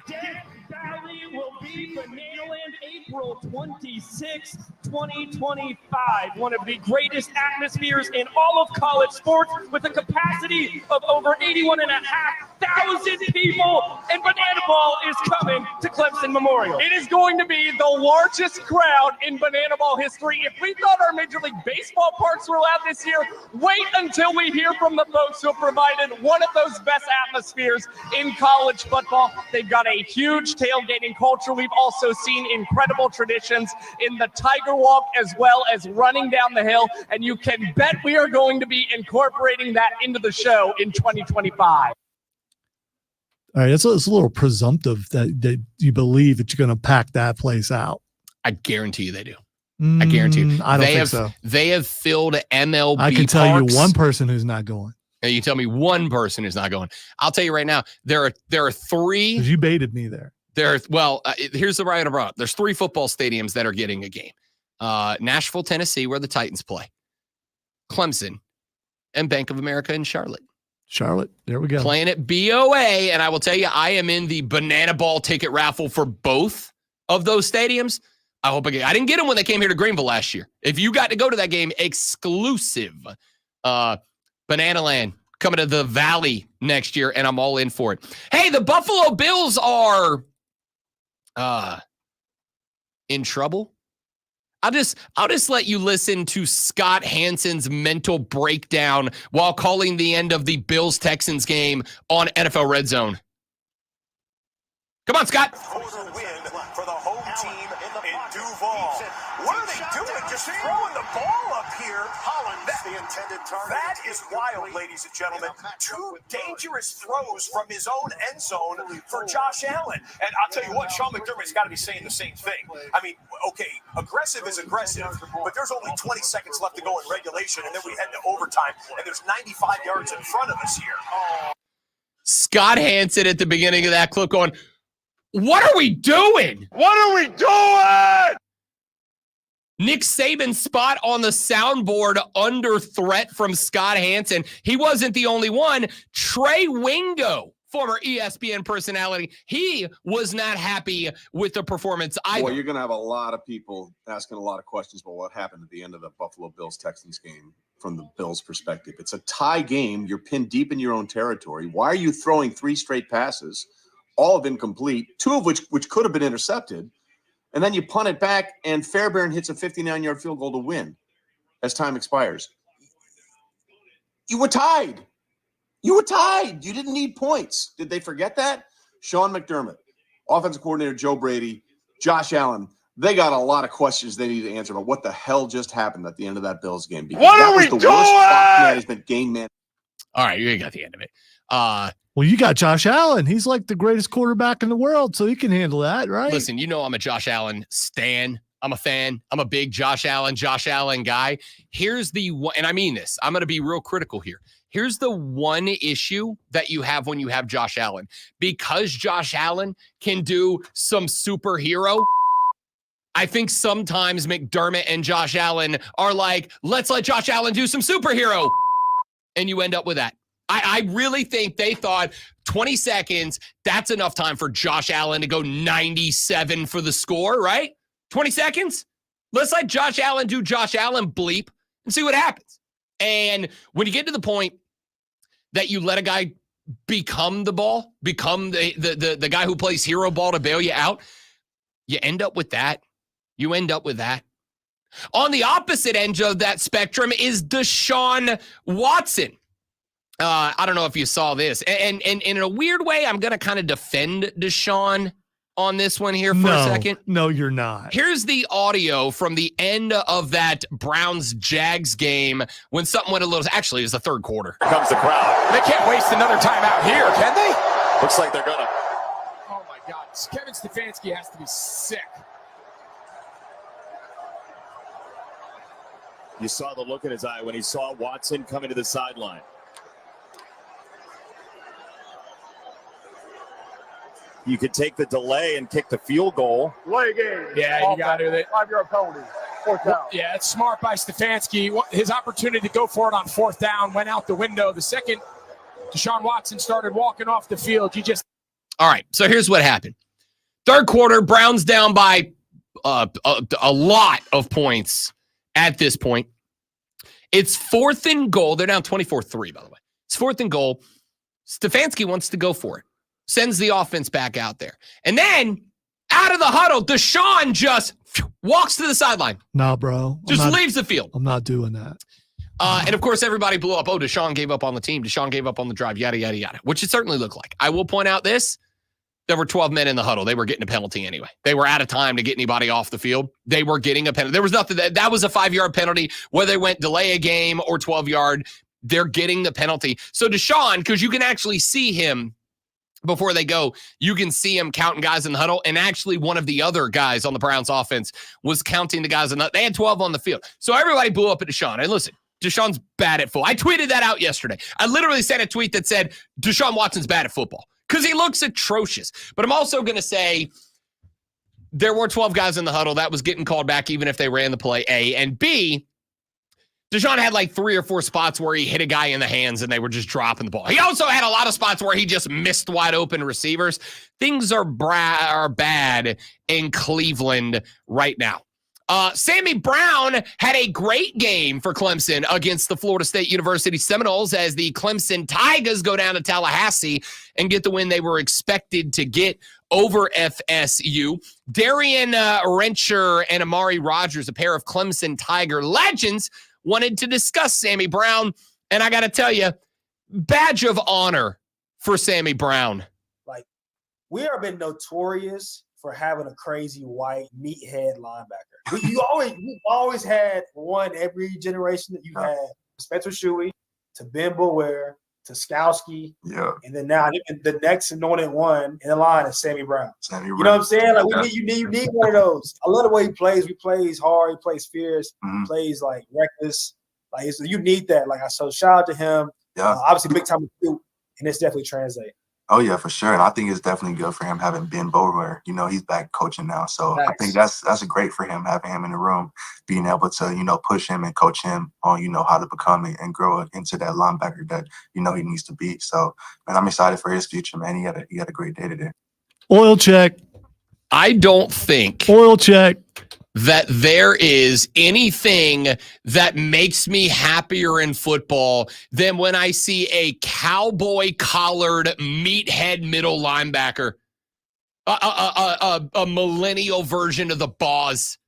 Death Valley will be Bananaland April 26, 2025. One of the greatest atmospheres in all of college sports, with a capacity of over 81,500 people, and Banana Ball is coming to Clemson Memorial. It is going to be the largest crowd in Banana Ball history. If we thought our Major League Baseball parks were loud this year, wait until we hear from the folks who have provided one of those best atmospheres in college football. They've got a huge tailgating culture. We've also seen incredible traditions in the Tiger Walk as well as running down the hill, and you can bet we are going to be incorporating that into the show in 2025. All right, it's a little presumptive that you believe that you're going to pack that place out. I guarantee you they do. I guarantee you. I don't think so. They have filled MLB I can tell parks. you one person who's not going. And you tell me one person who's not going. I'll tell you right now, there are 3. You baited me there. Here's the right about. There's 3 football stadiums that are getting a game. Nashville, Tennessee, where the Titans play. Clemson, and Bank of America in Charlotte. Charlotte, there we go. Playing at BOA, and I will tell you, I am in the banana ball ticket raffle for both of those stadiums. I hope I didn't get them when they came here to Greenville last year. If you got to go to that game, exclusive Banana Land coming to the Valley next year, and I'm all in for it. Hey, the Buffalo Bills are in trouble. I'll just let you listen to Scott Hansen's mental breakdown while calling the end of the Bills-Texans game on NFL Red Zone. Come on, Scott. Quarter win for the home team in Duval. What are they doing? Just throwing the ball up here. Hollins, the intended target. That is wild, ladies and gentlemen. Two dangerous throws from his own end zone for Josh Allen. And I'll tell you what, Sean McDermott's got to be saying the same thing. I mean, okay, aggressive is aggressive, but there's only 20 seconds left to go in regulation, and then we head to overtime, and there's 95 yards in front of us here. Scott Hansen at the beginning of that clip going, what are we doing? What are we doing? Nick Saban's spot on the soundboard under threat from Scott Hansen. He wasn't the only one. Trey Wingo, former ESPN personality, he was not happy with the performance either. Well, you're going to have a lot of people asking a lot of questions about what happened at the end of the Buffalo Bills-Texans game from the Bills' perspective. It's a tie game. You're pinned deep in your own territory. Why are you throwing 3 straight passes, all of incomplete, 2 of which could have been intercepted, and then you punt it back, and Fairbairn hits a 59-yard field goal to win as time expires? You were tied. You were tied. You didn't need points. Did they forget that? Sean McDermott, offensive coordinator Joe Brady, Josh Allen, they got a lot of questions they need to answer about what the hell just happened at the end of that Bills game. What are we doing? Worst management game, man. All right, you got the end of it. Well, you got Josh Allen. He's like the greatest quarterback in the world, so he can handle that, right? Listen, you know I'm a Josh Allen stan. I'm a fan. I'm a big Josh Allen guy. Here's the one, and I mean this. I'm going to be real critical here. Here's the one issue that you have when you have Josh Allen. Because Josh Allen can do some superhero, I think sometimes McDermott and Josh Allen are like, let's let Josh Allen do some superhero. And you end up with that. I really think they thought 20 seconds, that's enough time for Josh Allen to go 97 for the score, right? 20 seconds? Let's let Josh Allen do Josh Allen bleep and see what happens. And when you get to the point that you let a guy become the ball, become the guy who plays hero ball to bail you out, you end up with that. You end up with that. On the opposite end of that spectrum is Deshaun Watson. I don't know if you saw this. And in a weird way, I'm going to kind of defend Deshaun on this one here for a second. No, you're not. Here's the audio from the end of that Browns-Jags game when something went a little... Actually, it was the third quarter. Here comes the crowd. They can't waste another timeout here, can they? Looks like they're gonna. Oh my God, Kevin Stefanski has to be sick. You saw the look in his eye when he saw Watson coming to the sideline. You could take the delay and kick the field goal. Play game. Yeah, you got to do that. 5-yard penalty. 4th down. Yeah, it's smart by Stefanski. His opportunity to go for it on 4th down went out the window. The second Deshaun Watson started walking off the field, you just... All right, so here's what happened. Third quarter, Browns down by a lot of points at this point. It's 4th and goal. They're down 24-3, by the way. It's 4th and goal. Stefanski wants to go for it. Sends the offense back out there. And then, out of the huddle, Deshaun just walks to the sideline. Nah, bro. Just leaves the field. I'm not doing that. And, of course, everybody blew up. Oh, Deshaun gave up on the team. Deshaun gave up on the drive, yada, yada, yada, which it certainly looked like. I will point out this. There were 12 men in the huddle. They were getting a penalty anyway. They were out of time to get anybody off the field. They were getting a penalty. There was nothing. That was a 5-yard penalty, whether they went delay a game or 12-yard. They're getting the penalty. So Deshaun, because you can actually see him before they go, you can see him counting guys in the huddle. And actually, one of the other guys on the Browns offense was counting the guys in the... They had 12 on the field. So everybody blew up at Deshaun. And listen, Deshaun's bad at football. I tweeted that out yesterday. I literally sent a tweet that said, Deshaun Watson's bad at football because he looks atrocious. But I'm also going to say there were 12 guys in the huddle. That was getting called back even if they ran the play, A. And B, Deshaun had like 3 or 4 spots where he hit a guy in the hands and they were just dropping the ball. He also had a lot of spots where he just missed wide open receivers. Things are bad in Cleveland right now. Sammy Brown had a great game for Clemson against the Florida State University Seminoles as the Clemson Tigers go down to Tallahassee and get the win they were expected to get over FSU. Darian Rencher and Amari Rogers, a pair of Clemson Tiger legends, wanted to discuss Sammy Brown. And I got to tell you, badge of honor for Sammy Brown. we have been notorious for having a crazy white meathead linebacker. We always had one every generation that you had Spencer Shuey to Ben Boulware to Skowski. Yeah. And then now the next anointed one in the line is Sammy Brown. Sammy You know what I'm saying? Like Yeah. you need one of those. I love the way he plays. He plays hard. He plays fierce. Mhm. He plays like reckless. Like so you need that. Like so shout out to him. Yeah. Obviously big time recruit, and it's definitely translating. Oh yeah, for sure. And I think it's definitely good for him having Ben Boulware. You know, he's back coaching now. So I think that's great for him, having him in the room, being able to, you know, push him and coach him on, you know, how to become and grow into that linebacker that, you know, he needs to be. So, man, I'm excited for his future, man. He had a great day today. Oil check. I don't think Oil check. that there is anything that makes me happier in football than when I see a cowboy collared meathead middle linebacker, a millennial version of the Boz.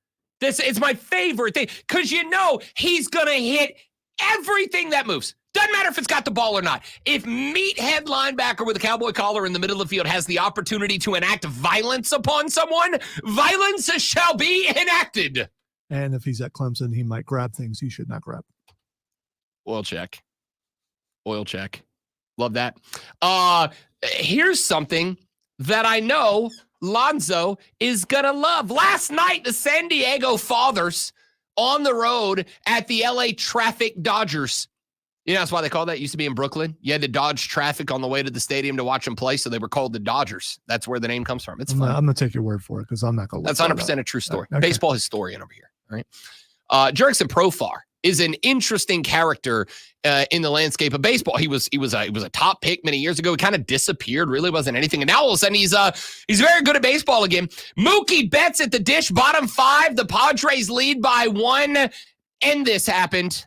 This is my favorite thing because you know he's gonna hit everything that moves. Doesn't matter if it's got the ball or not. If meathead linebacker with a cowboy collar in the middle of the field has the opportunity to enact violence upon someone, violence shall be enacted. And if he's at Clemson, he might grab things he should not grab. Oil check. Oil check. Love that. Here's something that I know Lonzo is going to love. Last night, the San Diego Fathers on the road at the LA Traffic Dodgers. You know, that's why they call that. It used to be in Brooklyn. You had to dodge traffic on the way to the stadium to watch them play, so they were called the Dodgers. That's where the name comes from. It's I'm fun. going to take your word for it because I'm not going to. That's 100% a true story. Okay. Baseball historian over here. All right. Jurickson Profar is an interesting character in the landscape of baseball. He was a top pick many years ago. He kind of disappeared. Really wasn't anything. And now all of a sudden he's very good at baseball again. Mookie Betts at the dish, bottom 5. The Padres lead by 1, and this happened.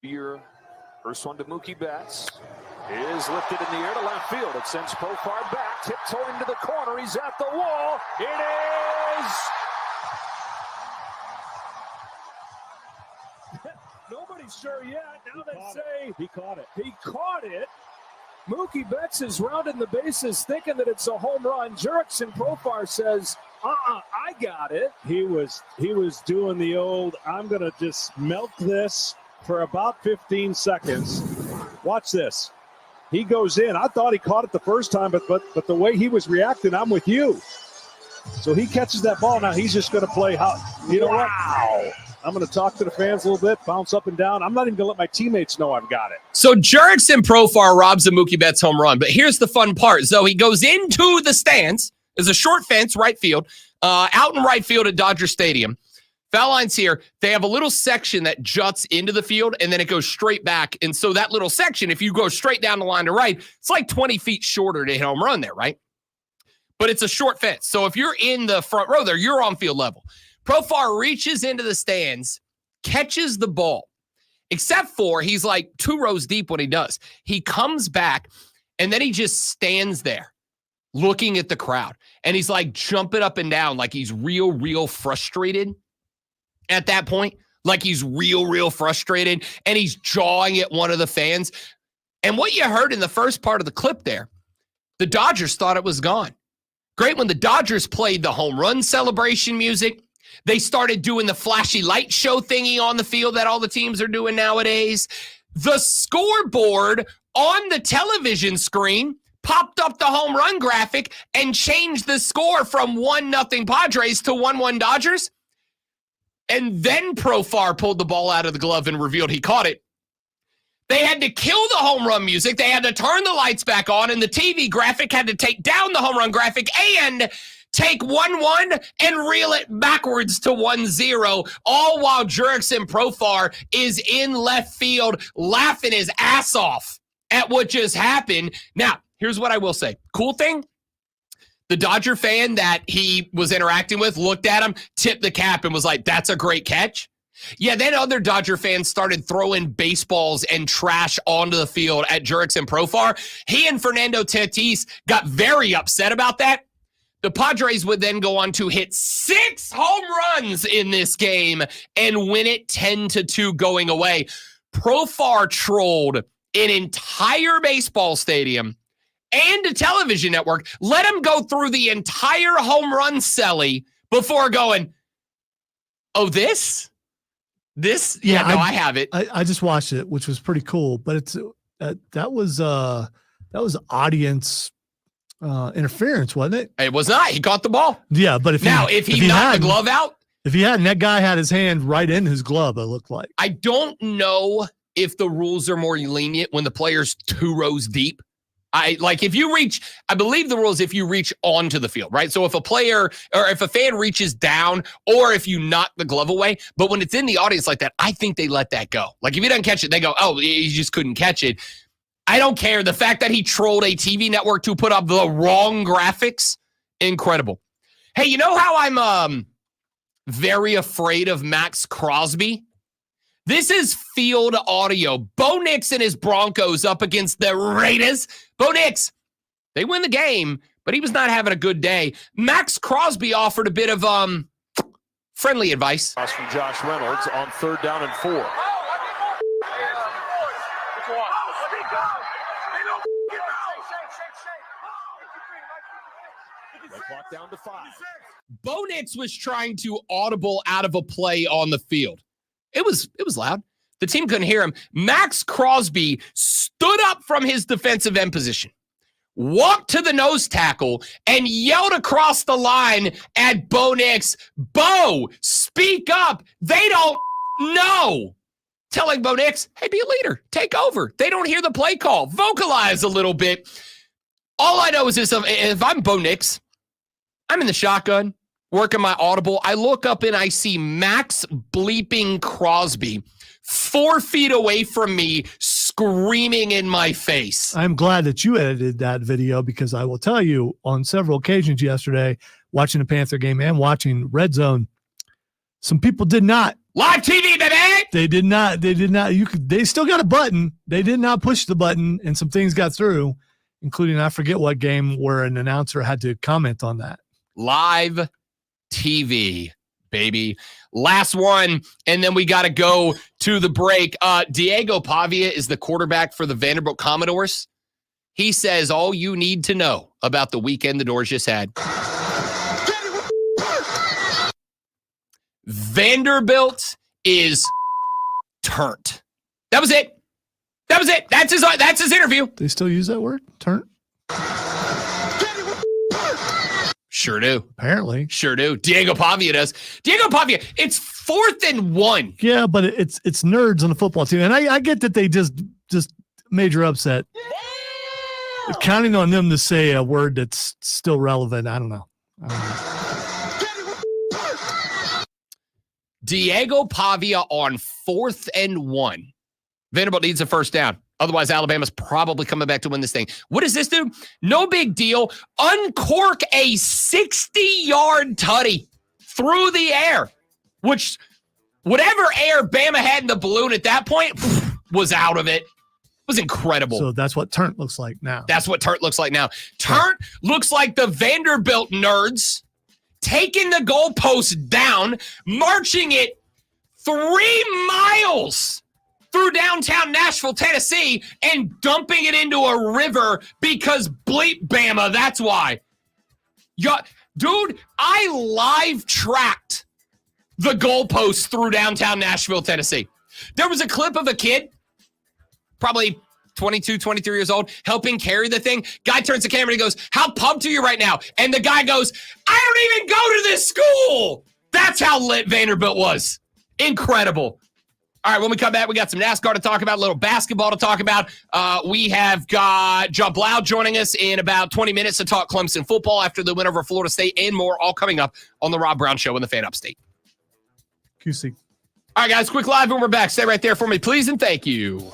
Your first one to Mookie Betts is lifted in the air to left field. It sends Profar back, tiptoeing to the corner. He's at the wall. It is. Nobody's sure yet. Now they say He caught it. he caught it. Mookie Betts is rounding the bases, thinking that it's a home run. Jurickson Profar says, I got it. He was doing the old, I'm going to just milk this for about 15 seconds. Watch this. He goes in. I thought he caught it the first time, but the way he was reacting, I'm with you. So he catches that ball. Now he's just going to play how, you know what? I'm going to talk to the fans a little bit, bounce up and down. I'm not even going to let my teammates know I've got it. So Jurickson Profar robs a Mookie Betts home run. But here's the fun part. So he goes into the stands. There's a short fence, right field, out in right field at Dodger Stadium. Foul line's here. They have a little section that juts into the field, and then it goes straight back. And so that little section, if you go straight down the line to right, it's like 20 feet shorter to hit home run there, right? But it's a short fence. So if you're in the front row there, you're on field level. Profar reaches into the stands, catches the ball, except for he's like 2 rows deep when he does. He comes back, and then he just stands there looking at the crowd. And he's like jumping up and down like he's real frustrated at that point. Like he's real frustrated. And he's jawing at one of the fans. And what you heard in the first part of the clip there, the Dodgers thought it was gone. Great when the Dodgers played the home run celebration music. They started doing the flashy light show thingy on the field that all the teams are doing nowadays. The scoreboard on the television screen popped up the home run graphic and changed the score from 1-0 Padres to 1-1 Dodgers. And then Profar pulled the ball out of the glove and revealed he caught it. They had to kill the home run music. They had to turn the lights back on, and the TV graphic had to take down the home run graphic and take 1-1 and reel it backwards to 1-0, all while Jurickson Profar is in left field laughing his ass off at what just happened. Now, here's what I will say. Cool thing, the Dodger fan that he was interacting with looked at him, tipped the cap, and was like, that's a great catch. Yeah, then other Dodger fans started throwing baseballs and trash onto the field at Jurickson Profar. He and Fernando Tatis got very upset about that. The Padres would then go on to hit 6 home runs in this game and win it 10-2 going away. Profar trolled an entire baseball stadium and a television network. Let him go through the entire home run celly before going, oh, this? Yeah, no, I have it. I just watched it, which was pretty cool, but it's that was audience interference, wasn't it? It was not. He caught the ball. Yeah, but if he knocked the glove out, if he hadn't, that guy had his hand right in his glove. It looked like. I don't know if the rules are more lenient when the player's 2 rows deep. I believe the rule is if you reach onto the field, right? So if a player or if a fan reaches down or if you knock the glove away, but when it's in the audience like that, I think they let that go. Like if he doesn't catch it, they go, oh, he just couldn't catch it. I don't care. The fact that he trolled a TV network to put up the wrong graphics, incredible. Hey, you know how I'm very afraid of Max Crosby? This is field audio. Bo Nix and his Broncos up against the Raiders. Bo Nix, they win the game, but he was not having a good day. Max Crosby offered a bit of friendly advice. Pass from Josh Reynolds on 3rd down and 4. Clock down to 5. Bo Nix was trying to audible out of a play on the field. It was loud. The team couldn't hear him. Max Crosby stood up from his defensive end position, walked to the nose tackle, and yelled across the line at Bo Nix, Bo, speak up. They don't know. Telling Bo Nix, hey, be a leader. Take over. They don't hear the play call. Vocalize a little bit. All I know is this, if I'm Bo Nix, I'm in the shotgun, working my audible. I look up and I see Max bleeping Crosby 4 feet away from me, screaming in my face. I'm glad that you edited that video because I will tell you on several occasions yesterday, watching the Panther game and watching Red Zone, some people did not. Live TV, baby! They did not. They still got a button. They did not push the button, and some things got through, including I forget what game where an announcer had to comment on that. Live TV, baby. Last one, and then we got to go to the break. Diego Pavia is the quarterback for the Vanderbilt Commodores. He says all you need to know about the weekend the Doors just had. Vanderbilt is turnt. That was it. That's his interview. They still use that word, turnt? Sure do. Apparently. Sure do. Diego Pavia does. Diego Pavia, it's 4th and 1. Yeah, but it's nerds on the football team. And I get that they just major upset. Counting on them to say a word that's still relevant, I don't know. Diego Pavia on 4th and 1. Vanderbilt needs a first down. Otherwise, Alabama's probably coming back to win this thing. What does this do? No big deal. Uncork a 60-yard tutty through the air, which whatever air Bama had in the balloon at that point was out of it. It was incredible. So that's what turnt looks like now. That's what turnt looks like now. Turnt looks like the Vanderbilt nerds taking the goalpost down, marching it 3 miles through downtown Nashville, Tennessee, and dumping it into a river because bleep Bama, that's why. Dude, I live tracked the goalposts through downtown Nashville, Tennessee. There was a clip of a kid, probably 22, 23 years old, helping carry the thing. Guy turns the camera and he goes, how pumped are you right now? And the guy goes, I don't even go to this school. That's how lit Vanderbilt was. Incredible. All right, when we come back, we got some NASCAR to talk about, a little basketball to talk about. We have got John Blau joining us in about 20 minutes to talk Clemson football after the win over Florida State and more, all coming up on the Rob Brown Show in the Fan Upstate. QC. All right, guys, quick live, and we're back. Stay right there for me, please, and thank you.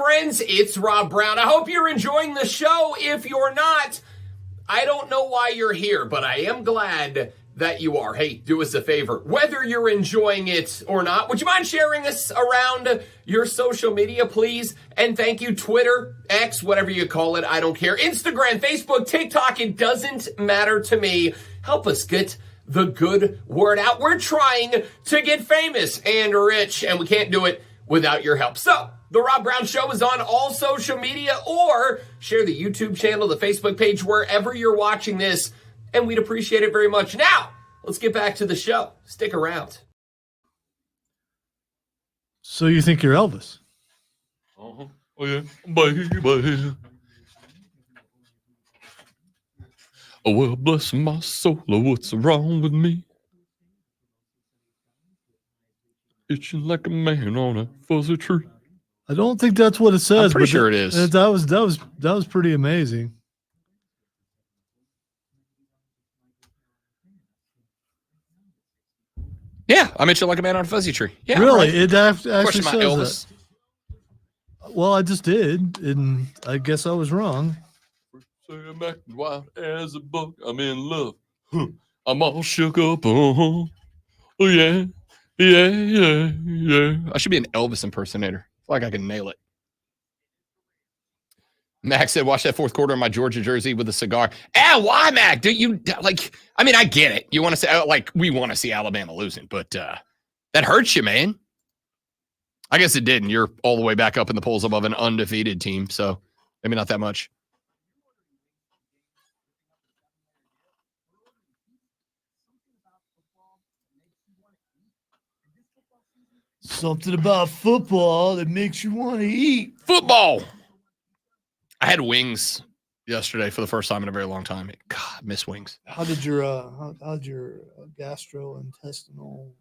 friends? It's Rob Brown. I hope you're enjoying the show. If you're not, I don't know why you're here, but I am glad that you are. Hey, do us a favor. Whether you're enjoying it or not, would you mind sharing us around your social media, please? And thank you, Twitter, X, whatever you call it. I don't care. Instagram, Facebook, TikTok, it doesn't matter to me. Help us get the good word out. We're trying to get famous and rich, and we can't do it without your help. So, The Rob Brown Show is on all social media, or share the YouTube channel, the Facebook page, wherever you're watching this, and we'd appreciate it very much. Now, let's get back to the show. Stick around. So you think you're Elvis? Oh yeah, baby. Oh well, bless my soul. What's wrong with me? Itching like a man on a fuzzy tree. I don't think that's what it says. I'm pretty but sure it is. That was pretty amazing. Yeah, I'm itching like a man on a fuzzy tree. Yeah, really? right. It actually Question says my Elvis. that. Well, I just did, and I guess I was wrong. Say I'm acting wild as a buck. I'm in love. I'm all shook up. Oh yeah, yeah, yeah, yeah. I should be an Elvis impersonator. I feel like I can nail it. Max said, watch that fourth quarter in my Georgia jersey with a cigar. Why, Mac? Do you, like, I mean, I get it. You want to say, like, we want to see Alabama losing, but that hurts you, man. I guess it didn't. You're all the way back up in the polls above an undefeated team, so maybe not that much. Something about football that makes you want to eat. Football. I had wings yesterday for the first time in a very long time. God, I miss wings. How did your gastrointestinal?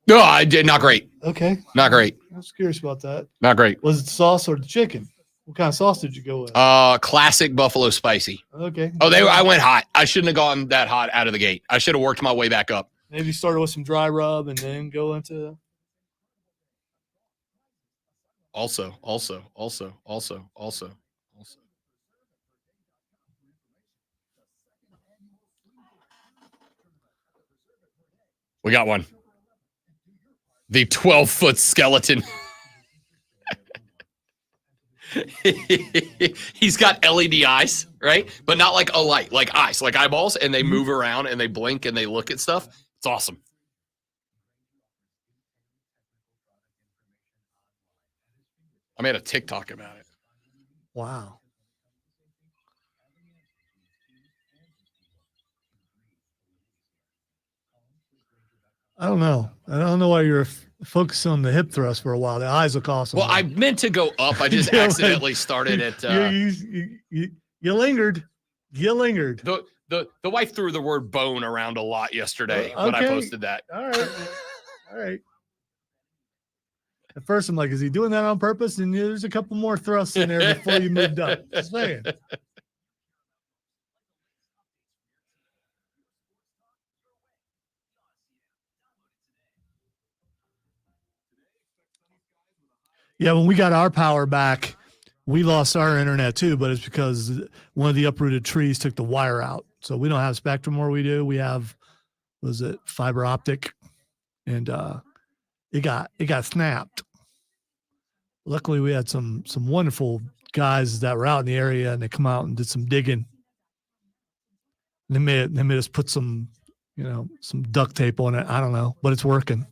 No, I did not great. Okay, Not great. I was curious about that. Not great. Was it sauce or the chicken? What kind of sauce did you go with? Classic buffalo spicy. Okay. Oh, I went hot. I shouldn't have gone that hot out of the gate. I should have worked my way back up. Maybe started with some dry rub and then go into. Also. We got one. The 12-foot skeleton. He's got LED eyes, right? But not like a light, like eyes, like eyeballs, and they move around and they blink and they look at stuff. It's awesome. I made a TikTok about it. Wow. I don't know. I don't know why you're focusing on the hip thrust for a while. The eyes look awesome. Well, I meant to go up. I just accidentally started at. You lingered. You lingered. The wife threw the word bone around a lot yesterday when I posted that. All right. All right. At first, I'm like, is he doing that on purpose? And there's a couple more thrusts in there before you moved up. Just saying. Yeah, when we got our power back, we lost our internet too, but it's because one of the uprooted trees took the wire out. So we don't have Spectrum where we do. We have, was it fiber optic? And it got snapped. Luckily, we had some wonderful guys that were out in the area, and they come out and did some digging. And they made us put some duct tape on it. I don't know, but it's working.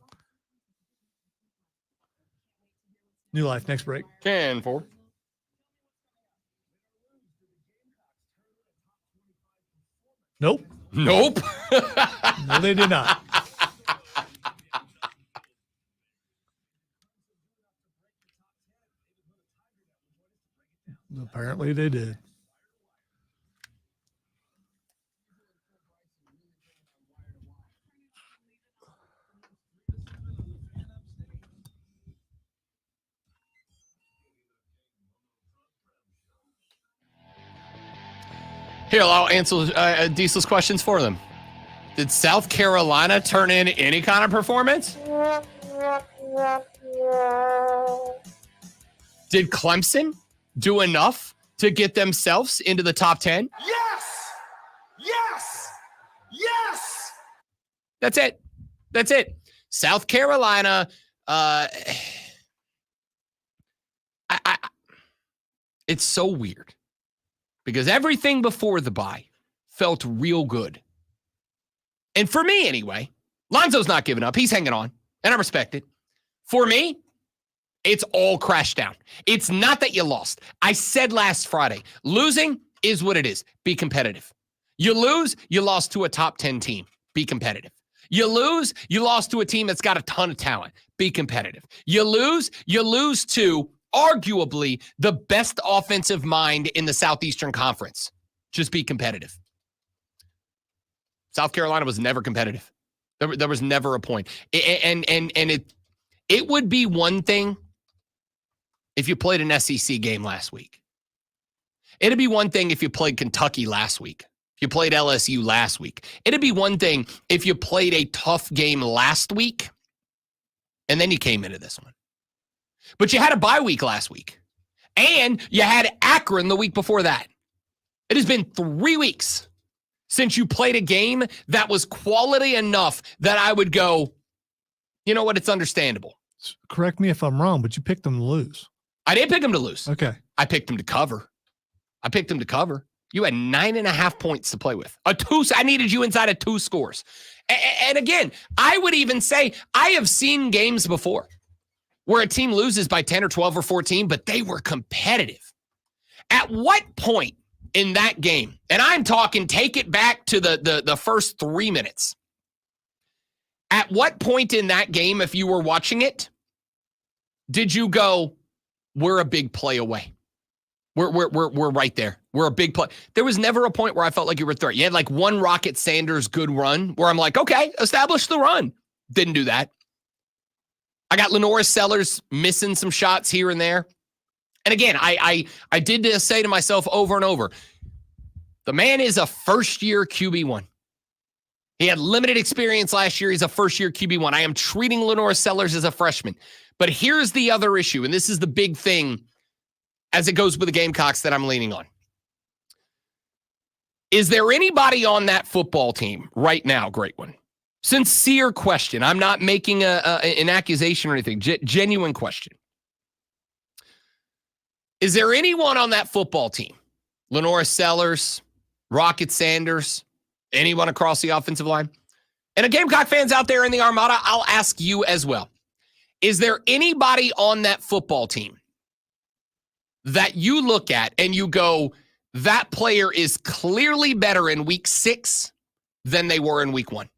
New Life, next break. 10-4. Nope. No, they did not. Apparently they did. Here, I'll answer Diesel's questions for them. Did South Carolina turn in any kind of performance? Did Clemson do enough to get themselves into the top 10? Yes. That's it. South Carolina, it's so weird because everything before the bye felt real good. And for me anyway, Lonzo's not giving up. He's hanging on, and I respect it. For me, it's all crashed down. It's not that you lost. I said last Friday, losing is what it is. Be competitive. You lose, you lost to a top 10 team. Be competitive. You lose, you lost to a team that's got a ton of talent. Be competitive. You lose to arguably the best offensive mind in the Southeastern Conference. Just be competitive. South Carolina was never competitive. There was never a point. And it would be one thing if you played an SEC game last week. It'd be one thing if you played Kentucky last week. If you played LSU last week. It'd be one thing if you played a tough game last week and then you came into this one. But you had a bye week last week. And you had Akron the week before that. It has been 3 weeks since you played a game that was quality enough that I would go, you know what, it's understandable. Correct me if I'm wrong, but you picked them to lose. I didn't pick them to lose. Okay. I picked them to cover. You had 9.5 points to play with. I needed you inside of 2 scores. And again, I would even say I have seen games before where a team loses by 10 or 12 or 14, but they were competitive. At what point in that game, and I'm talking take it back to the first 3 minutes, at what point in that game, if you were watching it, did you go, we're a big play away? We're right there. We're a big play. There was never a point where I felt like you were a threat. You had like one Rocket Sanders good run where I'm like, okay, establish the run. Didn't do that. I got Lenora Sellers missing some shots here and there. And again, I did say to myself over and over, the man is a first-year QB1. He had limited experience last year. He's a first-year QB1. I am treating Lenora Sellers as a freshman. But here's the other issue, and this is the big thing as it goes with the Gamecocks that I'm leaning on. Is there anybody on that football team right now, great one? Sincere question. I'm not making an accusation or anything. Genuine question. Is there anyone on that football team, Lenora Sellers, Rocket Sanders, anyone across the offensive line? And Gamecock fans out there in the Armada, I'll ask you as well. Is there anybody on that football team that you look at and you go, that player is clearly better in week 6 than they were in week 1?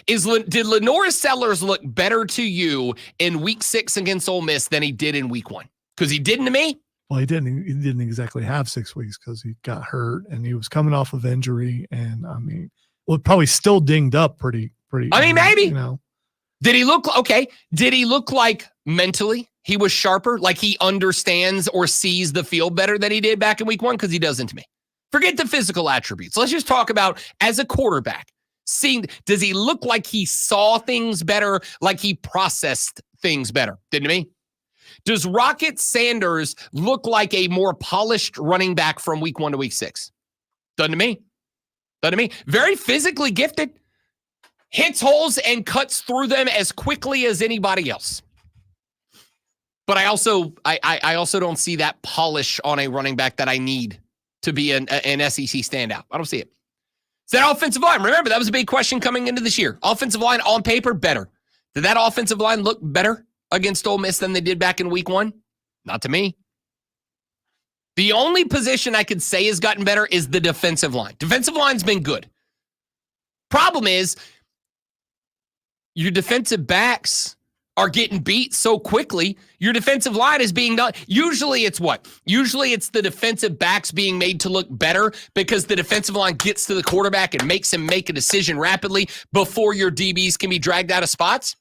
Did Lenora Sellers look better to you in week 6 against Ole Miss than he did in week 1? Because he didn't to me. Well, he didn't exactly have 6 weeks because he got hurt and he was coming off of injury. And I mean, well, probably still dinged up pretty. I mean, maybe. You know. Did he look okay? Did he look like mentally he was sharper, like he understands or sees the field better than he did back in week 1? Because he doesn't to me. Forget the physical attributes. Let's just talk about as a quarterback. Does he look like he saw things better, like he processed things better? Didn't he? Does Rocket Sanders look like a more polished running back from week 1 to week 6? Doesn't to me. Very physically gifted. Hits holes and cuts through them as quickly as anybody else. But I also don't see that polish on a running back that I need to be an SEC standout. I don't see it. Is that offensive line? Remember, that was a big question coming into this year. Offensive line on paper, better. Did that offensive line look better against Ole Miss than they did back in week 1? Not to me. The only position I could say has gotten better is the defensive line. Defensive line's been good. Problem is, your defensive backs are getting beat so quickly, your defensive line is being done. Usually it's what? Usually it's the defensive backs being made to look better because the defensive line gets to the quarterback and makes him make a decision rapidly before your DBs can be dragged out of spots.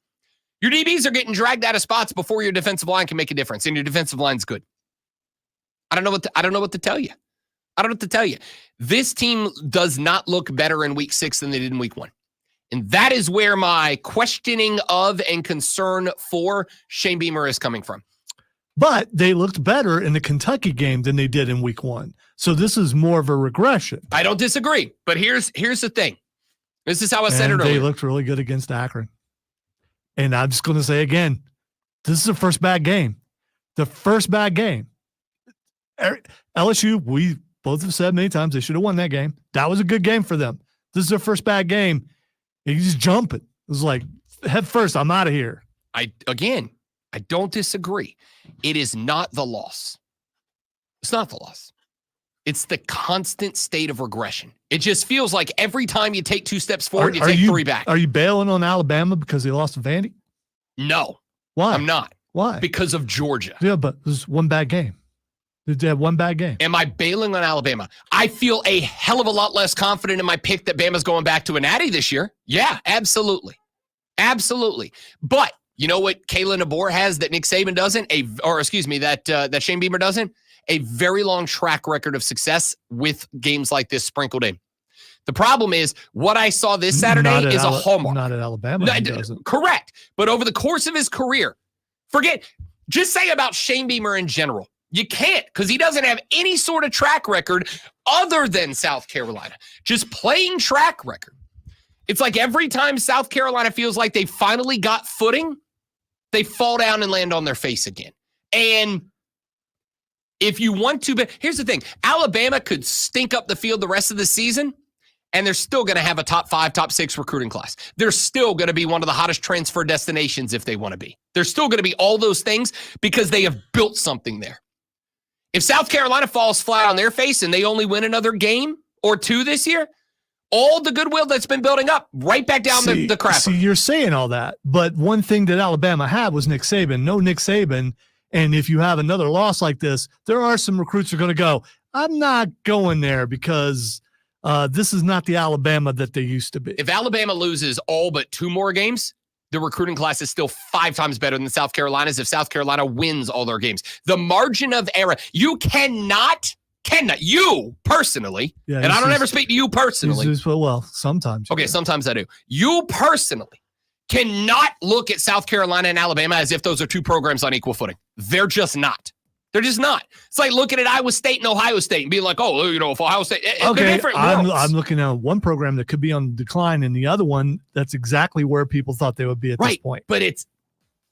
Your DBs are getting dragged out of spots before your defensive line can make a difference, and your defensive line's good. I don't know what to tell you. I don't know what to tell you. This team does not look better in week 6 than they did in week 1. And that is where my questioning of and concern for Shane Beamer is coming from. But they looked better in the Kentucky game than they did in week 1. So this is more of a regression. I don't disagree, but here's the thing. This is how I said And it they earlier. looked really good against Akron. And I'm just going to say again, this is the first bad game. The first bad game. LSU, we both have said many times they should have won that game. That was a good game for them. This is their first bad game. He's jumping. It was like, head first, I'm out of here. I don't disagree. It is not the loss. It's not the loss. It's the constant state of regression. It just feels like every time you take 2 steps forward, you take 3 back. Are you bailing on Alabama because they lost to Vandy? No. Why? I'm not. Why? Because of Georgia. Yeah, but it was one bad game. They had one bad game. Am I bailing on Alabama? I feel a hell of a lot less confident in my pick that Bama's going back to a natty this year. Yeah, absolutely. Absolutely. But you know what Kalen DeBoer has that Nick Saban doesn't? That Shane Beamer doesn't? A very long track record of success with games like this sprinkled in. The problem is what I saw this Saturday is a hallmark. Not at Alabama. He doesn't. Correct. But over the course of his career, just say about Shane Beamer in general. You can't, because he doesn't have any sort of track record other than South Carolina. Just playing track record. It's like every time South Carolina feels like they finally got footing, they fall down and land on their face again. And if you want to, but here's the thing, Alabama could stink up the field the rest of the season, and they're still going to have a top 5, top 6 recruiting class. They're still going to be one of the hottest transfer destinations if they want to be. They're still going to be all those things because they have built something there. If South Carolina falls flat on their face and they only win another game or 2 this year, all the goodwill that's been building up right back down the crapper. See, you're saying all that, but one thing that Alabama had was Nick Saban. No Nick Saban, and if you have another loss like this, there are some recruits who are going to go, I'm not going there because this is not the Alabama that they used to be. If Alabama loses all but 2 more games, the recruiting class is still 5 times better than South Carolina's if South Carolina wins all their games. The margin of error, you cannot, you personally, and I don't ever speak to you personally. Well, sometimes. Okay, sometimes I do. You personally cannot look at South Carolina and Alabama as if those are 2 programs on equal footing. They're just not. They're just not. It's like looking at Iowa State and Ohio State and being like, oh, if Ohio State, they're different worlds. I'm looking at one program that could be on decline and the other one that's exactly where people thought they would be at this point. But it's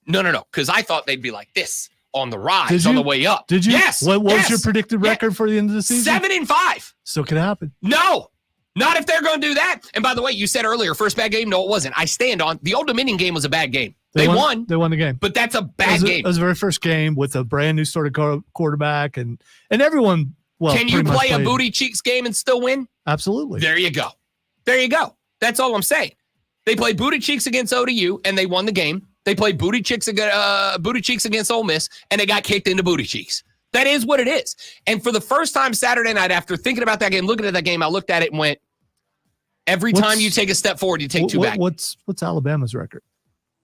no, because I thought they'd be like this on the rise, on the way up. Did you? Yes. What was your predicted record for the end of the season? 7-5. So could happen. No, not if they're going to do that. And by the way, you said earlier, first bad game. No, it wasn't. I stand on the Old Dominion game was a bad game. They won. They won the game. But that's a bad game. It was the very first game with a brand new sort of quarterback and everyone. Well, can you play a booty cheeks game and still win? Absolutely. There you go. There you go. That's all I'm saying. They played booty cheeks against ODU and they won the game. They played booty cheeks against Ole Miss and they got kicked into booty cheeks. That is what it is. And for the first time Saturday night, after thinking about that game, looking at that game, I looked at it and went, every time you take a step forward, you take 2 back. What's Alabama's record?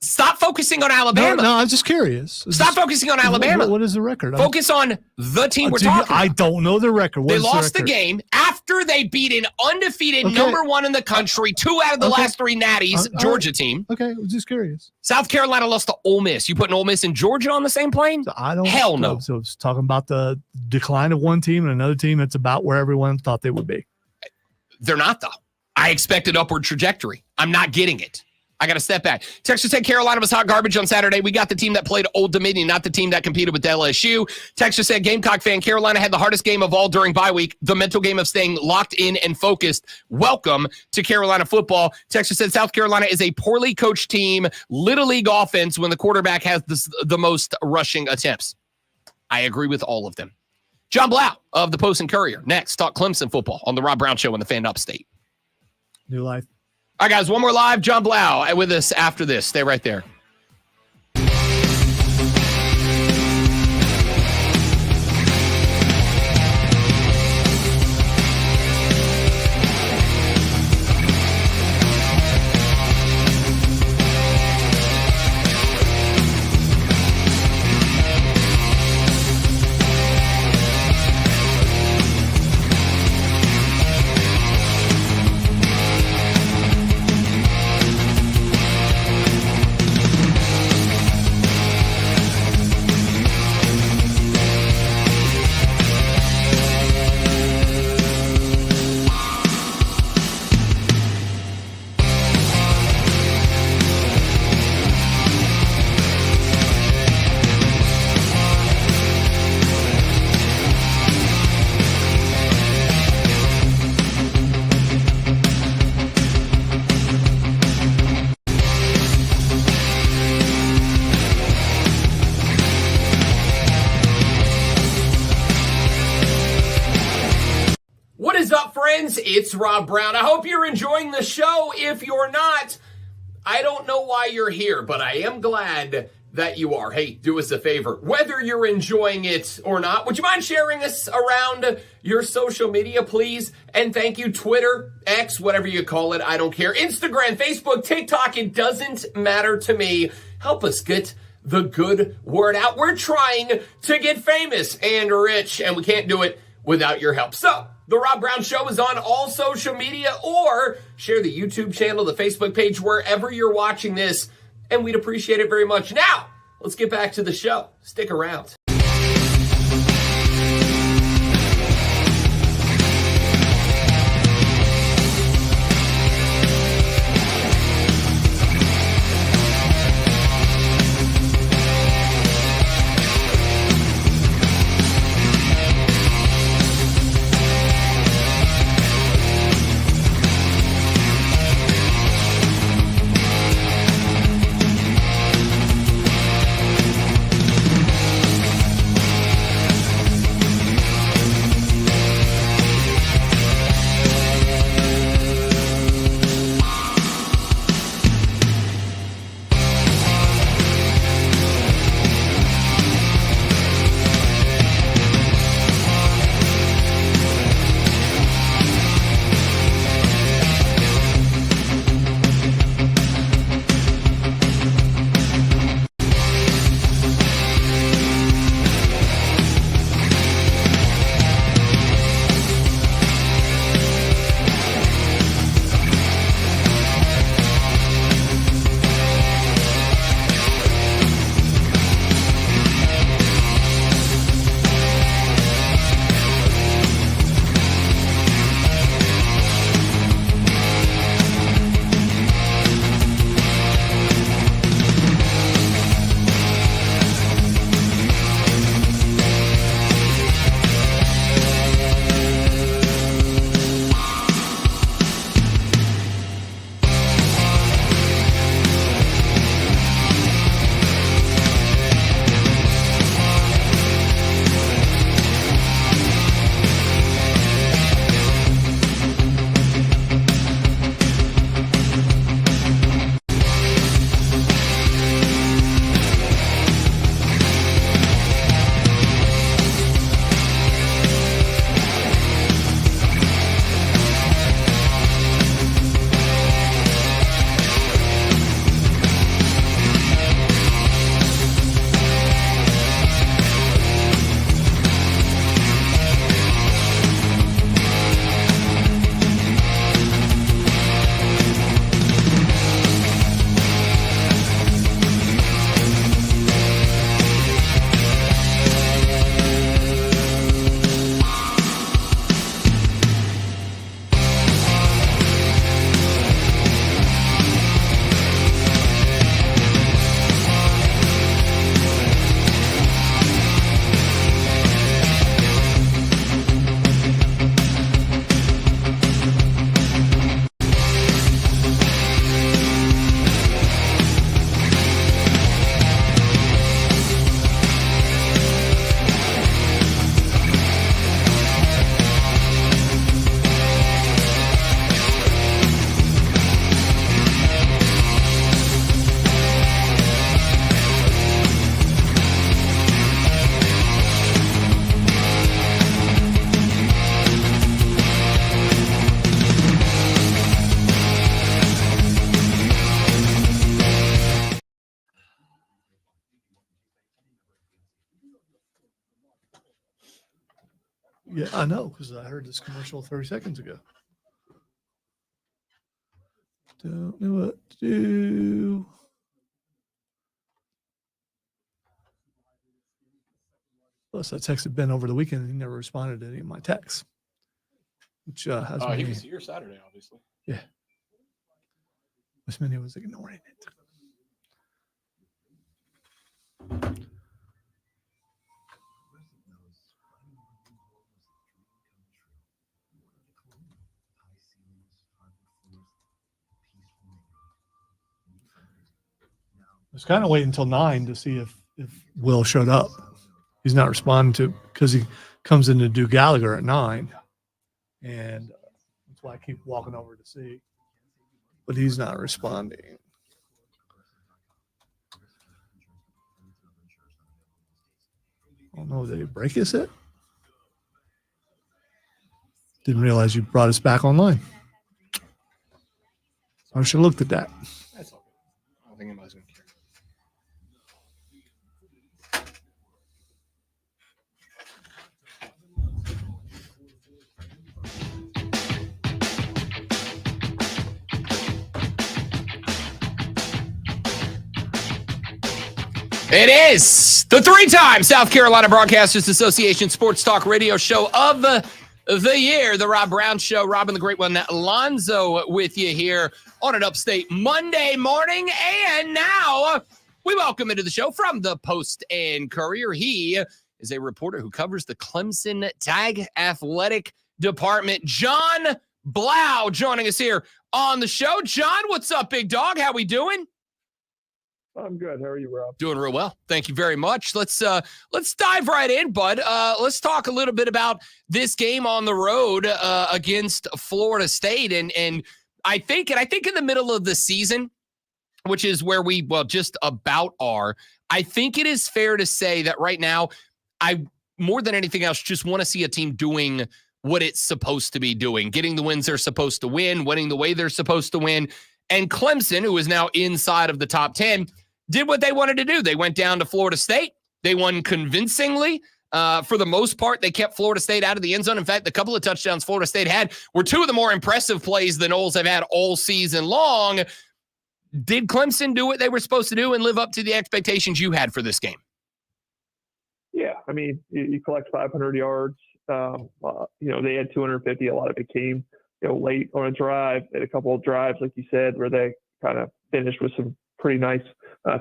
Stop focusing on Alabama. No, I'm just curious. Stop focusing on Alabama. What is the record? Focus on the team we're talking about. I don't know the record. They lost the game after they beat an undefeated number 1 in the country, 2 out of the last 3 natties, Georgia team. Okay, I was just curious. South Carolina lost to Ole Miss. You putting Ole Miss and Georgia on the same plane? Hell no. So it's talking about the decline of one team and another team that's about where everyone thought they would be. They're not, though. I expected upward trajectory. I'm not getting it. I got to step back. Texas said Carolina was hot garbage on Saturday. We got the team that played Old Dominion, not the team that competed with LSU. Texas said Gamecock fan, Carolina had the hardest game of all during bye week, the mental game of staying locked in and focused. Welcome to Carolina football. Texas said South Carolina is a poorly coached team, little league offense when the quarterback has the most rushing attempts. I agree with all of them. John Blau of the Post and Courier. Next, talk Clemson football on the Rob Brown Show on the Fan Upstate. New life. All right, guys, one more live. John Blau with us after this. Stay right there. friends, it's Rob Brown. I hope you're enjoying the show. If you're not, I don't know why you're here, but I am glad that you are. Hey, do us a favor. Whether you're enjoying it or not, would you mind sharing this around your social media, please? And thank you, Twitter, X, whatever you call it. I don't care. Instagram, Facebook, TikTok, it doesn't matter to me. Help us get the good word out. We're trying to get famous and rich, and we can't do it without your help. So, The Rob Brown Show is on all social media, or share the YouTube channel, the Facebook page, wherever you're watching this, and we'd appreciate it very much. Now, let's get back to the show. Stick around. Yeah, I know, because I heard this commercial 30 seconds ago. Don't know what to do. Plus, I texted Ben over the weekend and he never responded to any of my texts. Which has He me, was here Saturday, obviously. yeah. Which meant he was ignoring it. I was kind of waiting until 9 to see if Will showed up. He's not responding to because he comes in to do Gallagher at 9, and That's why I keep walking over to see. But he's not responding. I don't know. Did he break us it? Didn't realize you brought us back online. I should have looked at that. That's all good. I don't think anybody's going to care. It is the 3-time South Carolina Broadcasters Association Sports Talk Radio Show of the year, the Rob Brown Show. Robin, the great one, Alonzo, with you here on an upstate Monday morning. And now we welcome into the show from the Post and Courier. He is a reporter who covers the Clemson Tag Athletic Department. John Blau joining us here on the show. John, what's up, big dog? How we doing? I'm good. How are you, Rob? Doing real well. Thank you very much. Let's dive right in, bud. Let's talk a little bit about this game on the road against Florida State. And I think in the middle of the season, which is where we just about are, I think it is fair to say that right now, I more than anything else just want to see a team doing what it's supposed to be doing, getting the wins they're supposed to win, winning the way they're supposed to win. And Clemson, who is now inside of the top 10, did what they wanted to do. They went down to Florida State. They won convincingly. For the most part, they kept Florida State out of the end zone. In fact, the couple of touchdowns Florida State had were two of the more impressive plays the Noles have had all season long. Did Clemson do what they were supposed to do and live up to the expectations you had for this game? Yeah, I mean, you collect 500 yards. They had 250. A lot of it came, late on a drive. They had a couple of drives, like you said, where they kind of finished with some pretty nice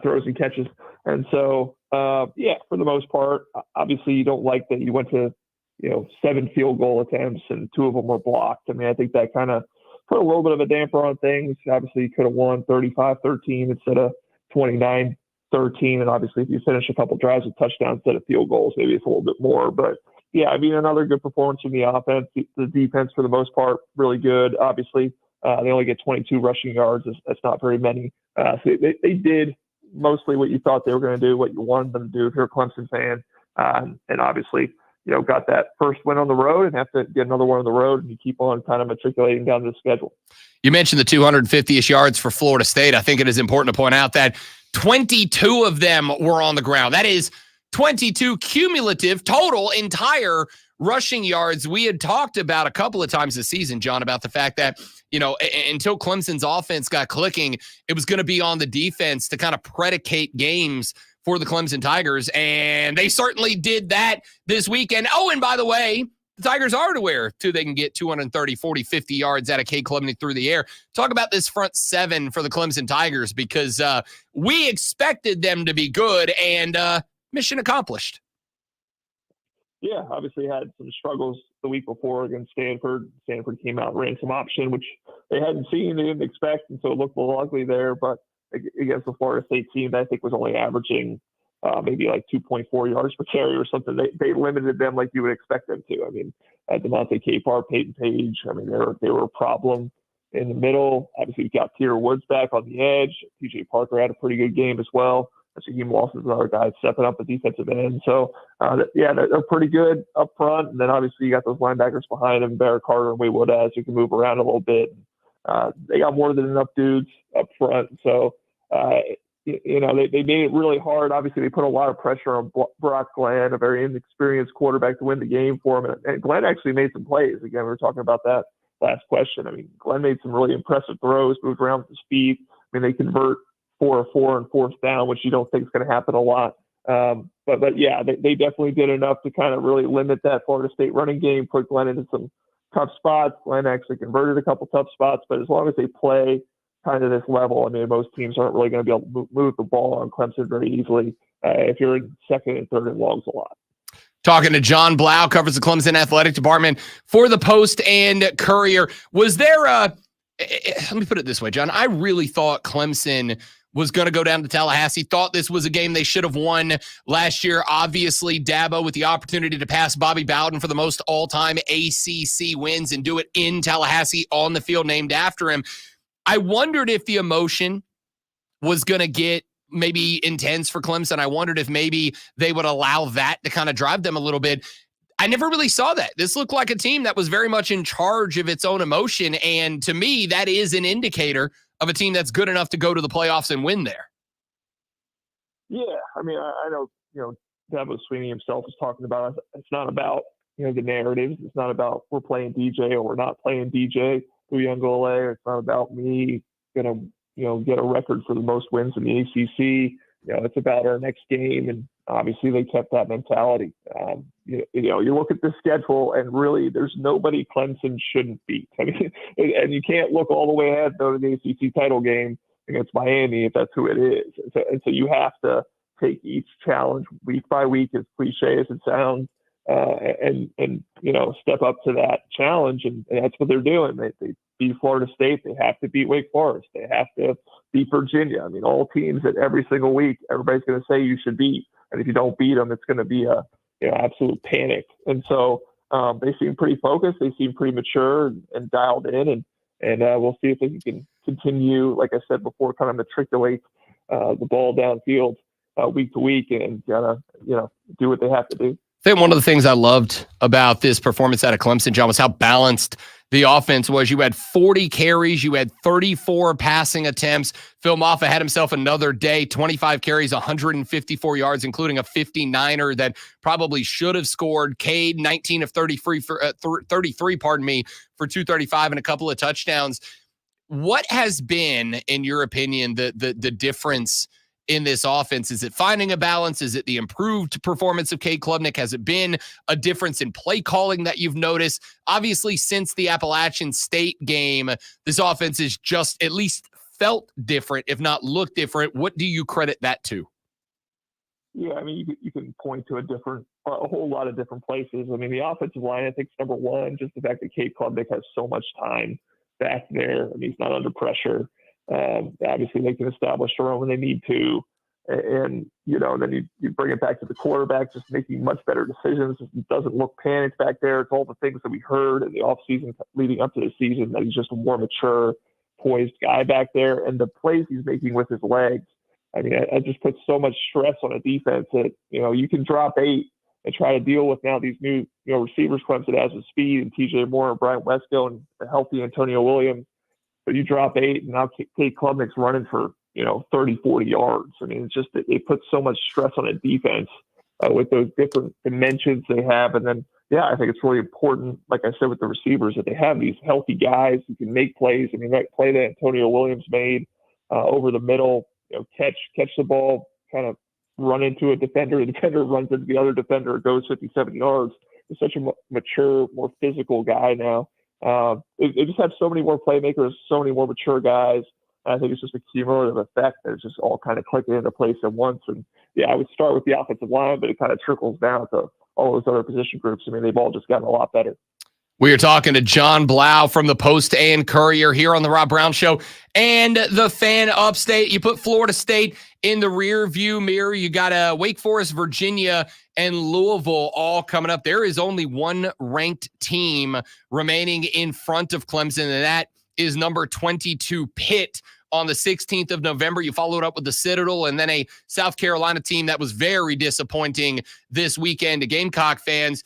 throws and catches. And so, for the most part, obviously you don't like that you went to, 7 field goal attempts and 2 of them were blocked. I mean, I think that kind of put a little bit of a damper on things. Obviously you could have won 35-13 instead of 29-13. And obviously if you finish a couple drives with touchdowns instead of field goals, maybe it's a little bit more. But yeah, I mean, another good performance from the offense. The defense, for the most part, really good. Obviously, they only get 22 rushing yards. That's not very many. So they did mostly what you thought they were going to do, what you wanted them to do if you're a Clemson fan. And obviously, got that first win on the road and have to get another one on the road, and you keep on kind of matriculating down the schedule. You mentioned the 250-ish yards for Florida State. I think it is important to point out that 22 of them were on the ground. That is 22 cumulative total entire rushing yards. We had talked about a couple of times this season, John, about the fact that, until Clemson's offense got clicking, it was going to be on the defense to kind of predicate games for the Clemson Tigers. And they certainly did that this weekend. Oh, and by the way, the Tigers are aware too. They can get 230, 40, 50 yards out of Cade Klubnik through the air. Talk about this front seven for the Clemson Tigers, because we expected them to be good, and mission accomplished. Yeah, obviously had some struggles the week before against Stanford. Stanford came out and ran some option, which they hadn't seen, they didn't expect, and so it looked a little ugly there. But against the Florida State team that I think was only averaging maybe like 2.4 yards per carry or something, they limited them like you would expect them to. I mean, DeMonte Capar, Peyton Page, I mean, they were a problem in the middle. Obviously, we got Tier Woods back on the edge. TJ Parker had a pretty good game as well. Shaheem Lawson's another guy stepping up at defensive end. So, they're pretty good up front. And then obviously you got those linebackers behind them, Barrett Carter and Wade Woodaz, who can move around a little bit. They got more than enough dudes up front. So, they made it really hard. Obviously, they put a lot of pressure on Brock Glenn, a very inexperienced quarterback, to win the game for him. And Glenn actually made some plays. Again, we were talking about that last question. I mean, Glenn made some really impressive throws, moved around with the speed. I mean, they convert 4-4 and 4th down, which you don't think is going to happen a lot. But they definitely did enough to kind of really limit that Florida State running game, put Glenn into some tough spots. Glenn actually converted a couple tough spots, but as long as they play kind of this level, I mean, most teams aren't really going to be able to move the ball on Clemson very easily if you're in second and third and longs a lot. Talking to John Blau, covers the Clemson Athletic Department for the Post and Courier. Was there let me put it this way, John. I really thought Clemson was going to go down to Tallahassee. Thought this was a game they should have won last year. Obviously, Dabo with the opportunity to pass Bobby Bowden for the most all-time ACC wins and do it in Tallahassee on the field named after him. I wondered if the emotion was going to get maybe intense for Clemson. I wondered if maybe they would allow that to kind of drive them a little bit. I never really saw that. This looked like a team that was very much in charge of its own emotion. And to me, that is an indicator of a team that's good enough to go to the playoffs and win there. Yeah, I mean, I know, Dabo Swinney himself is talking about it's not about, the narratives. It's not about we're playing DJ or we're not playing DJ Uyunglele. It's not about me going to, get a record for the most wins in the ACC. It's about our next game. And obviously they kept that mentality. You look at the schedule and really there's nobody Clemson shouldn't beat. I mean, and you can't look all the way ahead though to the ACC title game against Miami if that's who it is. And so you have to take each challenge week by week, as cliche as it sounds, and step up to that challenge. And that's what they're doing. They beat Florida State. They have to beat Wake Forest. They have to beat Virginia. I mean, all teams that every single week, everybody's going to say you should beat. And if you don't beat them, it's going to be a absolute panic. And so they seem pretty focused. They seem pretty mature and dialed in. And we'll see if they can continue, like I said before, kind of matriculate the ball downfield week to week and do what they have to do. I think one of the things I loved about this performance out of Clemson, John, was how balanced the offense was. You had 40 carries. You had 34 passing attempts. Phil Maffa had himself another day, 25 carries, 154 yards, including a 59er that probably should have scored. Cade, 19 of 33 for 33, for 235 and a couple of touchdowns. What has been, in your opinion, the difference in this offense? Is it finding a balance? Is it the improved performance of Cade Klubnik? Has it been a difference in play calling that you've noticed? Obviously, since the Appalachian State game, this offense has just at least felt different, if not looked different. What do you credit that to? Yeah, I mean, you can point to a whole lot of different places. I mean, the offensive line, I think, is number one. Just the fact that Cade Klubnik has so much time back there. I mean, he's not under pressure. Obviously, they can establish their own when they need to. And then you bring it back to the quarterback, just making much better decisions. It doesn't look panicked back there. It's all the things that we heard in the offseason leading up to the season, that he's just a more mature, poised guy back there. And the plays he's making with his legs, I mean, I just put so much stress on a defense that, you can drop 8 and try to deal with now these new, receivers Clemson has with speed and TJ Moore and Brian Wesco and a healthy Antonio Williams. But you drop 8 and now Cade Klubnik's running for, 30, 40 yards. I mean, it's just, it puts so much stress on a defense with those different dimensions they have. And then, I think it's really important, like I said, with the receivers, that they have these healthy guys who can make plays. I mean, that play that Antonio Williams made over the middle, catch the ball, kind of run into a defender. The defender runs into the other defender. It goes 57 yards. He's such a mature, more physical guy now. They just have so many more playmakers, so many more mature guys. I think it's just a cumulative effect that it's just all kind of clicking into place at once. And I would start with the offensive line, but it kind of trickles down to all those other position groups. I mean, they've all just gotten a lot better. We are talking to John Blau from the Post and Courier here on the Rob Brown Show and the Fan Upstate. You put Florida State in the rear view mirror. You got Wake Forest, Virginia, and Louisville all coming up. There is only one ranked team remaining in front of Clemson, and that is number 22 Pitt on the 16th of November. You followed up with the Citadel and then a South Carolina team that was very disappointing this weekend to Gamecock fans.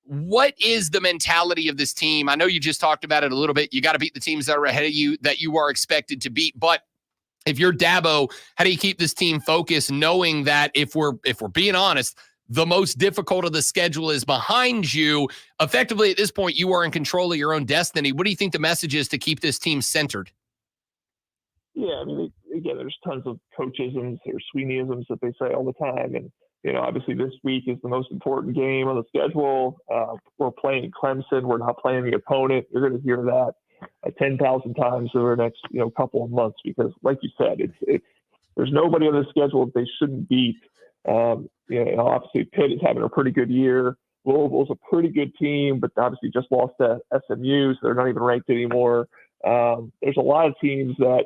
What is the mentality of this team? I know you just talked about it a little bit. You got to beat the teams that are ahead of you that you are expected to beat. But if you're Dabo, how do you keep this team focused, knowing that if we're being honest, the most difficult of the schedule is behind you? Effectively, at this point, you are in control of your own destiny. What do you think the message is to keep this team centered? Yeah, I mean, again, there's tons of coachisms or Sweeneyisms that they say all the time. And, obviously this week is the most important game on the schedule. We're playing Clemson. We're not playing the opponent. You're going to hear that 10,000 times over the next, couple of months, because like you said, it's there's nobody on the schedule that they shouldn't beat. Obviously Pitt is having a pretty good year. Louisville's a pretty good team, but obviously just lost to SMU, so they're not even ranked anymore. There's a lot of teams that,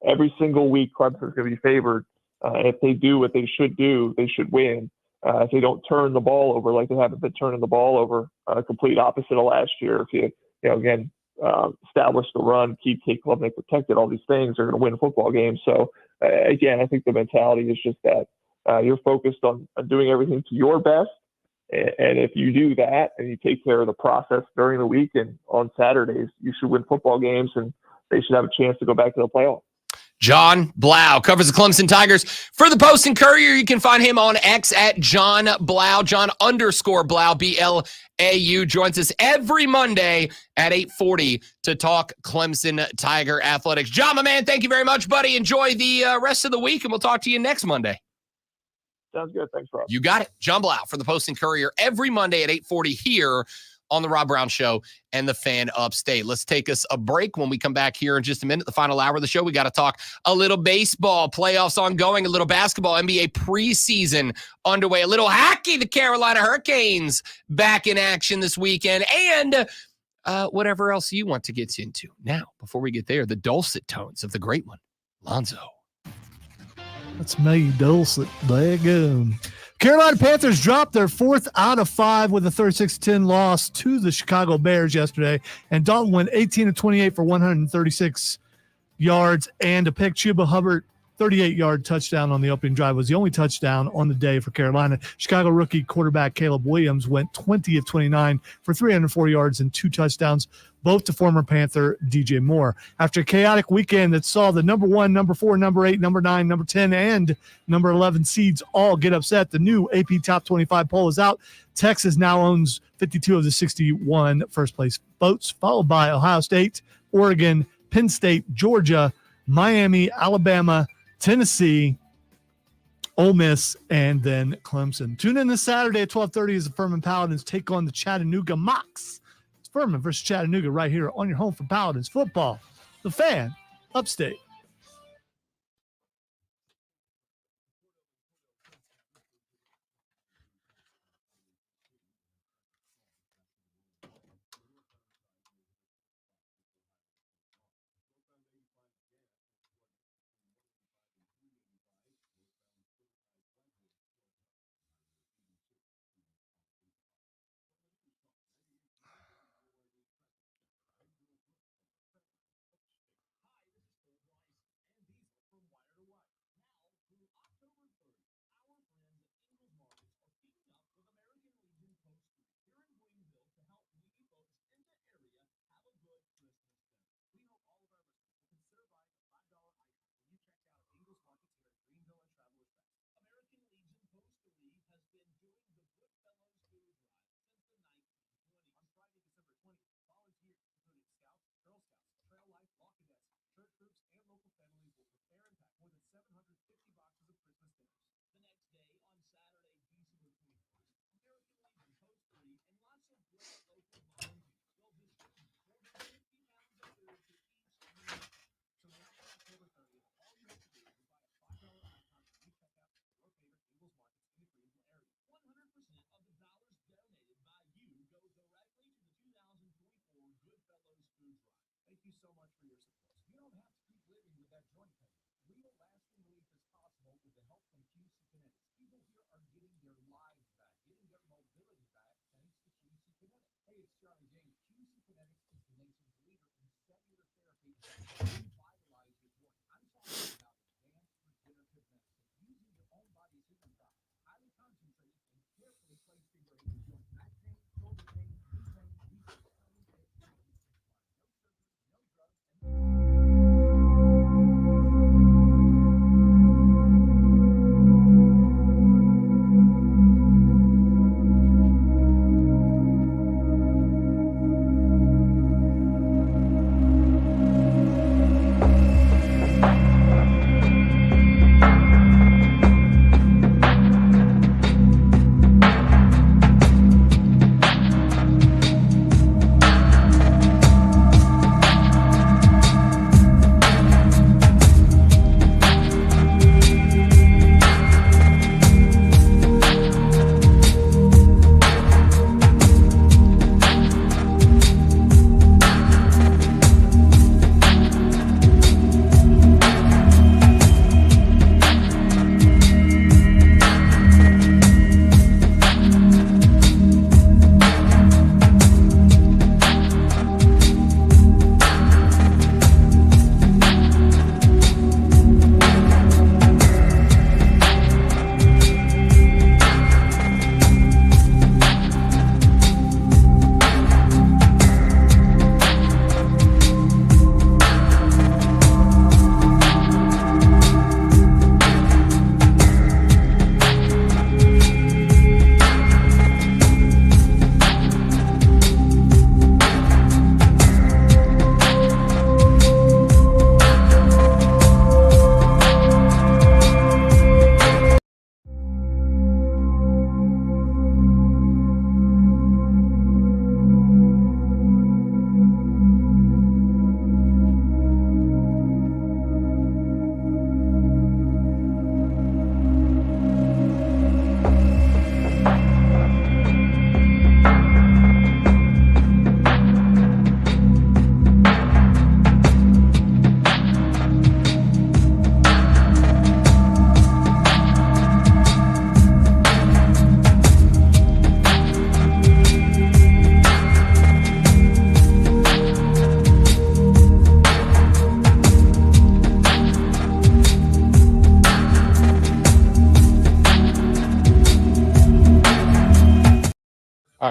every single week Clemson's going to be favored. If they do what they should do, they should win. If they don't turn the ball over like they haven't been turning the ball over, complete opposite of last year. If you establish the run, keep Cade Klubnik protected, all these things are going to win football games. So again, I think the mentality is just that you're focused on doing everything to your best. And if you do that and you take care of the process during the week and on Saturdays, you should win football games and they should have a chance to go back to the playoffs. John Blau covers the Clemson Tigers for the Post and Courier. You can find him on X at John Blau, John_Blau, BLAU. Joins us every Monday at 8:40 to talk Clemson Tiger athletics. John, my man, thank you very much, buddy. Enjoy the rest of the week, and we'll talk to you next Monday. Sounds good. Thanks, Rob. You got it. John Blau for the Post and Courier every Monday at 8:40 here on the Rob Brown Show and the Fan Upstate. Let's take us a break. When we come back here in just a minute, the final hour of the show, we got to talk a little baseball, playoffs ongoing, a little basketball, NBA preseason underway, a little hockey, the Carolina Hurricanes back in action this weekend, and whatever else you want to get into. Now, before we get there, the dulcet tones of the great one, Lonzo. That's me, dulcet. There you go. Carolina Panthers dropped their 4th out of 5 with a 36-10 loss to the Chicago Bears yesterday. And Dalton went 18 of 28 for 136 yards and a pick. Chuba Hubbard, 38-yard touchdown on the opening drive, was the only touchdown on the day for Carolina. Chicago rookie quarterback Caleb Williams went 20 of 29 for 304 yards and 2 touchdowns, both to former Panther DJ Moore. After a chaotic weekend that saw the number 1, number 4, number 8, number 9, number 10, and number 11 seeds all get upset, the new AP Top 25 poll is out. Texas now owns 52 of the 61 first-place votes, followed by Ohio State, Oregon, Penn State, Georgia, Miami, Alabama, Tennessee, Ole Miss, and then Clemson. Tune in this Saturday at 12:30 as the Furman Paladins take on the Chattanooga Mocs. It's Furman versus Chattanooga right here on your home for Paladins football. The Fan Upstate.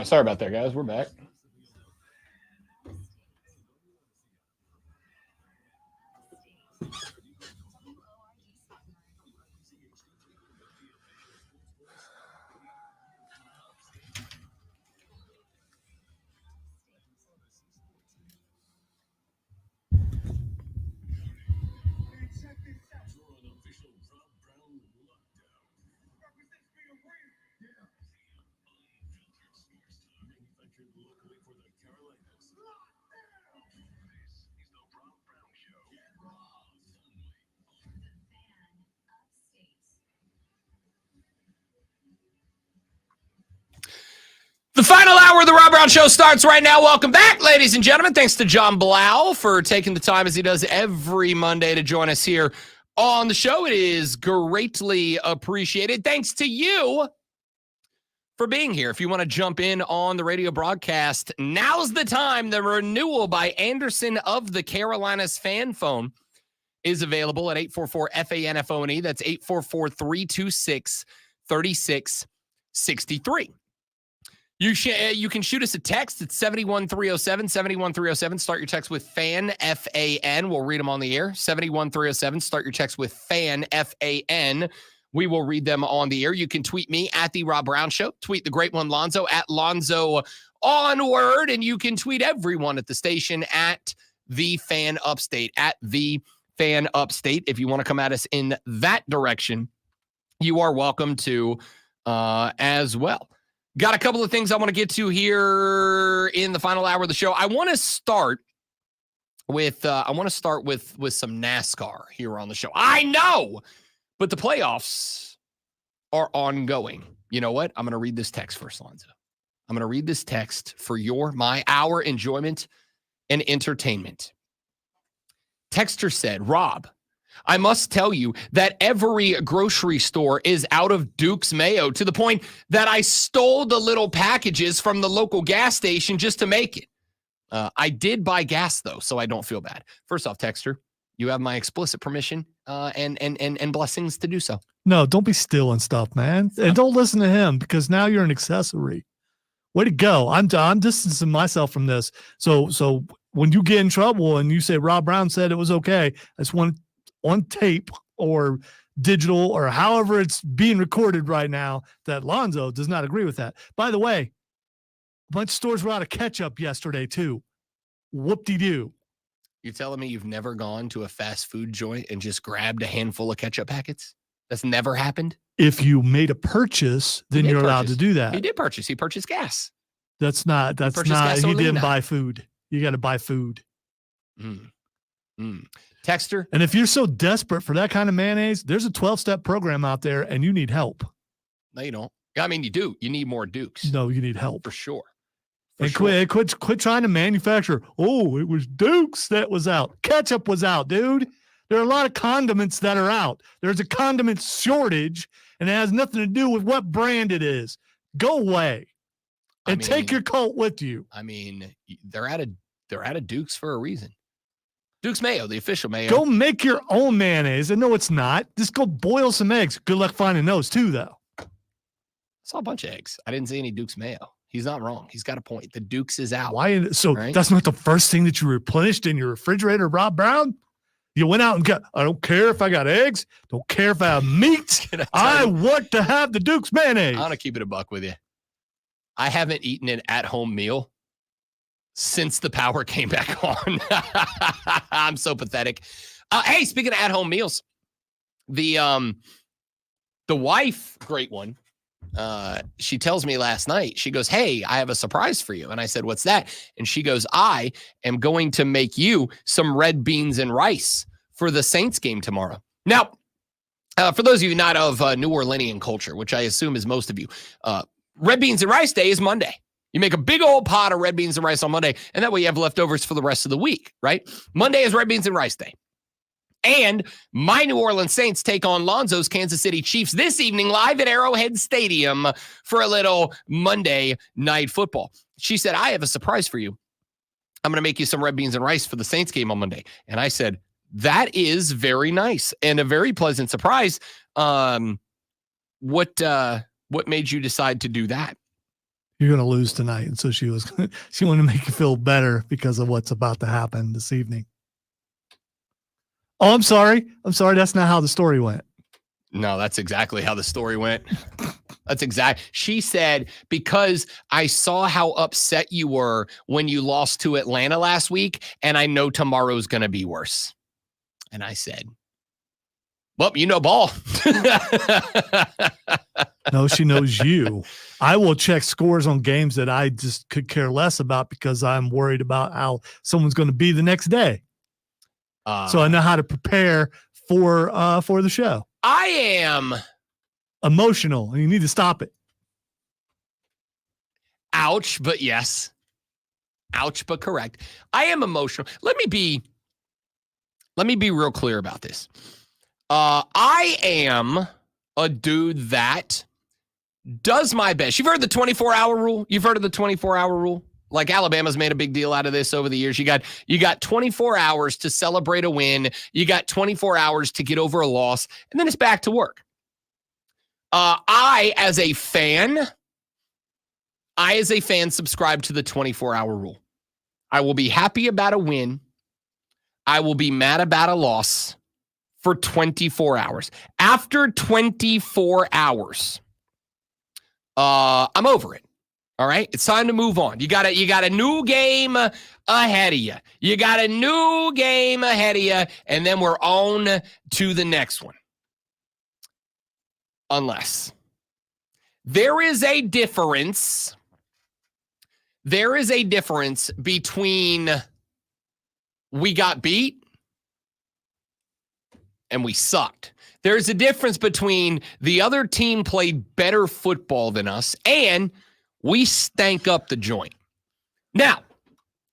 Sorry about that, guys. We're back. The final hour of the Rob Brown Show starts right now. Welcome back, ladies and gentlemen. Thanks to John Blau for taking the time, as he does every Monday, to join us here on the show. It is greatly appreciated. Thanks to you for being here. If you want to jump in on the radio broadcast, now's the time. The renewal by Anderson of the Carolinas fan phone is available at 844-FAN-FONE. That's 844-326-3663. You can shoot us a text at 71307, 71307. Start your text with FAN, F-A-N. We'll read them on the air. 71307. Start your text with FAN, F-A-N. We will read them on the air. You can tweet me at The Rob Brown Show. Tweet the great one, Lonzo, at Lonzo Onward. And you can tweet everyone at the station at The Fan Upstate, at The Fan Upstate. If you want to come at us in that direction, you are welcome to as well. Got a couple of things I want to get to here in the final hour of the show. I want to start with some NASCAR here on the show. I know, but the playoffs are ongoing. You know what? I'm going to read this text first, Lonzo. I'm going to read this text for our enjoyment and entertainment. Texter said, Rob, I must tell you that every grocery store is out of Duke's Mayo, to the point that I stole the little packages from the local gas station just to make it. I did buy gas, though, so I don't feel bad. First off, Texter, you have my explicit permission and blessings to do so. No, don't be stealing stuff, man. And don't listen to him, because now you're an accessory. Way to go. I'm distancing myself from this. So when you get in trouble and you say Rob Brown said it was okay, I just want on tape or digital or however it's being recorded right now that Lonzo does not agree with that. By the way, a bunch of stores were out of ketchup yesterday too. Whoop-de-doo. You're telling me you've never gone to a fast food joint and just grabbed a handful of ketchup packets? That's never happened? If you made a purchase, then you're allowed to do that. He did purchase. He purchased gas. He didn't buy food. You got to buy food. Texter. And if you're so desperate for that kind of mayonnaise, there's a 12-step program out there and you need help. No, you don't. I mean, you do. You need more Dukes. No, you need help. For sure. Quit trying to manufacture. Oh, it was Dukes that was out. Ketchup was out, dude. There are a lot of condiments that are out. There's a condiment shortage, and it has nothing to do with what brand it is. Go away and take your cult with you. I mean, they're out of Dukes for a reason. Duke's Mayo, the official mayo. Go make your own mayonnaise. And no, it's not. Just go boil some eggs. Good luck finding those too, though. I saw a bunch of eggs. I didn't see any Duke's Mayo. He's not wrong. He's got a point. The Dukes is out. Why? So right? That's not the first thing that you replenished in your refrigerator, Rob Brown? You went out and got, I don't care if I got eggs. Don't care if I have meat. I want to have the Duke's mayonnaise. I want to keep it a buck with you. I haven't eaten an at-home meal since the power came back on. I'm so pathetic. Hey, speaking of at-home meals, the wife, great one, she tells me last night, she goes, hey, I have a surprise for you. And I said, what's that? And she goes, I am going to make you some red beans and rice for the Saints game tomorrow. Now, for those of you not of New Orleanian culture, which I assume is most of you, red beans and rice day is Monday. You make a big old pot of red beans and rice on Monday, and that way you have leftovers for the rest of the week, right? Monday is red beans and rice day. And my New Orleans Saints take on Lonzo's Kansas City Chiefs this evening live at Arrowhead Stadium for a little Monday night football. She said, I have a surprise for you. I'm going to make you some red beans and rice for the Saints game on Monday. And I said, that is very nice and a very pleasant surprise. What made you decide to do that? you're going to lose tonight. And so she wanted to make you feel better because of what's about to happen this evening. Oh, I'm sorry. That's not how the story went. No, that's exactly how the story went. She said, because I saw how upset you were when you lost to Atlanta last week, and I know tomorrow's going to be worse. And I said, well, you know ball. No, she knows you. I will check scores on games that I just could care less about because I'm worried about how someone's going to be the next day. So I know how to prepare for the show. I am emotional, and you need to stop it. Ouch, but yes. Ouch, but correct. I am emotional. Let me be real clear about this. I am a dude that does my best. You've heard the 24-hour rule? You've heard of the 24-hour rule? Like Alabama's made a big deal out of this over the years. You got 24 hours to celebrate a win. You got 24 hours to get over a loss, and then it's back to work. I, as a fan, subscribe to the 24-hour rule. I will be happy about a win. I will be mad about a loss for 24 hours. After 24 hours, I'm over it. All right, it's time to move on. You got a new game ahead of you. And then we're on to the next one. Unless there is a difference. There is a difference between we got beat and we sucked. There's a difference between the other team played better football than us and we stank up the joint. Now,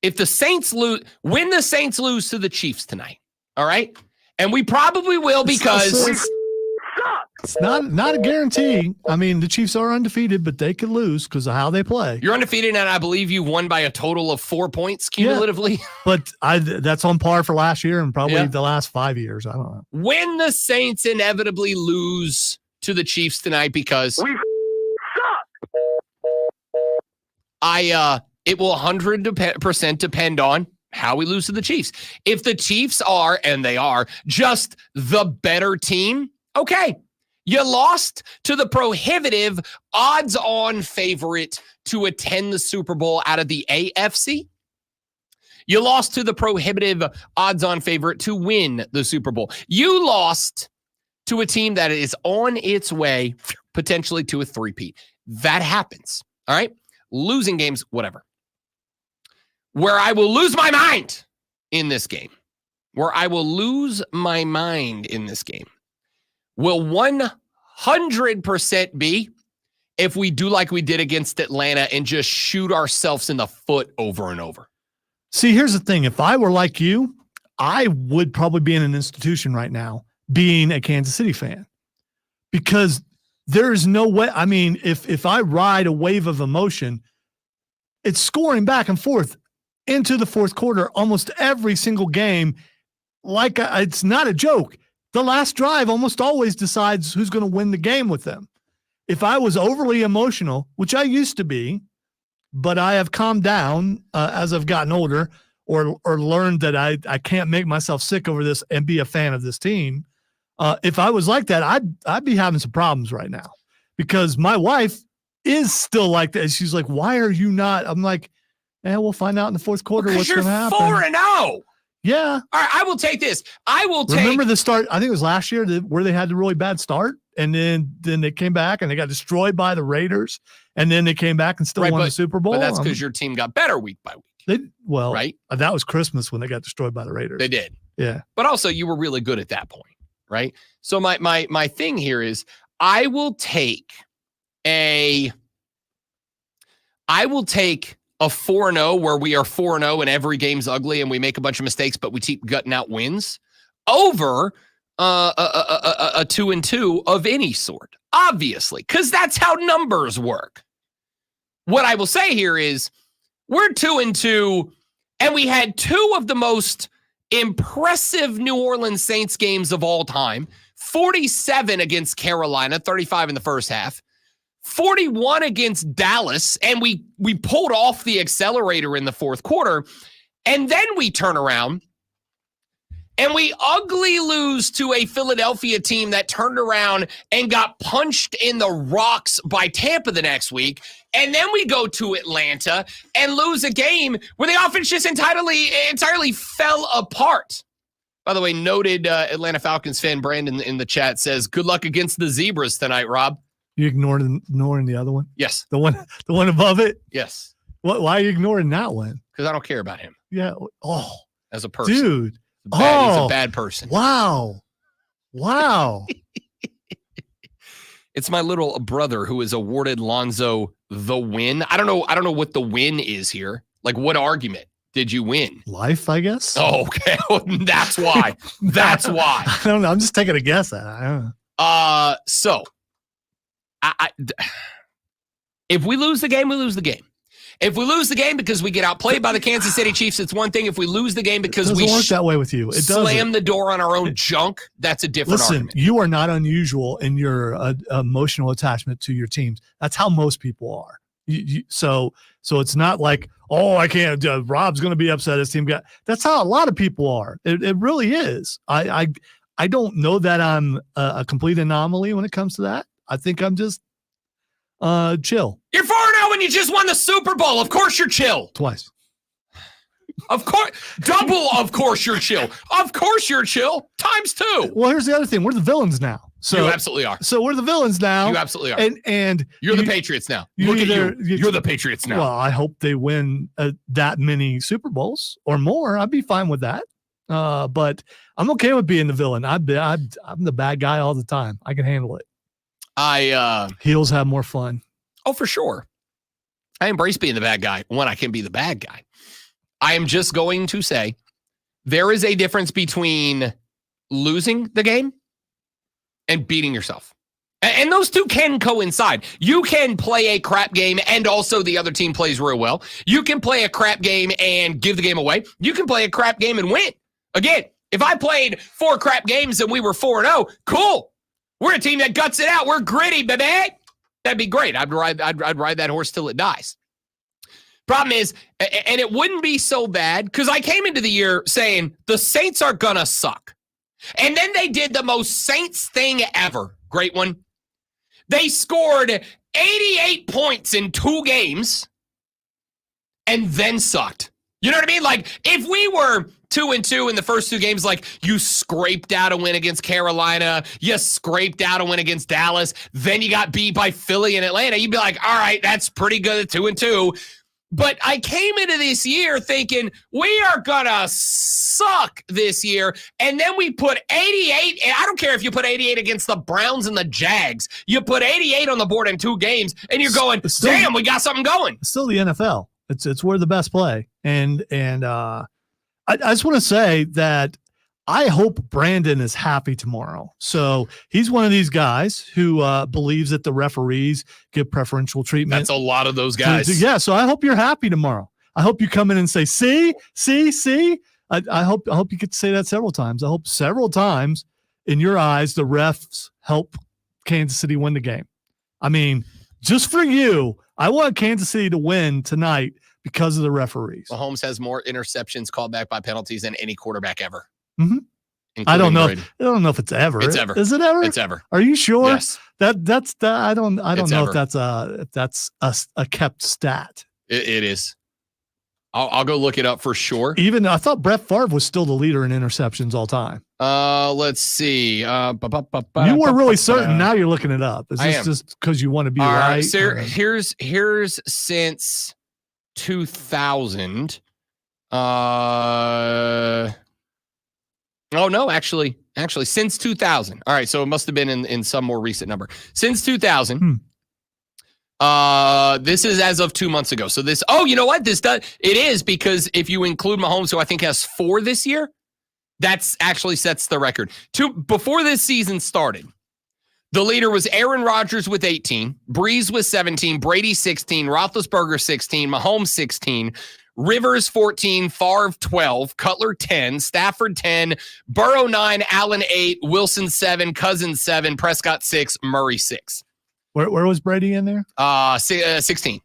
if the Saints lose, when the Saints lose to the Chiefs tonight, all right? And we probably will because it's not a guarantee. I mean, the Chiefs are undefeated, but they could lose because of how they play. You're undefeated, and I believe you won by a total of 4 points cumulatively. Yeah, but that's on par for last year and probably the last 5 years. I don't know. When the Saints inevitably lose to the Chiefs tonight because it will 100% depend on how we lose to the Chiefs. If the Chiefs are, and they are, just the better team, okay. You lost to the prohibitive odds-on favorite to attend the Super Bowl out of the AFC. You lost to the prohibitive odds-on favorite to win the Super Bowl. You lost to a team that is on its way potentially to a three-peat. That happens, all right? Losing games, whatever. Where I will lose my mind in this game, will 100% be if we do like we did against Atlanta and just shoot ourselves in the foot over and over. See, here's the thing. If I were like you, I would probably be in an institution right now being a Kansas City fan because there's no way. I mean, if I ride a wave of emotion, it's scoring back and forth into the fourth quarter almost every single game. Like it's not a joke. The last drive almost always decides who's going to win the game with them. If I was overly emotional, which I used to be, but I have calmed down as I've gotten older or learned that I can't make myself sick over this and be a fan of this team. If I was like that, I'd be having some problems right now because my wife is still like that. She's like, why are you not? I'm like, we'll find out in the fourth quarter what's going to happen. 4-0. Yeah. All right, I will take this. Remember the start, I think it was last year where they had the really bad start, and then they came back and they got destroyed by the Raiders, and then they came back and still won the Super Bowl. But that's because your team got better week by week. Right? That was Christmas when they got destroyed by the Raiders. They did. Yeah. But also you were really good at that point, right? So my thing here is I will take a 4-0 where we are 4-0 and every game's ugly and we make a bunch of mistakes, but we keep gutting out wins over a 2-2 of any sort, obviously, because that's how numbers work. What I will say here is we're 2-2 and we had two of the most impressive New Orleans Saints games of all time, 47 against Carolina, 35 in the first half, 41 against Dallas, and we pulled off the accelerator in the fourth quarter, and then we turn around and we ugly lose to a Philadelphia team that turned around and got punched in the rocks by Tampa the next week. And then we go to Atlanta and lose a game where the offense just entirely fell apart. By the way, noted Atlanta Falcons fan Brandon in the chat says, good luck against the Zebras tonight, Rob. You ignoring the other one? Yes. The one above it? Yes. Why are you ignoring that one? Because I don't care about him. Yeah. Oh. As a person. Dude. He's a bad person. Wow. It's my little brother who is awarded Lonzo the win. I don't know what the win is here. Like, what argument did you win? Life, I guess. Oh, okay. That's why. That's why. I don't know. I'm just taking a guess at it. I don't know. So if we lose the game, we lose the game. If we lose the game because we get outplayed by the Kansas City Chiefs, it's one thing. If we lose the game because it doesn't work that way with you. It slam the door on our own junk, that's a different argument. You are not unusual in your emotional attachment to your teams. That's how most people are. So it's not like, oh, I can't. Rob's going to be upset. His team got. That's how a lot of people are. It really is. I don't know that I'm a complete anomaly when it comes to that. I think I'm just chill. You're 4-0 and you just won the Super Bowl. Of course you're chill. Twice. Of course. Double, of course you're chill. Of course you're chill. Times 2. Well, here's the other thing. We're the villains now. So you absolutely are. So we're the villains now. You absolutely are. And you're the Patriots now. Look at you. You're the Patriots now. Well, I hope they win that many Super Bowls or more. I'd be fine with that. But I'm okay with being the villain. I'm the bad guy all the time. I can handle it. Heels have more fun. Oh, for sure. I embrace being the bad guy when I can be the bad guy. I am just going to say there is a difference between losing the game and beating yourself. And those two can coincide. You can play a crap game and also the other team plays real well. You can play a crap game and give the game away. You can play a crap game and win. Again, if I played 4 crap games and we were 4-0, cool. We're a team that guts it out. We're gritty, baby. That'd be great. I'd ride that horse till it dies. Problem is, and it wouldn't be so bad because I came into the year saying the Saints are gonna suck. And then they did the most Saints thing ever. Great one. They scored 88 points in 2 games and then sucked. You know what I mean? Like, if we were 2-2 in the first 2 games, like you scraped out a win against Carolina, you scraped out a win against Dallas, then you got beat by Philly and Atlanta, you'd be like, all right, that's pretty good at 2-2. But I came into this year thinking we are going to suck this year. And then we put 88. And I don't care if you put 88 against the Browns and the Jags. You put 88 on the board in 2 games and you're going, damn, we got something going. It's still the NFL. It's where the best play. And I just want to say that I hope Brandon is happy tomorrow. So he's one of these guys who believes that the referees give preferential treatment. That's a lot of those guys. Yeah. So I hope you're happy tomorrow. I hope you come in and say, see. I hope you get to say that several times. I hope several times in your eyes, the refs help Kansas City win the game. I mean, just for you, I want Kansas City to win tonight because of the referees. Mahomes has more interceptions called back by penalties than any quarterback ever. Mm-hmm. I don't know. I don't know if it's ever. It's ever. Is it ever? It's ever. Are you sure? Yes. That's I don't It's know ever. if that's a kept stat. It is. I'll go look it up for sure. Even I thought Brett Favre was still the leader in interceptions all time. Let's see. You were really certain. Now you're looking it up. Is I this am. just because you want to be All right? So here's since 2000. Oh no, actually since 2000. All right, so it must have been in some more recent number. Since 2000. This is as of 2 months ago. So this, you know what? It is because if you include Mahomes, who I think has 4 this year, that's actually sets the record. Before this season started, the leader was Aaron Rodgers with 18, Breeze with 17, Brady 16, Roethlisberger 16, Mahomes 16, Rivers 14, Favre 12, Cutler 10, Stafford 10, Burrow 9, Allen 8, Wilson 7, Cousins 7, Prescott 6, Murray 6. Where was Brady in there? 16.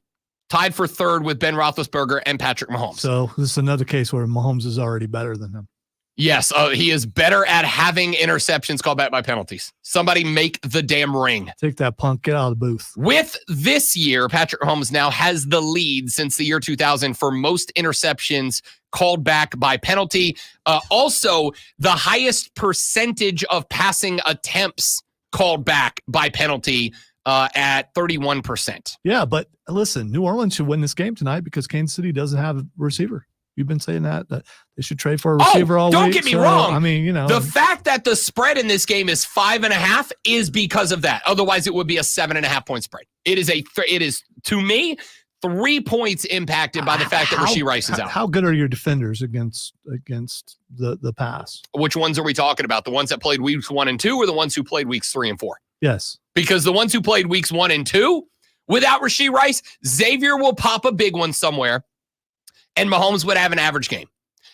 Tied for third with Ben Roethlisberger and Patrick Mahomes. So this is another case where Mahomes is already better than him. Yes, he is better at having interceptions called back by penalties. Somebody make the damn ring. Take that punk. Get out of the booth. With this year, Patrick Mahomes now has the lead since the year 2000 for most interceptions called back by penalty. Also, the highest percentage of passing attempts called back by penalty at 31%. Yeah, but listen, New Orleans should win this game tonight because Kansas City doesn't have a receiver. You've been saying that they should trade for a receiver all week. Don't get me wrong. I mean, you know, the fact that the spread in this game is 5.5 is because of that. Otherwise, it would be a 7.5 point spread. It is to me 3 points impacted by the fact that Rashee Rice is out. How good are your defenders against the pass? Which ones are we talking about? The ones that played weeks 1 and 2, or the ones who played weeks 3 and 4? Yes, because the ones who played weeks 1 and 2 without Rashee Rice, Xavier will pop a big one somewhere. And Mahomes would have an average game.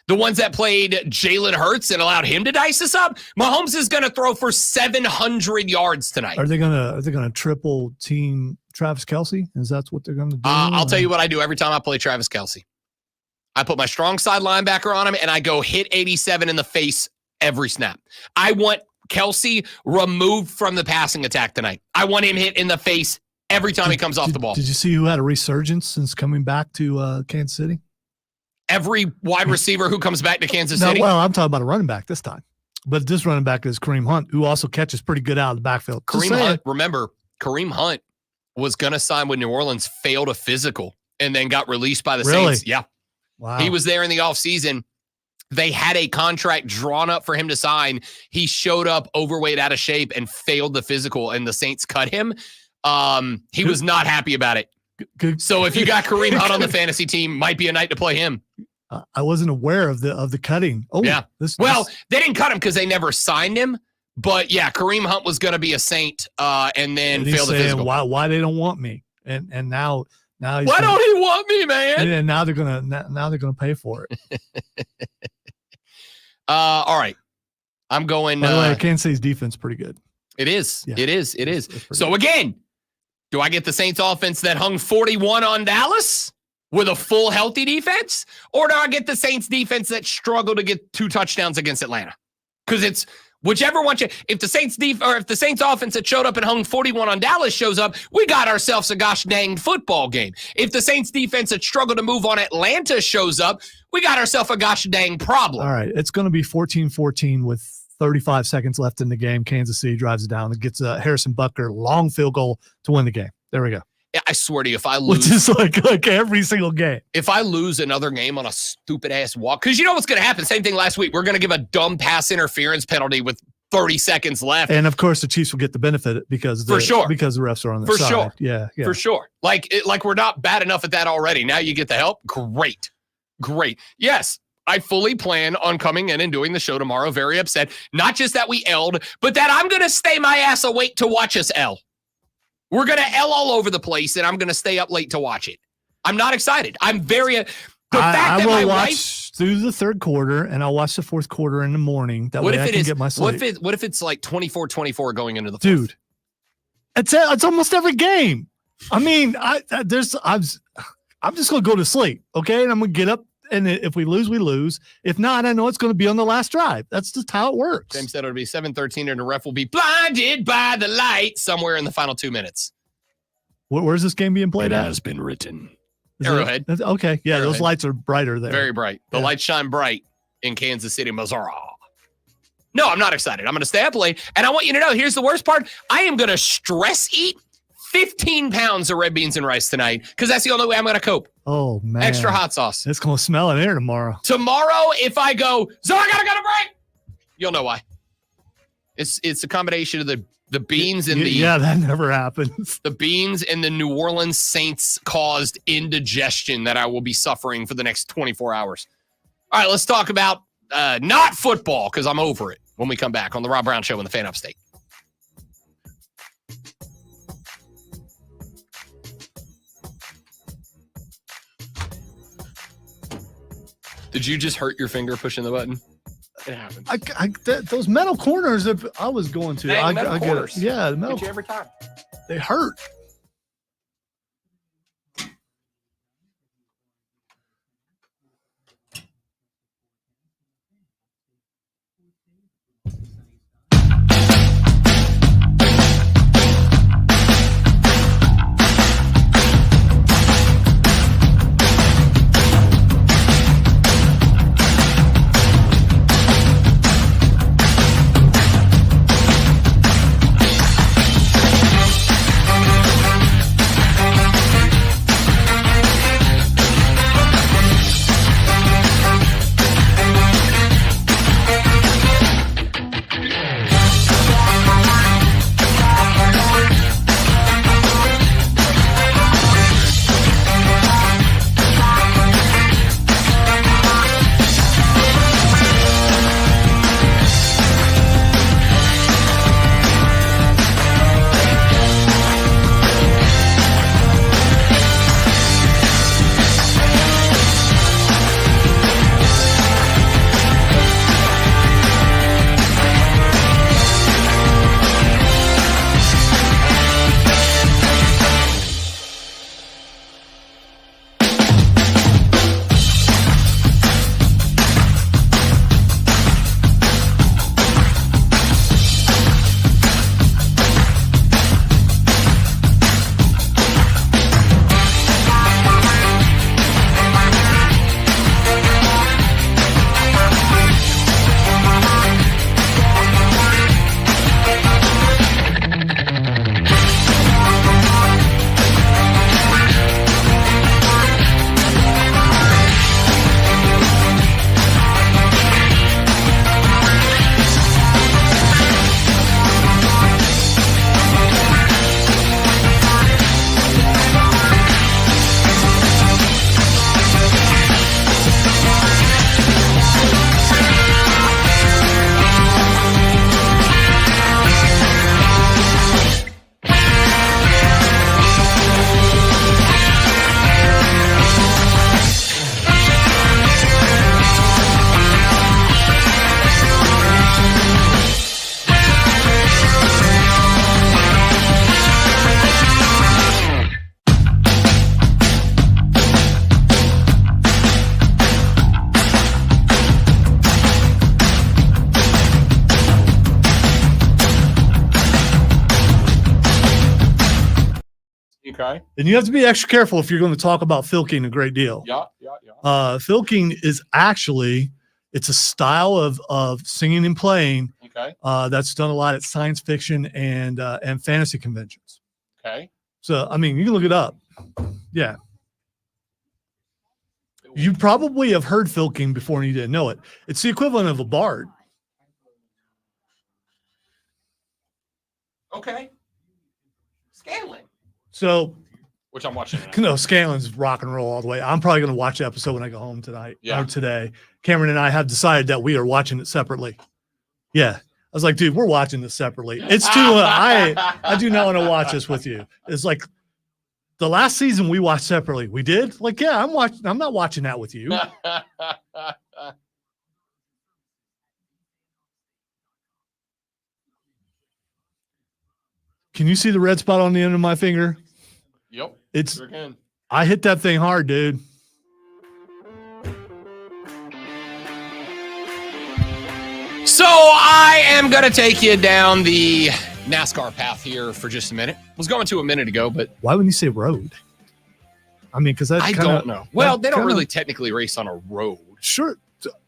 The ones that played Jalen Hurts and allowed him to dice us up, Mahomes is going to throw for 700 yards tonight. Are they gonna triple team Travis Kelce? Is that what they're going to do? I'll tell you what I do every time I play Travis Kelce. I put my strong side linebacker on him, and I go hit 87 in the face every snap. I want Kelce removed from the passing attack tonight. I want him hit in the face every time he comes off the ball. Did you see who had a resurgence since coming back to Kansas City? Every wide receiver who comes back to Kansas City. Well, I'm talking about a running back this time. But this running back is Kareem Hunt, who also catches pretty good out of the backfield. Kareem Hunt, remember, Kareem Hunt was going to sign with New Orleans, failed a physical, and then got released by the Saints. Yeah. Wow. He was there in the offseason. They had a contract drawn up for him to sign. He showed up overweight, out of shape, and failed the physical, and the Saints cut him. He was not happy about it. Good. So if you got Kareem Hunt on the fantasy team, might be a night to play him. I wasn't aware of the cutting. Oh, yeah. They didn't cut him because they never signed him. But yeah, Kareem Hunt was going to be a Saint, and then failed the physical. Why they don't want me? And now he's why don't he want me, man? And now they're gonna pay for it. All right, I'm going. By the way, Kansas City's defense pretty good. It is. Yeah. It is. So again, do I get the Saints offense that hung 41 on Dallas with a full healthy defense? Or do I get the Saints defense that struggled to get 2 touchdowns against Atlanta? Because it's whichever one. If the Saints if the Saints offense that showed up and hung 41 on Dallas shows up, we got ourselves a gosh dang football game. If the Saints defense that struggled to move on Atlanta shows up, we got ourselves a gosh dang problem. All right, it's going to be 14-14 with 35 seconds left in the game. Kansas City drives it down and gets a Harrison Butker long field goal to win the game. There we go. Yeah, I swear to you, if I lose, which is like every single game. If I lose another game on a stupid ass walk, because you know what's going to happen. Same thing last week. We're going to give a dumb pass interference penalty with 30 seconds left, and of course the Chiefs will get the benefit because the refs are on their side. Sure. Yeah, for sure. Like we're not bad enough at that already. Now you get the help. Great. Yes. I fully plan on coming in and doing the show tomorrow. Very upset. Not just that we L'd, but that I'm going to stay my ass awake to watch us L. We're going to L all over the place, and I'm going to stay up late to watch it. I'm not excited. I'm very... I will watch through the third quarter, and I'll watch the fourth quarter in the morning. That way I can get my sleep. What if it's like 24-24 going into the fourth? Dude, it's almost every game. I mean, I'm just going to go to sleep, okay? And I'm going to get up. And if we lose, we lose. If not, I know it's going to be on the last drive. That's just how it works. James said it'll be 7:13, and the ref will be blinded by the light somewhere in the final 2 minutes. Where's this game being played at? Has been written. Is Arrowhead. Okay, yeah, Arrowhead. Those lights are brighter there. Very bright. The lights shine bright in Kansas City, Missouri. No, I'm not excited. I'm going to stay up late, and I want you to know, here's the worst part. I am going to stress eat 15 pounds of red beans and rice tonight because that's the only way I'm going to cope. Oh, man. Extra hot sauce. It's going to smell in there tomorrow. Tomorrow, if I go, so I got to go to break, you'll know why. It's a combination of the beans and the... Yeah, that never happens. The beans and the New Orleans Saints caused indigestion that I will be suffering for the next 24 hours. All right, let's talk about not football because I'm over it when we come back on the Rob Brown Show in the Fan Upstate. Did you just hurt your finger pushing the button? It happens. Those metal corners that I was going to. Dang, metal corners. Yeah, the metal. Get you every time. They hurt. Okay. And you have to be extra careful if you're going to talk about filking a great deal. Yeah. Filking is actually, it's a style of singing and playing Okay. that's done a lot at science fiction and fantasy conventions. Okay. So, I mean, you can look it up. Yeah. You probably have heard filking before and you didn't know it. It's the equivalent of a bard. Okay. Scanlan. So, Which I'm watching tonight. no, Scanlan's rock and roll all the way. I'm probably going to watch the episode when I go home tonight Yeah. or today. Cameron and I have decided that we are watching it separately. Yeah. I was like, dude, we're watching this separately. It's too, I do not want to watch this with you. It's like the last season we watched separately. We did? Like, yeah, I'm not watching that with you. Can you see the red spot on the end of my finger? Yep. It's, Sure can. I hit that thing hard, dude. So I am going to take you down the NASCAR path here for just a minute. Was going to a minute ago, but Why wouldn't you say road? I mean, because I don't know. Well, they don't really technically race on a road. Sure.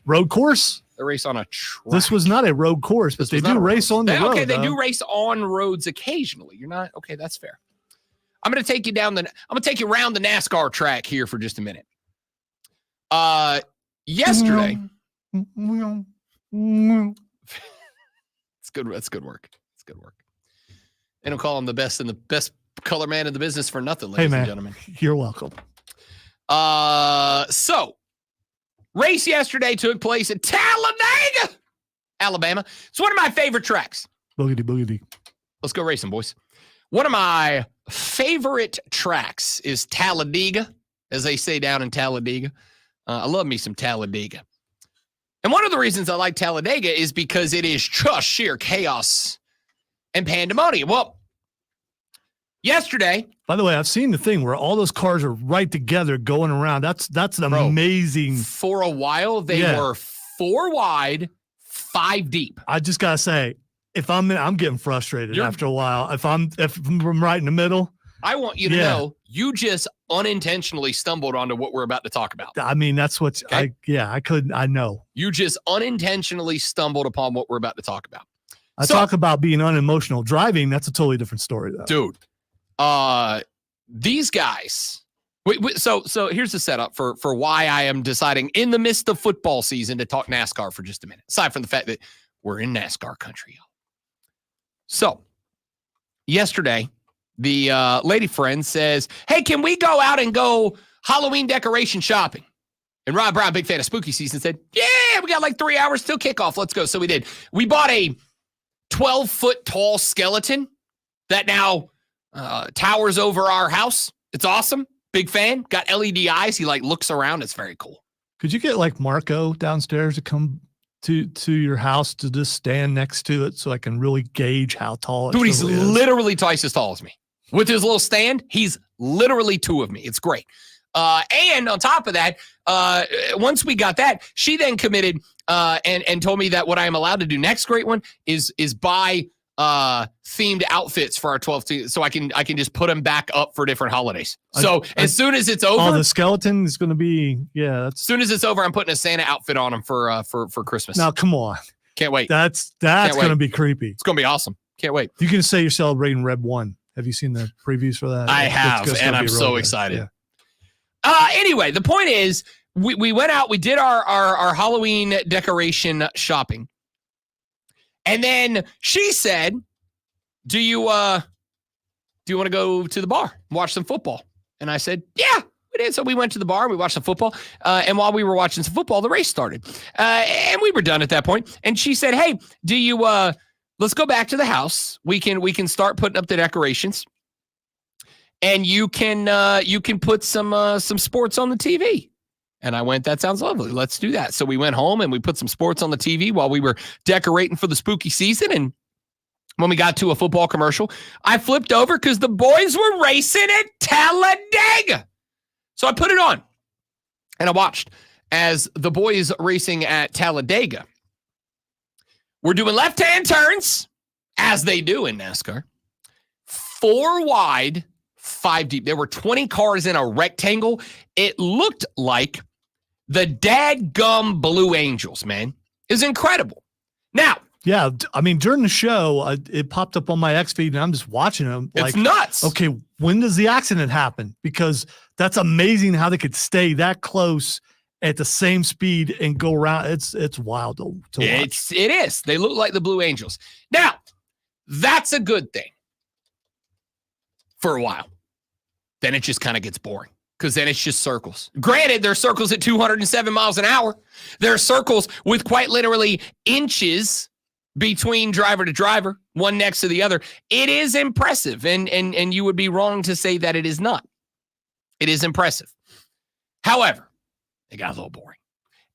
Road course? They race on a track. This was not a road course, but they do race on the road. Okay, they though. do race on roads occasionally. You're not okay. That's fair. I'm going to take you down the. I'm going to take you around the NASCAR track here for just a minute. Yesterday. It's good. That's good work. It's good work. They don't call him the best and the best color man in the business for nothing, ladies and gentlemen. You're welcome. So race yesterday took place at Talladega, Alabama. It's one of my favorite tracks. Boogity boogity. Let's go racing, boys. One of my favorite tracks is Talladega, as they say down in Talladega. I love me some Talladega. And one of the reasons I like Talladega is because it is just sheer chaos and pandemonium. Well, Yesterday. By the way, I've seen the thing where all those cars are right together going around. That's an amazing. For a while, they were 4 wide, 5 deep. I just gotta say, if I'm getting frustrated after a while. If I'm right in the middle. I want you to know you just unintentionally stumbled onto what we're about to talk about. I mean, that's what I know. You just unintentionally stumbled upon what we're about to talk about. Talk about being unemotional driving. That's a totally different story, though. Dude, these guys. So here's the setup for why I am deciding in the midst of football season to talk NASCAR for just a minute. Aside from the fact that we're in NASCAR country, y'all. So yesterday, the lady friend says, "Hey, can we go out and go Halloween decoration shopping?" And Rob Brown, big fan of spooky season, said, "Yeah, we got like 3 hours till kickoff. Let's go." So we did. We bought a 12-foot tall skeleton that now towers over our house. It's awesome. Big fan. Got LED eyes. He like looks around. It's very cool. Could you get like Marco downstairs to come to your house to just stand next to it so I can really gauge how tall it Dude, he's really is? literally twice as tall as me. With his little stand, he's literally 2 of me. It's great. And on top of that, once we got that, she then committed and told me that what I am allowed to do next, great one, is buy themed outfits for our 12th, so I can just put them back up for different holidays. So as soon as it's over, the skeleton is going to be as soon as it's over, I'm putting a Santa outfit on him for Christmas. Now, come on, can't wait. That's going to be creepy. It's going to be awesome. Can't wait. You can say you're celebrating Red 1. Have you seen the previews for that? I have, and I'm so excited. Yeah. Anyway, the point is, we went out, we did our Halloween decoration shopping. And then she said, do you want to go to the bar and watch some football? And I said, yeah, we did. So we went to the bar and we watched some football. And while we were watching some football, the race started. And we were done at that point. And she said, hey, do you let's go back to the house. We can start putting up the decorations. And you can put some sports on the TV. And I went, that sounds lovely. Let's do that. So we went home and we put some sports on the TV while we were decorating for the spooky season. And when we got to a football commercial, I flipped over because the boys were racing at Talladega. So I put it on and I watched as the boys racing at Talladega were doing left-hand turns, as they do in NASCAR, 4 wide, 5 deep. There were 20 cars in a rectangle. It looked like the dadgum Blue Angels, man. It's incredible. Now, yeah, I mean, during the show, it popped up on my X feed, and I'm just watching them. It's nuts. Okay, when does the accident happen? Because that's amazing how they could stay that close at the same speed and go around. It's wild to watch. It is. They look like the Blue Angels. Now, that's a good thing for a while. Then it just kind of gets boring because then it's just circles. Granted, there are circles at 207 miles an hour. There are circles with quite literally inches between driver to driver, one next to the other. It is impressive, and you would be wrong to say that it is not. It is impressive. However, it got a little boring.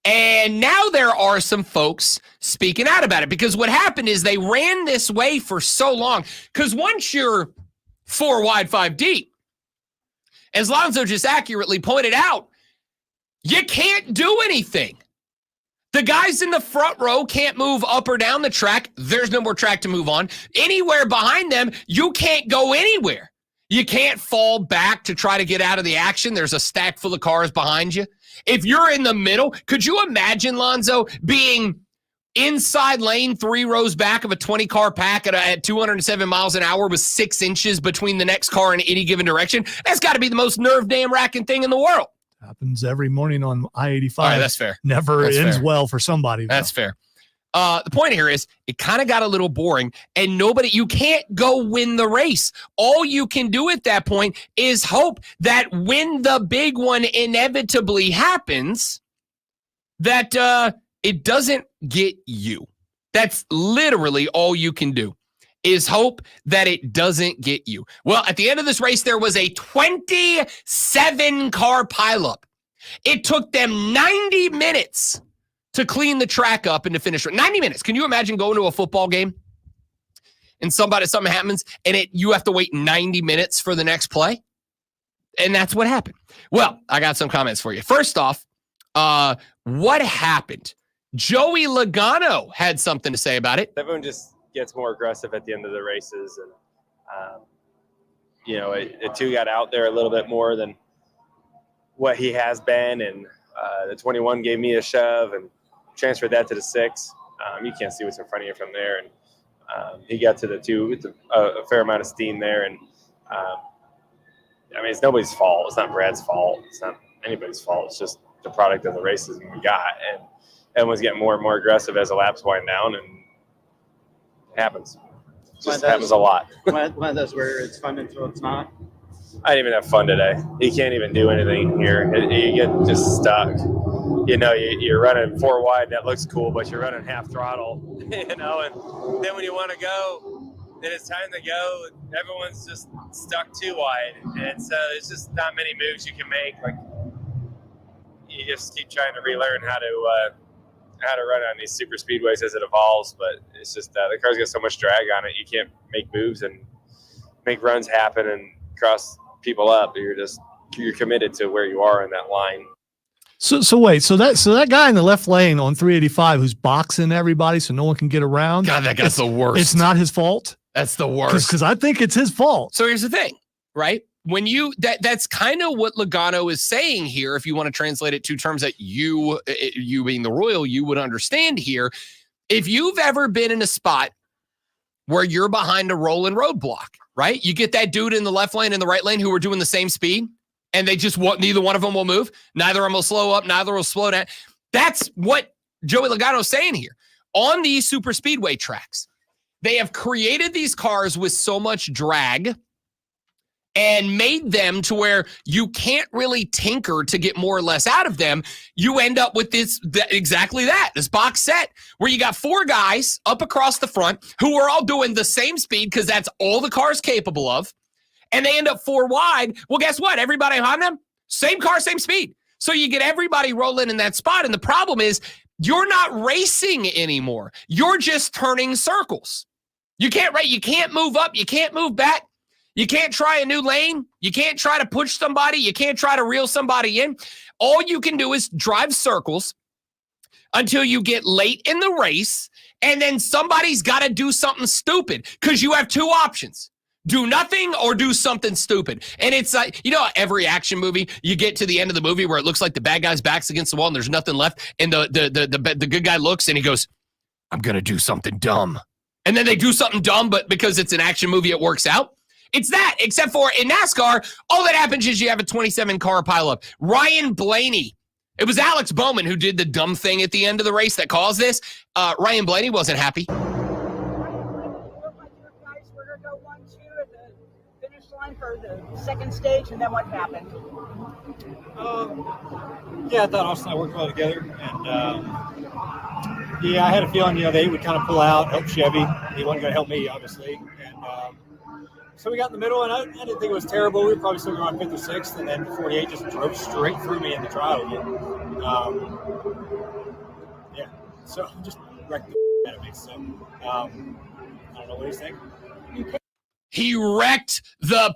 And now there are some folks speaking out about it because what happened is they ran this way for so long because once you're 4 wide, 5 deep, as Lonzo just accurately pointed out, you can't do anything. The guys in the front row can't move up or down the track. There's no more track to move on. Anywhere behind them, you can't go anywhere. You can't fall back to try to get out of the action. There's a stack full of cars behind you. If you're in the middle, could you imagine, Lonzo, being inside lane 3 rows back of a 20-car pack at 207 miles an hour with 6 inches between the next car in any given direction? That's got to be the most nerve-damn-racking thing in the world. Happens every morning on I-85. All right, that's fair. Never That's ends fair. well for somebody. That's fair. The point here is it kind of got a little boring, and you can't go win the race. All you can do at that point is hope that when the big one inevitably happens, that it doesn't get you. That's literally all you can do is hope that it doesn't get you. Well, at the end of this race, there was a 27-car pileup. It took them 90 minutes to clean the track up and to finish. 90 minutes. Can you imagine going to a football game and something happens and you have to wait 90 minutes for the next play? And that's what happened. Well, I got some comments for you. First off, what happened? Joey Logano had something to say about it. Everyone just gets more aggressive at the end of the races. And, it got out there a little bit more than what he has been. And the 21 gave me a shove and transferred that to the 6. You can't see what's in front of you from there. And he got to the 2 with a fair amount of steam there. And, it's nobody's fault. It's not Brad's fault. It's not anybody's fault. It's just the product of the races we got. And everyone's getting more and more aggressive as the laps wind down, and it happens. It just happens a lot. One of those where it's fun until it's not. I didn't even have fun today. You can't even do anything here. You get just stuck. You're running 4 wide. That looks cool, but you're running half throttle. And then when you want to go, then it's time to go. Everyone's just stuck too wide, and so there's just not many moves you can make. Like you just keep trying to relearn how to run on these super speedways as it evolves. But it's just the car's got so much drag on it. You can't make moves and make runs happen and cross people up. You're committed to where you are in that line. So wait, so that guy in the left lane on 385 who's boxing everybody so no one can get around. God, that guy's the worst. It's not his fault. That's the worst. Because I think it's his fault. So here's the thing, right? When that's kind of what Logano is saying here. If you want to translate it to terms that you being the Royal, you would understand here. If you've ever been in a spot where you're behind a rolling roadblock, right? You get that dude in the left lane and the right lane who are doing the same speed, and they just neither one of them will move. Neither of them will slow up. Neither will slow down. That's what Joey Logano is saying here. On these super speedway tracks, they have created these cars with so much drag and made them to where you can't really tinker to get more or less out of them. You end up with this box set where you got 4 guys up across the front who are all doing the same speed because that's all the car's capable of. And they end up 4 wide. Well, guess what? Everybody behind them, same car, same speed. So you get everybody rolling in that spot. And the problem is you're not racing anymore. You're just turning circles. You can't race. You can't move up. You can't move back. You can't try a new lane. You can't try to push somebody. You can't try to reel somebody in. All you can do is drive circles until you get late in the race. And then somebody's got to do something stupid because you have 2 options. Do nothing or do something stupid. And it's like, every action movie, you get to the end of the movie where it looks like the bad guy's back's against the wall and there's nothing left. And the good guy looks and he goes, I'm going to do something dumb. And then they do something dumb, but because it's an action movie, it works out. It's that, except for in NASCAR, all that happens is you have a 27 car pileup. Ryan Blaney. It was Alex Bowman who did the dumb thing at the end of the race that caused this. Ryan Blaney wasn't happy. For the second stage, and then what happened? I thought Austin and I worked well together, and I had a feeling they would kind of pull out, help Chevy. He wasn't going to help me, obviously, and so we got in the middle, and I didn't think it was terrible. We were probably still going on 5th or 6th, and then 48 just drove straight through me in the trial again. So just wrecked the out of me. So I don't know what he's thinking. He wrecked the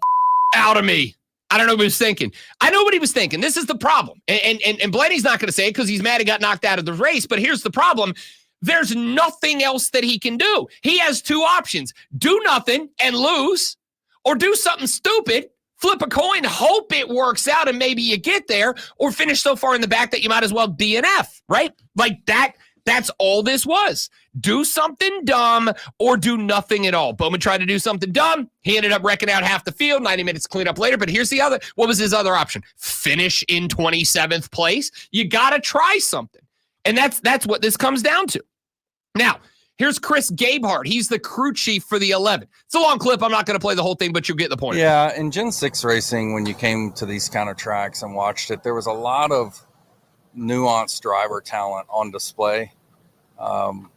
out of me. I don't know what he was thinking. I know what he was thinking. This is the problem. And Blaney's not going to say it because he's mad he got knocked out of the race. But here's the problem. There's nothing else that he can do. He has 2 options. Do nothing and lose, or do something stupid, flip a coin, hope it works out and maybe you get there, or finish so far in the back that you might as well DNF, right? Like that. That's all this was. Do something dumb or do nothing at all. Bowman tried to do something dumb. He ended up wrecking out half the field, 90 minutes clean up later. But here's what was his other option? Finish in 27th place. You got to try something. And that's what this comes down to. Now, here's Chris Gabehart. He's the crew chief for the 11. It's a long clip. I'm not going to play the whole thing, but you'll get the point. Yeah, in Gen 6 racing, when you came to these kind of tracks and watched it, there was a lot of nuanced driver talent on display.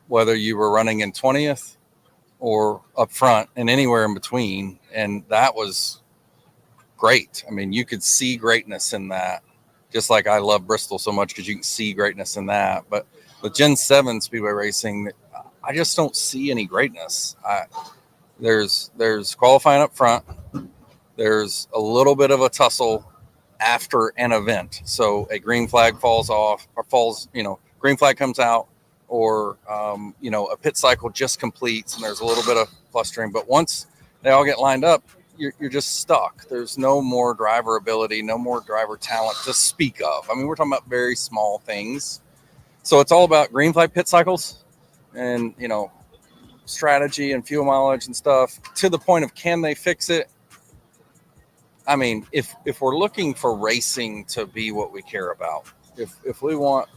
Whether you were running in 20th or up front and anywhere in between. And that was great. I mean, you could see greatness in that, just like I love Bristol so much because you can see greatness in that. But with Gen 7 Speedway racing, I just don't see any greatness. There's qualifying up front. There's a little bit of a tussle after an event. So a green flag falls off or falls, green flag comes out, or, a pit cycle just completes and there's a little bit of clustering. But once they all get lined up, you're just stuck. There's no more driver ability, no more driver talent to speak of. I mean, we're talking about very small things. So it's all about green flag pit cycles and, strategy and fuel mileage and stuff, to the point of, can they fix it? I mean, if we're looking for racing to be what we care about, if we want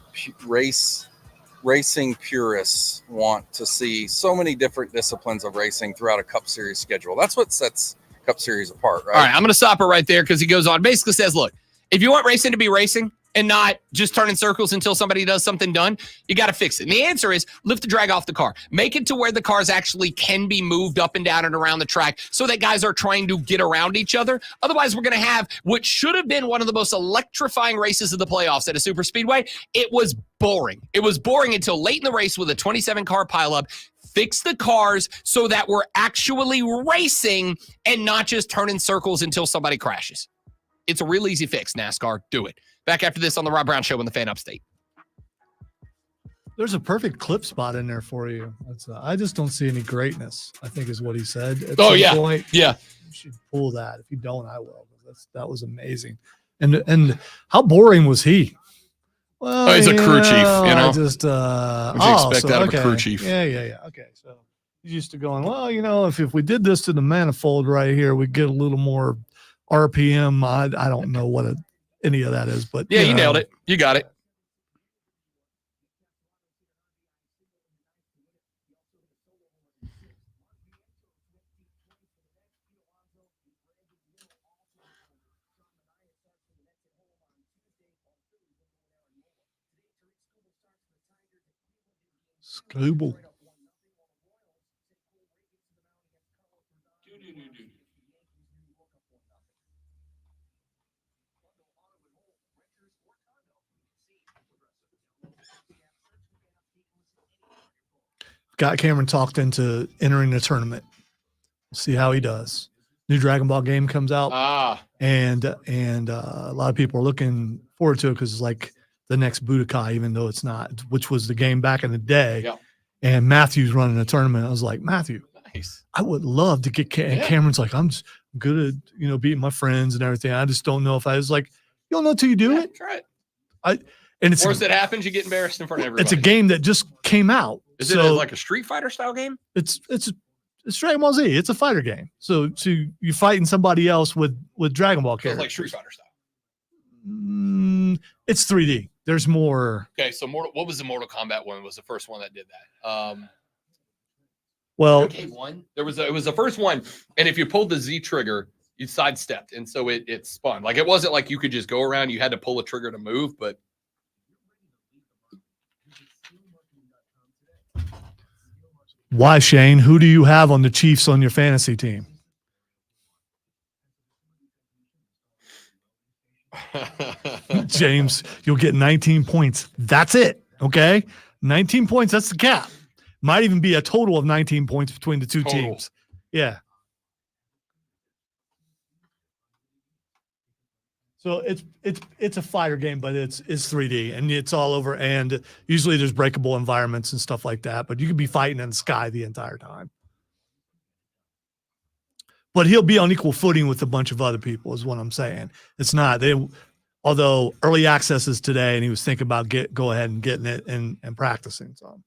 racing purists want to see so many different disciplines of racing throughout a Cup Series schedule, that's what sets Cup Series apart, right? All right, I'm going to stop it right there because he goes on. Basically says, look, if you want racing to be racing and not just turn in circles until somebody does something done, you got to fix it. And the answer is lift the drag off the car. Make it to where the cars actually can be moved up and down and around the track so that guys are trying to get around each other. Otherwise, we're going to have what should have been one of the most electrifying races of the playoffs at a super speedway. It was boring. It was boring until late in the race with a 27-car pileup. Fix the cars so that we're actually racing and not just turning circles until somebody crashes. It's a real easy fix, NASCAR. Do it. Back after this on the Rob Brown Show in the Fan Upstate. There's a perfect clip spot in there for you. I just don't see any greatness, I think is what he said. At some point. Yeah. You should pull that. If you don't, I will. That was amazing. And how boring was he? Well, he's a crew chief, I just what would you expect out of a crew chief? Yeah. Okay. So he's used to going, well, if we did this to the manifold right here, we'd get a little more RPM. I don't know what any of that is, but you nailed it. You got it. Scooble. Got Cameron talked into entering the tournament. See how he does. New Dragon Ball game comes out. And a lot of people are looking forward to it because it's like the next Budokai, even though it's not, which was the game back in the day. Yeah. And Matthew's running a tournament. I was like, Matthew, nice. I would love to get Cameron's like, I'm just good at, beating my friends and everything. I just don't know if I was like, you don't know till you do it. Try it. And it's worse it happens, you get embarrassed in front of everybody. It's a game that just came out. Is it like a Street Fighter style game? It's Dragon Ball Z. It's a fighter game. So you're fighting somebody else with Dragon Ball characters. It's like Street Fighter style. It's 3D. There's more. Okay, so what was the Mortal Kombat one? Was the first one that did that? Well, one. It was the first one, and if you pulled the Z trigger, you sidestepped, and so it spun. Like it wasn't like you could just go around. You had to pull a trigger to move, but. Why, Shane? Who do you have on the Chiefs on your fantasy team? James, you'll get 19 points. That's it. Okay. 19 points. That's the cap. Might even be a total of 19 points between the two teams. Yeah. So it's a fighter game, but it's 3D and it's all over. And usually there's breakable environments and stuff like that, but you could be fighting in the sky the entire time. But he'll be on equal footing with a bunch of other people is what I'm saying. It's not although early access is today and he was thinking about go ahead and getting it and practicing. So.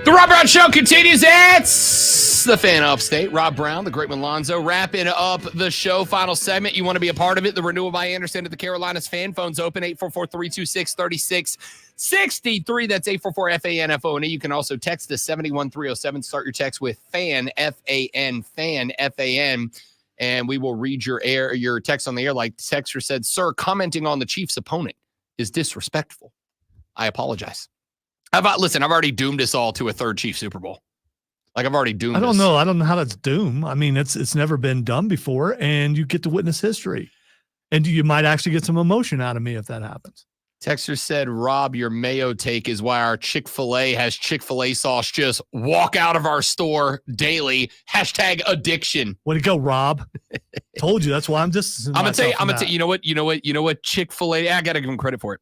The Rob Brown Show continues. It's the Fan Upstate. Rob Brown, the great Lonzo, wrapping up the show. Final segment. You want to be a part of it? The renewal by Anderson at the Carolinas fan. Phones open 844-326-3663. That's 844-FAN-FONE. You can also text us 71307. Start your text with FAN, F-A-N, FAN, F-A-N. And we will read your text on the air. Like the texter said, sir, commenting on the Chiefs' opponent is disrespectful. I apologize. I've already doomed us all to a third Chiefs Super Bowl. Like I've already doomed. I don't us. know. I don't know how that's doom. I mean, it's never been done before, and you get to witness history, and you might actually get some emotion out of me if that happens. Texter said, Rob, your mayo take is why our Chick-fil-A has Chick-fil-A sauce just walk out of our store daily. # addiction. Way to go, Rob. Told you. That's why I'm just. I'm gonna tell you. You know what? Chick-fil-A. I gotta give them credit for it.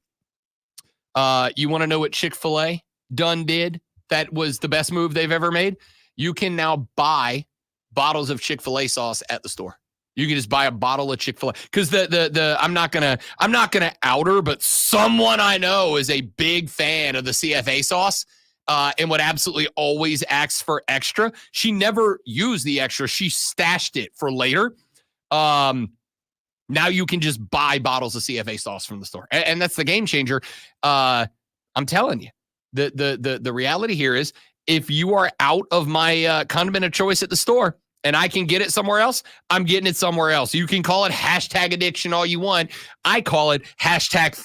You want to know what Chick-fil-A done did? That was the best move they've ever made. You can now buy bottles of Chick-fil-A sauce at the store. You can just buy a bottle of Chick-fil-A because I'm not gonna out her, but someone I know is a big fan of the CFA sauce and would absolutely always ask for extra. She never used the extra; she stashed it for later. Now you can just buy bottles of CFA sauce from the store, and that's the game changer. I'm telling you, the reality here is if you are out of my condiment of choice at the store, and I can get it somewhere else, I'm getting it somewhere else. You can call it # addiction all you want. I call it #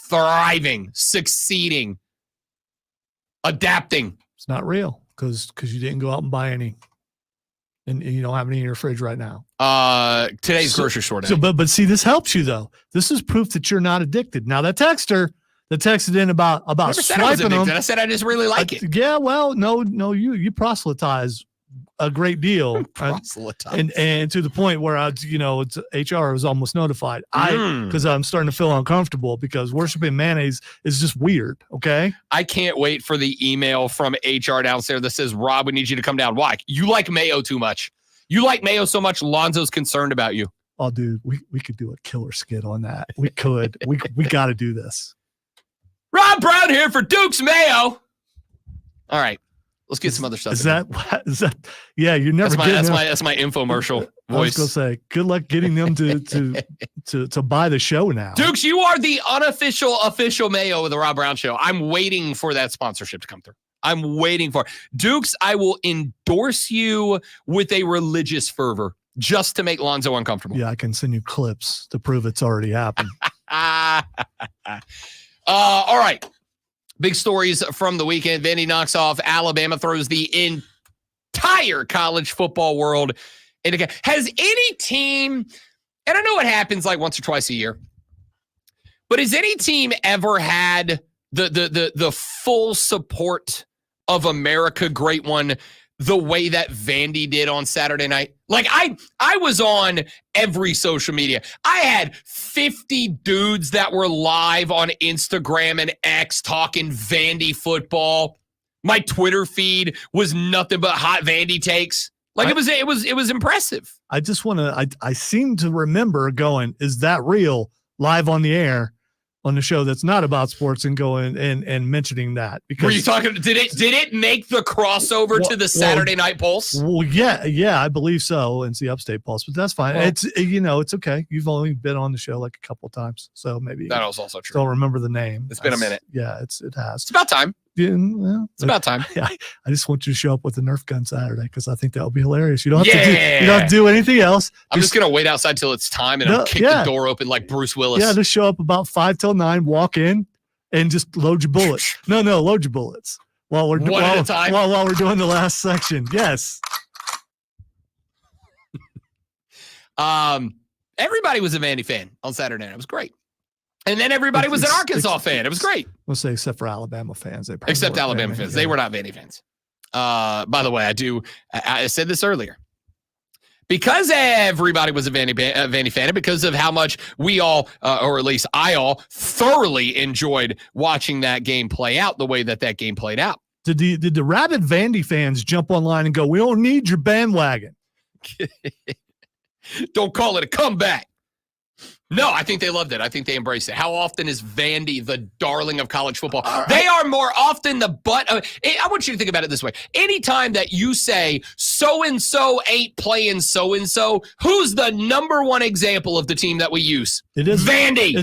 thriving, succeeding, adapting. It's not real because you didn't go out and buy any, and you don't have any in your fridge right now. Today's grocery store day. So, but see, this helps you though. This is proof that you're not addicted. Now that texter that texted in about Never said I was swiping addicted. them. I said I just really like it. Yeah, well, no, you proselytize a great deal, proselytize. and to the point where it's HR was almost notified. Because I'm starting to feel uncomfortable because worshiping mayonnaise is just weird. Okay, I can't wait for the email from HR downstairs that says, "Rob, we need you to come down. Why? You like mayo too much. You like mayo so much. Lonzo's concerned about you." Oh, dude, we could do a killer skit on that. We could. we got to do this. Rob Brown here for Duke's Mayo. All right. Let's get some other stuff. Is that? Yeah, you're never. That's my infomercial I was voice. gonna say, good luck getting them to buy the show now. Dukes, you are the official Mayo of the Rob Brown Show. I'm waiting for that sponsorship to come through. I'm waiting for it. Dukes, I will endorse you with a religious fervor just to make Lonzo uncomfortable. Yeah, I can send you clips to prove it's already happened. All right. Big stories from the weekend. Vandy knocks off Alabama, throws the entire college football world into. Has any team, and I know it happens like once or twice a year, but has any team ever had the full support of America Great One the way that Vandy did on Saturday night? Like I was on every social media. I had 50 dudes that were live on Instagram and X talking Vandy football. My Twitter feed was nothing but hot Vandy takes. Like it was impressive. I just want to. I seem to remember going, "Is that real?" Live on the air on the show that's not about sports and going and mentioning that. Because were you talking? Did it make the crossover to the Saturday Night Pulse? Well, yeah, I believe so. And the Upstate Pulse, but that's fine. Well, it's okay. You've only been on the show like a couple of times, so maybe that was also true. Don't remember the name. It's been a minute. Yeah, it has. It's about time. Yeah, well, it's about time. I just want you to show up with the Nerf gun Saturday because I think that would be hilarious. You don't have to do anything else. I'm just gonna wait outside till it's time and I'll kick the door open like Bruce Willis. Yeah, just show up about 5 till 9, walk in, and just load your bullets. No, load your bullets while we're one at a time. While we're doing the last section. Yes. Everybody was a Vandy fan on Saturday night. It was great. And then everybody was an Arkansas fan. It was great. We'll say except for Alabama fans. Except Alabama fans. They were not Vandy fans. By the way, I said this earlier. Because everybody was a Vandy fan and because of how much we all, or at least I all, thoroughly enjoyed watching that game play out the way that game played out. Did the rabid Vandy fans jump online and go, "We don't need your bandwagon"? Don't call it a comeback. No, I think they loved it. I think they embraced it. How often is Vandy the darling of college football? Right. They are more often the butt of. I want you to think about it this way. Anytime that you say so-and-so ain't playing so-and-so, who's the number one example of the team that we use? It is Vandy.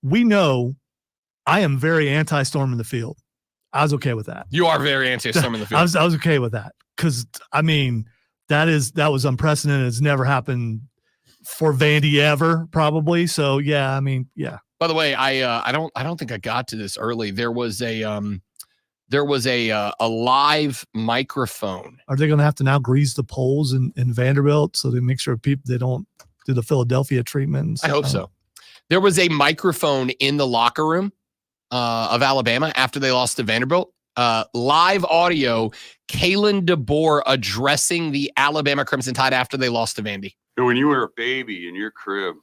We know I am very anti-storm in the field. I was okay with that. You are very anti-storm in the field. I was okay with that because, that was unprecedented. It's never happened for Vandy ever, probably. So, yeah. By the way, I don't think I got to this early. There was a live microphone. Are they going to have to now grease the poles in Vanderbilt so they make sure people they don't do the Philadelphia treatment? I hope so. There was a microphone in the locker room of Alabama after they lost to Vanderbilt. Live audio, Kalen DeBoer addressing the Alabama Crimson Tide after they lost to Vandy. When you were a baby in your crib,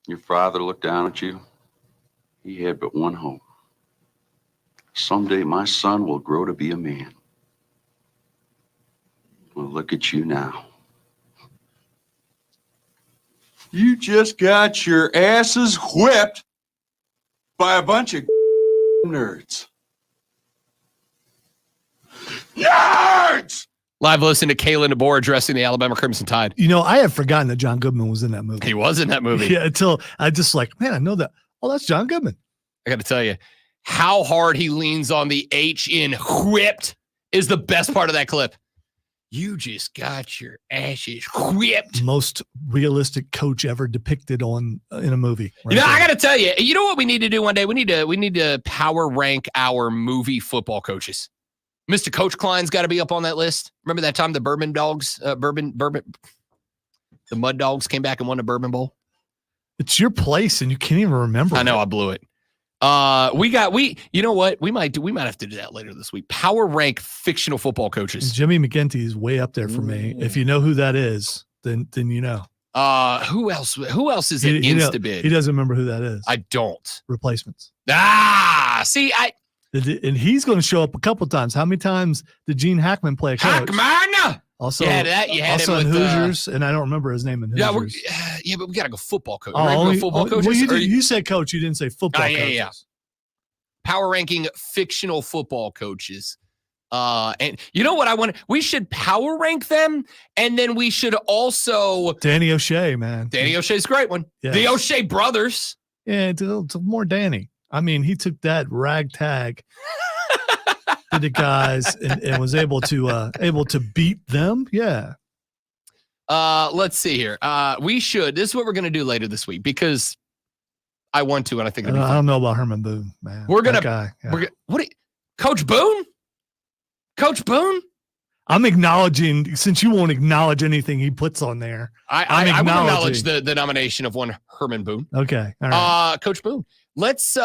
your father looked down at you. He had but one hope. Someday my son will grow to be a man. Well, look at you now. You just got your asses whipped by a bunch of nerds. Nerds! Live listen to Kalen DeBoer addressing the Alabama Crimson Tide. You know, I have forgotten that John Goodman was in that movie. He was in that movie. Yeah, until I just like, man, I know that. Oh, that's John Goodman. I got to tell you, how hard he leans on the H in whipped is the best part of that clip. You just got your asses whipped. Most realistic coach ever depicted in a movie. Right, I got to tell you, you know what we need to do one day? We need to power rank our movie football coaches. Mr. Coach Klein's got to be up on that list. Remember that time the Bourbon Dogs, the Mud Dogs came back and won the Bourbon Bowl? It's your place and you can't even remember. I know, I blew it. You know what? We might have to do that later this week. Power rank fictional football coaches. Jimmy McGinty is way up there for me. If you know who that is, then you know. Who else is in Instabid? He doesn't remember who that is. I don't. Replacements. See, and he's going to show up a couple times. How many times did Gene Hackman play a coach? Hackman! Also, you had also him in with, Hoosiers, and I don't remember his name in Hoosiers. Yeah, but we got to go football coach. Football coaches? Well, you said coach. You didn't say football coaches. Yeah. Power ranking fictional football coaches. And you know what I want? We should power rank them, and then we should also Danny O'Shea, man. Danny O'Shea's a great one. Yes. The O'Shea brothers. Yeah, it's more Danny. I mean, he took that ragtag to the guys and was able to beat them. Yeah. Let's see here. This is what we're gonna do later this week because I want to, and I think I don't know about Herman Boone, man. We're gonna guy. Yeah. Coach Boone? Coach Boone? I'm acknowledging, since you won't acknowledge anything he puts on there. I will acknowledge the nomination of one Herman Boone. Okay. All right. Coach Boone. Let's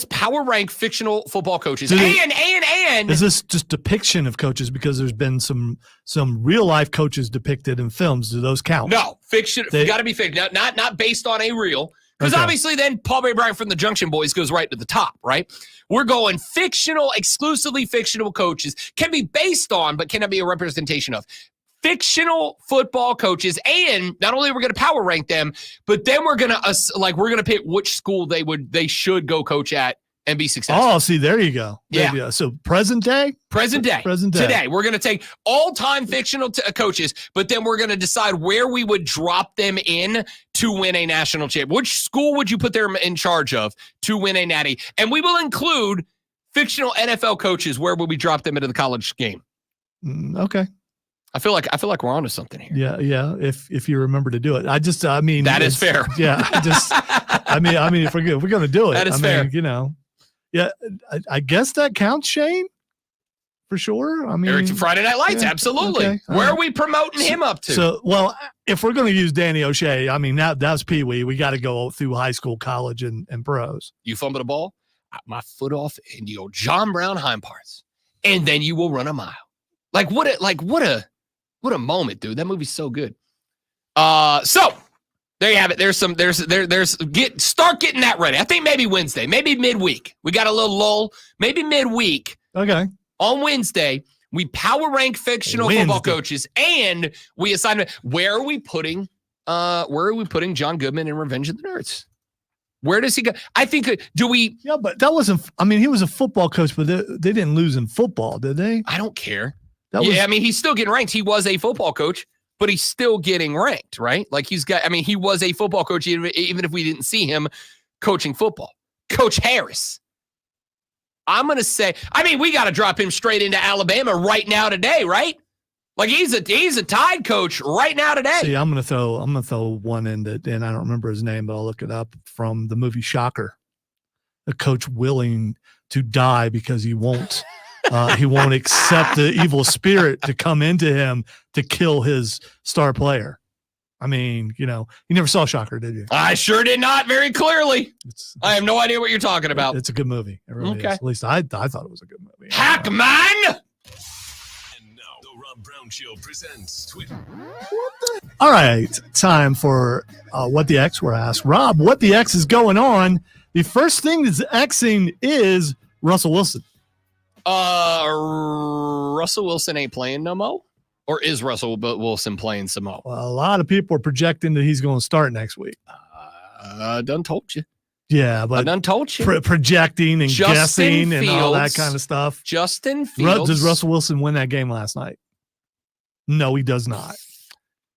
power rank fictional football coaches. And is this just depiction of coaches? Because there's been some real life coaches depicted in films. Do those count? No, fiction. Got to be fiction. Not based on a real. Because obviously then Paul Bear Bryant from the Junction Boys goes right to the top, right? We're going fictional, exclusively fictional coaches. Can be based on, but cannot be a representation of. Fictional football coaches, and not only we're going to power rank them, but then we're going to pick which school they should go coach at and be successful. Oh, see, there you go. Yeah. So present day. Today, we're going to take all-time fictional coaches, but then we're going to decide where we would drop them in to win a national championship. Which school would you put them in charge of to win a natty? And we will include fictional NFL coaches. Where would we drop them into the college game? Okay. I feel like we're onto something here. Yeah. If you remember to do it, that is fair. Yeah. If we're going to do it, that is fair. Yeah. I guess that counts, Shane. For sure. Eric from Friday Night Lights, absolutely. Okay. Where are we promoting him up to? So, well, if we're going to use Danny O'Shea, that's Pee Wee. We got to go through high school, college, and pros. You fumble the ball, my foot off into your John Brown hind parts, and then you will run a mile. What a moment, dude. That movie's so good. So there you have it. Start getting that ready. I think maybe Wednesday, maybe midweek. We got a little lull, maybe midweek. Okay. On Wednesday, we power rank fictional football coaches, and we assign where are we putting John Goodman in Revenge of the Nerds? Where does he go? I think Yeah, but that wasn't. He was a football coach, but they didn't lose in football, did they? I don't care. He's still getting ranked. He was a football coach, but he's still getting ranked, right? Like he was a football coach, even if we didn't see him coaching football. Coach Harris. I'm going to say, we got to drop him straight into Alabama right now today, right? Like he's a Tide coach right now today. See, I'm gonna throw one in that, and I don't remember his name, but I'll look it up, from the movie Shocker. A coach willing to die because he won't accept the evil spirit to come into him to kill his star player. I mean, you never saw Shocker, did you? I sure did not, very clearly. I have no idea what you're talking about. It's a good movie. It really is. At least I thought it was a good movie. Hackman! Brown Show presents Twitter. All right, time for What the X were asked. Rob, what the X is going on? The first thing that's Xing is Russell Wilson. Russell Wilson ain't playing no more? Or is Russell Wilson playing some more? Well, a lot of people are projecting that he's going to start next week. Done told you. Yeah, but I done told you. Projecting and guessing and all that kind of stuff. Justin Fields. Does Russell Wilson win that game last night? No, he does not.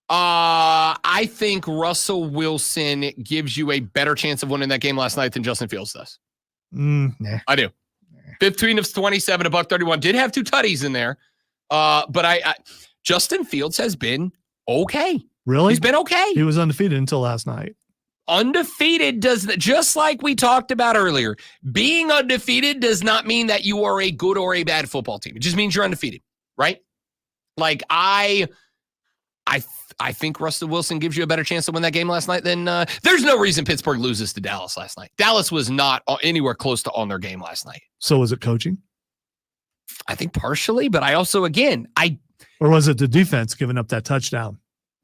I think Russell Wilson gives you a better chance of winning that game last night than Justin Fields does. Nah. I do. 15 of 27, $131. Did have 2 tutties in there. But I Justin Fields has been okay. Really? He's been okay. He was undefeated until last night. Undefeated just like we talked about earlier. Being undefeated does not mean that you are a good or a bad football team. It just means you're undefeated, right? Like I think Russell Wilson gives you a better chance to win that game last night than there's no reason Pittsburgh loses to Dallas last night. Dallas was not anywhere close to on their game last night. So was it coaching? I think partially, but I also, or was it the defense giving up that touchdown?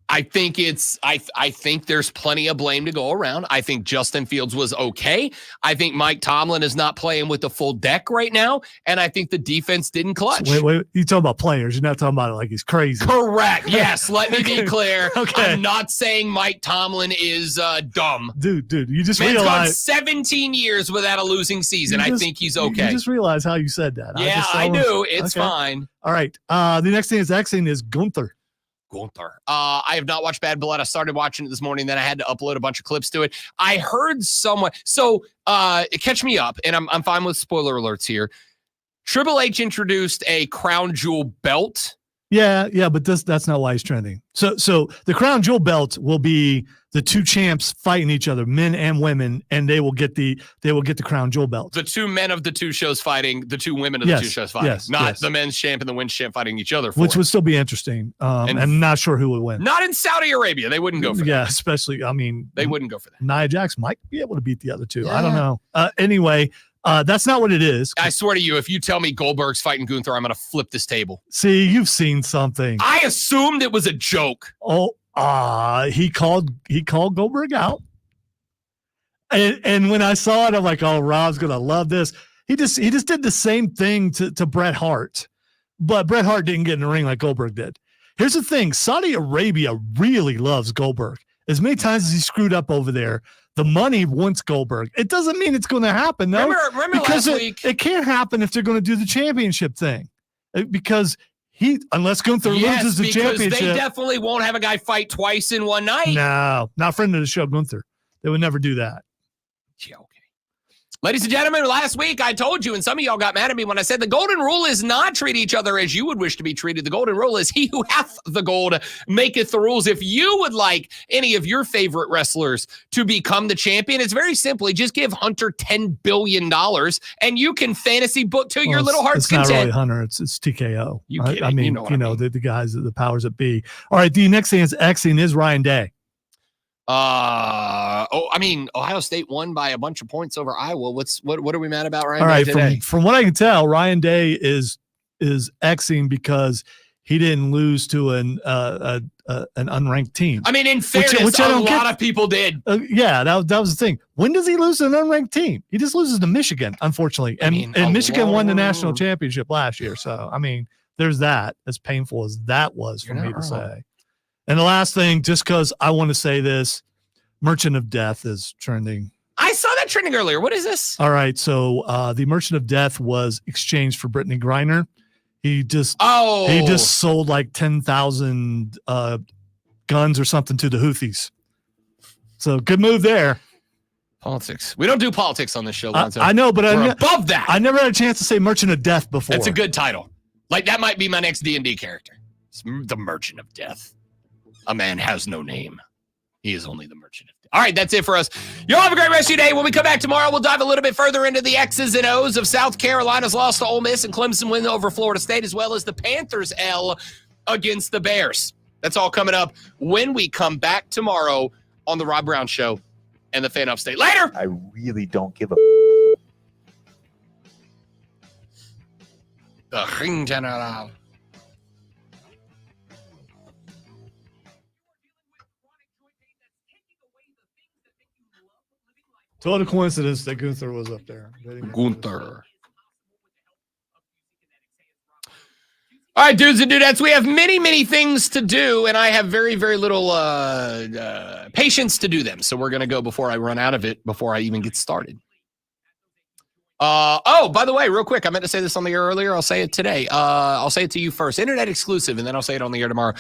I think I think there's plenty of blame to go around. I think Justin Fields was okay. I think Mike Tomlin is not playing with the full deck right now. And I think the defense didn't clutch. Wait. You talking about players. You're not talking about it like he's crazy. Correct. Yes. Let me be Okay. clear. Okay. I'm not saying Mike Tomlin is dumb. Dude, you just Man's gone realize 17 years without a losing season. I think he's okay. You just realize how you said that. Yeah, I do. It's fine. All right. The next thing that's Xing is Gunther. I have not watched Bad Blood. I started watching it this morning. Then I had to upload a bunch of clips to it. I heard someone. So catch me up, and I'm fine with spoiler alerts here. Triple H introduced a crown jewel belt. Yeah, but that's not why he's trending. So the crown jewel belt will be the 2 champs fighting each other, men and women, and they will get the crown jewel belt. The 2 men of the 2 shows fighting, the 2 women of the 2 shows fighting, not the men's champ and the women's champ fighting each other. Which would still be interesting. I'm not sure who would win. Not in Saudi Arabia. They wouldn't go for that. Yeah, especially, they wouldn't go for that. Nia Jax might be able to beat the other 2. I don't know. Anyway, that's not what it is. I swear to you, if you tell me Goldberg's fighting Gunther, I'm going to flip this table. See, you've seen something. I assumed it was a joke. He called Goldberg out. And when I saw it, I'm like, oh, Rob's going to love this. He just did the same thing to Bret Hart. But Bret Hart didn't get in the ring like Goldberg did. Here's the thing. Saudi Arabia really loves Goldberg. As many times as he screwed up over there, the money wants Goldberg. It doesn't mean it's going to happen, though. Remember because last week? It can't happen if they're going to do the championship thing. Because unless Gunther loses the championship. They definitely won't have a guy fight twice in one night. No, not friend of the show, Gunther. They would never do that. Yeah, okay. Ladies and gentlemen, last week I told you, and some of y'all got mad at me when I said the golden rule is not treat each other as you would wish to be treated. The golden rule is he who hath the gold maketh the rules. If you would like any of your favorite wrestlers to become the champion, it's very simply just give Hunter $10 billion and you can fantasy book to your little heart's content. It's not really Hunter. It's TKO. I mean, the guys, the powers that be. All right. The next thing is Xing is Ryan Day. Ohio State won by a bunch of points over Iowa. What are we mad about, Ryan? All right, Day today? From what I can tell, Ryan Day is Xing because he didn't lose to an unranked team. I mean, in fairness, a lot of people did. Yeah, that was the thing. When does he lose to an unranked team? He just loses to Michigan, unfortunately. And Michigan won the national championship last year. So, I mean, there's that. As painful as that was for me to say. And the last thing, just because I want to say this, Merchant of Death is trending. I saw that trending earlier. What is this? All right. So the Merchant of Death was exchanged for Brittany Griner. He just sold like 10,000 guns or something to the Houthis. So good move there. Politics. We don't do politics on this show. I know, but we're above that. I never had a chance to say Merchant of Death before. That's a good title. Like that might be my next D&D character. It's the Merchant of Death. A man has no name. He is only the Merchant of Death. All right, that's it for us. Y'all have a great rest of your day. When we come back tomorrow, we'll dive a little bit further into the X's and O's of South Carolina's loss to Ole Miss and Clemson win over Florida State, as well as the Panthers' L against the Bears. That's all coming up when we come back tomorrow on the Rob Brown Show and the Fan Upstate. Later! I really don't give a The Ring General. It's what a coincidence that Gunther was up there. Gunther. All right, dudes and dudettes, we have many, many things to do, and I have very, very little patience to do them. So we're going to go before I run out of it, before I even get started. Oh, by the way, real quick, I meant to say this on the air earlier. I'll say it today. I'll say it to you first. Internet exclusive, and then I'll say it on the air tomorrow.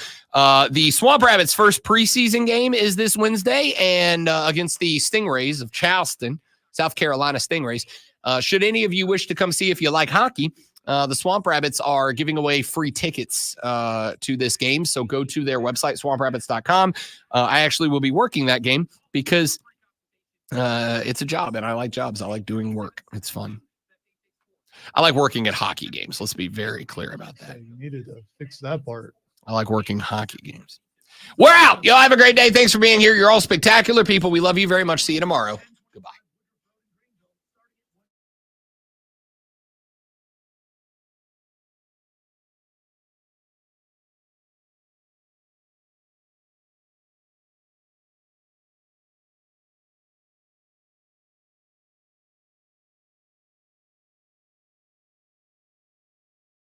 The Swamp Rabbits' first preseason game is this Wednesday, and against the Stingrays of Charleston, South Carolina Stingrays. Should any of you wish to come see if you like hockey, the Swamp Rabbits are giving away free tickets to this game. So go to their website, swamprabbits.com. I actually will be working that game because it's a job, and I like jobs. I like doing work. It's fun. I like working at hockey games. Let's be very clear about that. You needed to fix that part. I like working hockey games. We're out. Y'all have a great day. Thanks for being here. You're all spectacular people. We love you very much. See you tomorrow.